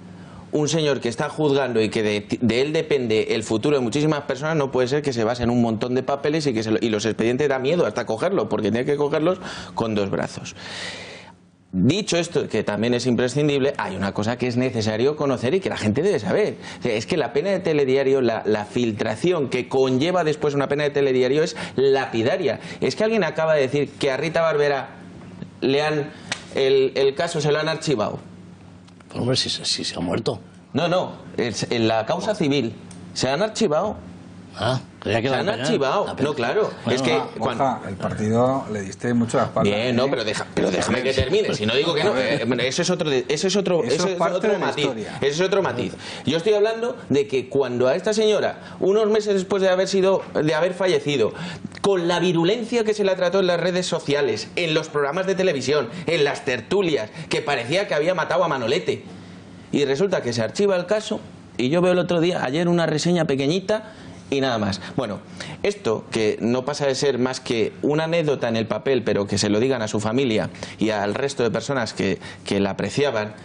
un señor que está juzgando y que de él depende el futuro de muchísimas personas, no puede ser que se base en un montón de papeles y los expedientes da miedo hasta cogerlo, porque tiene que cogerlos con 2 brazos. Dicho esto, que también es imprescindible, hay una cosa que es necesario conocer y que la gente debe saber. Es que la pena de telediario, la filtración que conlleva después una pena de telediario es lapidaria. Es que alguien acaba de decir que a Rita Barberá le han el caso se lo han archivado. Hombre, si se ha muerto. No, en la causa civil se han archivado. Creía que se han archivado. No, claro. Bueno, es que Borja, el partido le diste mucho la espalda. Bien, no, pero déjame que termine. Si no digo que no, eso es otro matiz. Ese es otro matiz. Yo estoy hablando de que cuando a esta señora, unos meses después de haber fallecido, con la virulencia que se la trató en las redes sociales, en los programas de televisión, en las tertulias, que parecía que había matado a Manolete, y resulta que se archiva el caso, y yo veo el otro día, ayer, una reseña pequeñita y nada más. Bueno, esto que no pasa de ser más que una anécdota en el papel, pero que se lo digan a su familia y al resto de personas que la apreciaban,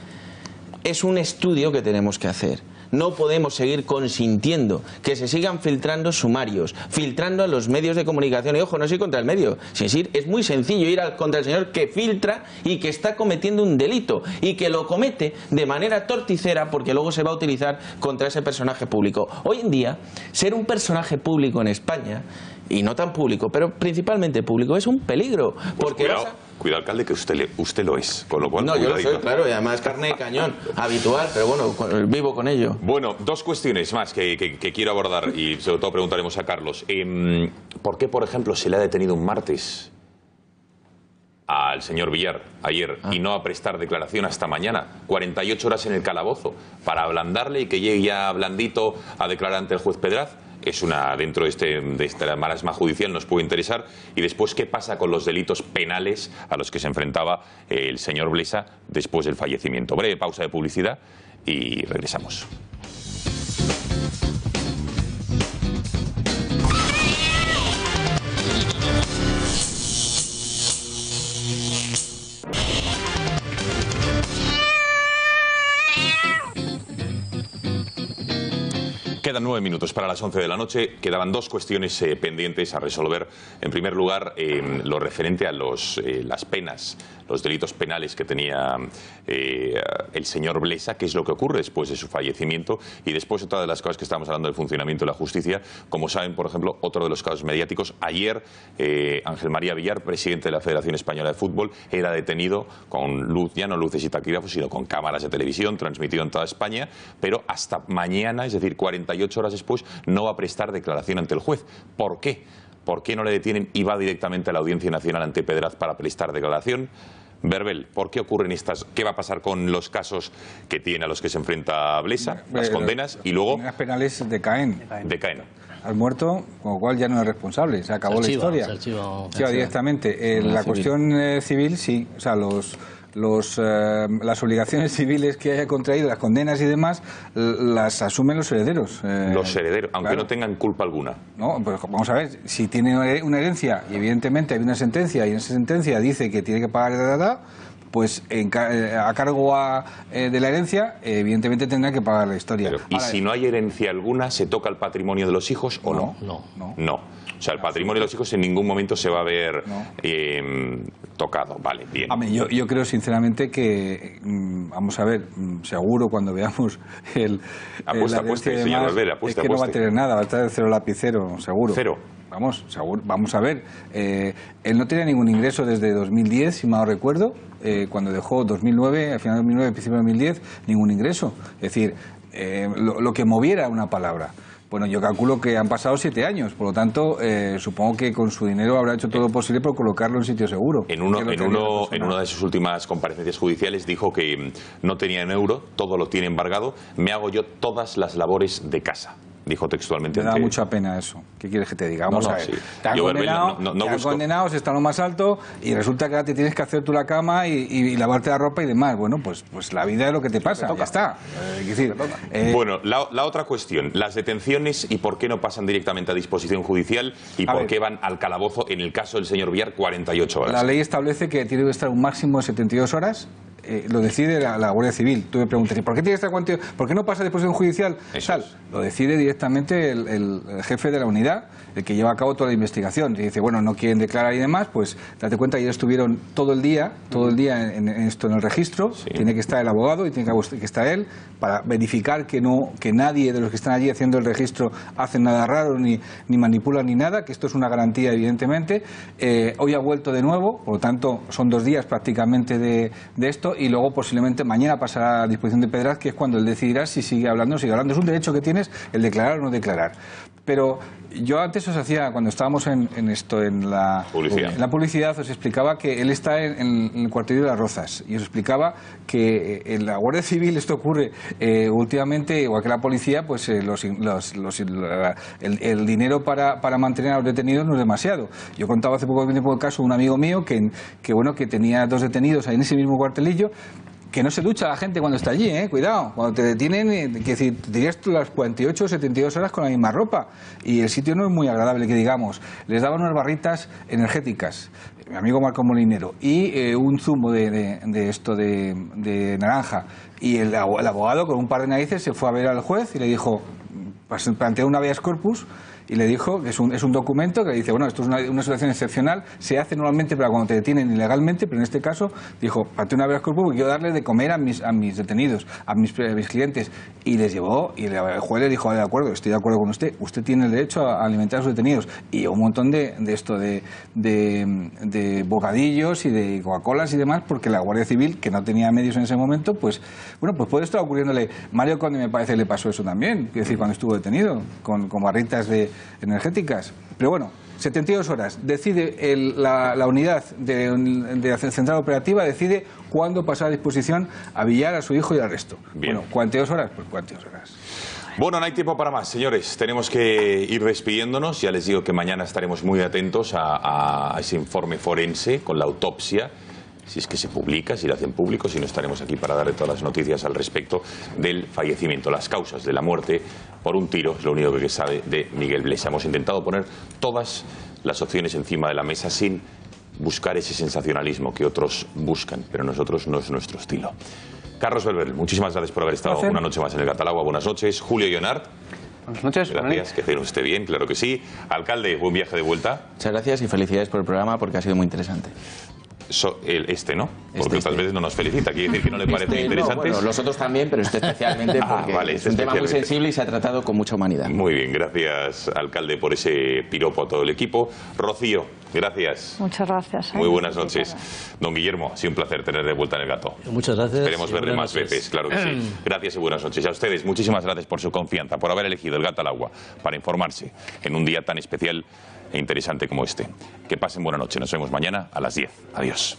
es un estudio que tenemos que hacer. No podemos seguir consintiendo que se sigan filtrando sumarios, filtrando a los medios de comunicación. Y ojo, no soy contra el medio. Es muy sencillo ir contra el señor que filtra y que está cometiendo un delito y que lo comete de manera torticera porque luego se va a utilizar contra ese personaje público. Hoy en día, ser un personaje público en España, y no tan público, pero principalmente público, es un peligro. Porque cuidado, alcalde, que usted lo es, con lo cual... No, yo lo soy, claro, y además carne de cañón, habitual, pero bueno, vivo con ello. Bueno, 2 cuestiones más que quiero abordar y sobre todo preguntaremos a Carlos. ¿Por qué, por ejemplo, se le ha detenido un martes al señor Villar ayer y no a prestar declaración hasta mañana? 48 horas en el calabozo para ablandarle y que llegue ya blandito a declarar ante el juez Pedraz. Es una, dentro de esta marasma judicial, nos puede interesar. Y después, ¿qué pasa con los delitos penales a los que se enfrentaba el señor Blesa después del fallecimiento? Breve pausa de publicidad y regresamos. Quedan 9 minutos para las 11 de la noche. Quedaban 2 cuestiones pendientes a resolver. En primer lugar, lo referente a las penas, los delitos penales que tenía el señor Blesa, qué es lo que ocurre después de su fallecimiento, y después otra de las cosas que estamos hablando del funcionamiento de la justicia. Como saben, por ejemplo, otro de los casos mediáticos, ayer Ángel María Villar, presidente de la Federación Española de Fútbol, era detenido con luz, ya no luces y taquígrafos, sino con cámaras de televisión, transmitido en toda España, pero hasta mañana, es decir, 48 horas después, no va a prestar declaración ante el juez. ¿Por qué? ¿Por qué no le detienen y va directamente a la Audiencia Nacional ante Pedraz para prestar declaración? Verbel, ¿por qué ocurren estas? ¿Qué va a pasar con los casos que tiene a los que se enfrenta Blesa, las condenas y luego? Las penales decaen. Al muerto, con lo cual ya no es responsable, se acabó la historia. Se archiva directamente. La cuestión civil, sí, o sea, las obligaciones civiles que haya contraído, las condenas y demás, las asumen los herederos. Los herederos, aunque no tengan culpa alguna. No, pues vamos a ver, si tiene una herencia y evidentemente hay una sentencia y en esa sentencia dice que tiene que pagar pues a cargo de la herencia, evidentemente tendrá que pagar la historia. Pero, ¿y si no hay herencia alguna, se toca el patrimonio de los hijos o no? No. O sea, el patrimonio de los hijos en ningún momento se va a ver tocado. Vale, bien. Yo creo sinceramente que, vamos a ver, seguro cuando veamos apuesta, señor Valverde, apuesta. Es que no va a tener nada, va a estar de 0 lapicero, seguro. ¿Cero? Vamos, seguro. Vamos a ver. Él no tenía ningún ingreso desde 2010, si mal no recuerdo, cuando dejó 2009, al final de 2009, principio de 2010, ningún ingreso. Es decir, lo que moviera una palabra. Bueno, yo calculo que han pasado 7 años, por lo tanto, supongo que con su dinero habrá hecho todo lo posible por colocarlo en sitio seguro. En una de sus últimas comparecencias judiciales dijo que no tenía un euro, todo lo tiene embargado, me hago yo todas las labores de casa. dijo textualmente. Me da mucha pena eso. ¿Qué quieres que te diga? Vamos a ver. Sí. Te han condenado, se está en lo más alto y resulta que ahora te tienes que hacer tú la cama y lavarte la ropa y demás. Bueno, pues la vida es lo que te pasa, ya está. Bueno, la otra cuestión, las detenciones y por qué no pasan directamente a disposición judicial y por qué van al calabozo, en el caso del señor Villar, 48 horas. La ley establece que tiene que estar un máximo de 72 horas. Lo decide la Guardia Civil. Tú me preguntas, ¿por qué tiene que estar ¿por qué no pasa a disposición judicial? Lo decide directamente el jefe de la unidad, el que lleva a cabo toda la investigación. Y dice, bueno, no quieren declarar y demás, pues date cuenta que ellos estuvieron todo el día en el registro. Sí. Tiene que estar el abogado y tiene que estar él para verificar que nadie de los que están allí haciendo el registro hacen nada raro, ni manipulan ni nada, que esto es una garantía, evidentemente. Hoy ha vuelto de nuevo, por lo tanto, son 2 días prácticamente de esto, y luego posiblemente mañana pasará a disposición de Pedraz, que es cuando él decidirá si sigue hablando o no sigue hablando. Es un derecho que tienes el declarar o no declarar. Pero yo antes os hacía, cuando estábamos en la publicidad, os explicaba que él está en el cuartelillo de las Rozas, y os explicaba que en la Guardia Civil esto ocurre últimamente, igual que la policía, pues el dinero para mantener a los detenidos no es demasiado. Yo contaba hace poco tiempo el caso de un amigo mío que tenía 2 detenidos ahí en ese mismo cuartelillo, que no se ducha la gente cuando está allí, cuidado. Cuando te detienen, que decir, te dirías tú las 48 o 72 horas con la misma ropa. Y el sitio no es muy agradable, que digamos. Les daban unas barritas energéticas, mi amigo Marco Molinero, y un zumo de naranja. Y el abogado, con un par de narices, se fue a ver al juez y le dijo, planteó un habeas corpus, y le dijo que es un documento que dice, bueno, esto es una situación excepcional, se hace normalmente para cuando te detienen ilegalmente, pero en este caso dijo, planteé un habeas corpus porque quiero darle de comer a mis detenidos, a mis clientes, y les llevó, y el juez le dijo, de acuerdo, estoy de acuerdo con usted tiene el derecho a alimentar a sus detenidos, y un montón de bocadillos y de Coca-Colas y demás, porque la Guardia Civil, que no tenía medios en ese momento, pues puede estar ocurriéndole. Mario Conde, me parece, le pasó eso también, es decir, cuando estuvo detenido, con barritas energéticas. Pero bueno, 72 horas. Decide la unidad de central operativa, decide cuándo pasar a disposición a Villar, a su hijo y al resto. Bien. Bueno, 42 horas, pues 42 horas. Bueno, no hay tiempo para más, señores. Tenemos que ir despidiéndonos. Ya les digo que mañana estaremos muy atentos a ese informe forense con la autopsia. Si es que se publica, si lo hacen público, si no, estaremos aquí para darle todas las noticias al respecto del fallecimiento, las causas de la muerte por un tiro, es lo único que sabe de Miguel Blesa. Hemos intentado poner todas las opciones encima de la mesa sin buscar ese sensacionalismo que otros buscan, pero nosotros no es nuestro estilo. Carlos Belver, muchísimas gracias por haber estado una noche más en el Catalagua. Buenas noches. Julio Llonart. Buenas noches. Gracias, que esté bien, claro que sí. Alcalde, buen viaje de vuelta. Muchas gracias y felicidades por el programa porque ha sido muy interesante. ¿No? Porque otras veces no nos felicita, quiere decir que no le parece interesante. No, bueno, los otros también, pero este especialmente porque es un tema muy sensible y se ha tratado con mucha humanidad. Muy bien, gracias, alcalde, por ese piropo a todo el equipo. Rocío, gracias. Muchas gracias. Muy buenas noches. Don Guillermo, ha sido un placer tener de vuelta en el Gato. Muchas gracias. Esperemos verle más veces, claro que sí. Gracias y buenas noches. Y a ustedes, muchísimas gracias por su confianza, por haber elegido el Gato al Agua para informarse en un día tan especial e interesante como este. Que pasen buena noche. Nos vemos mañana a las 10. Adiós.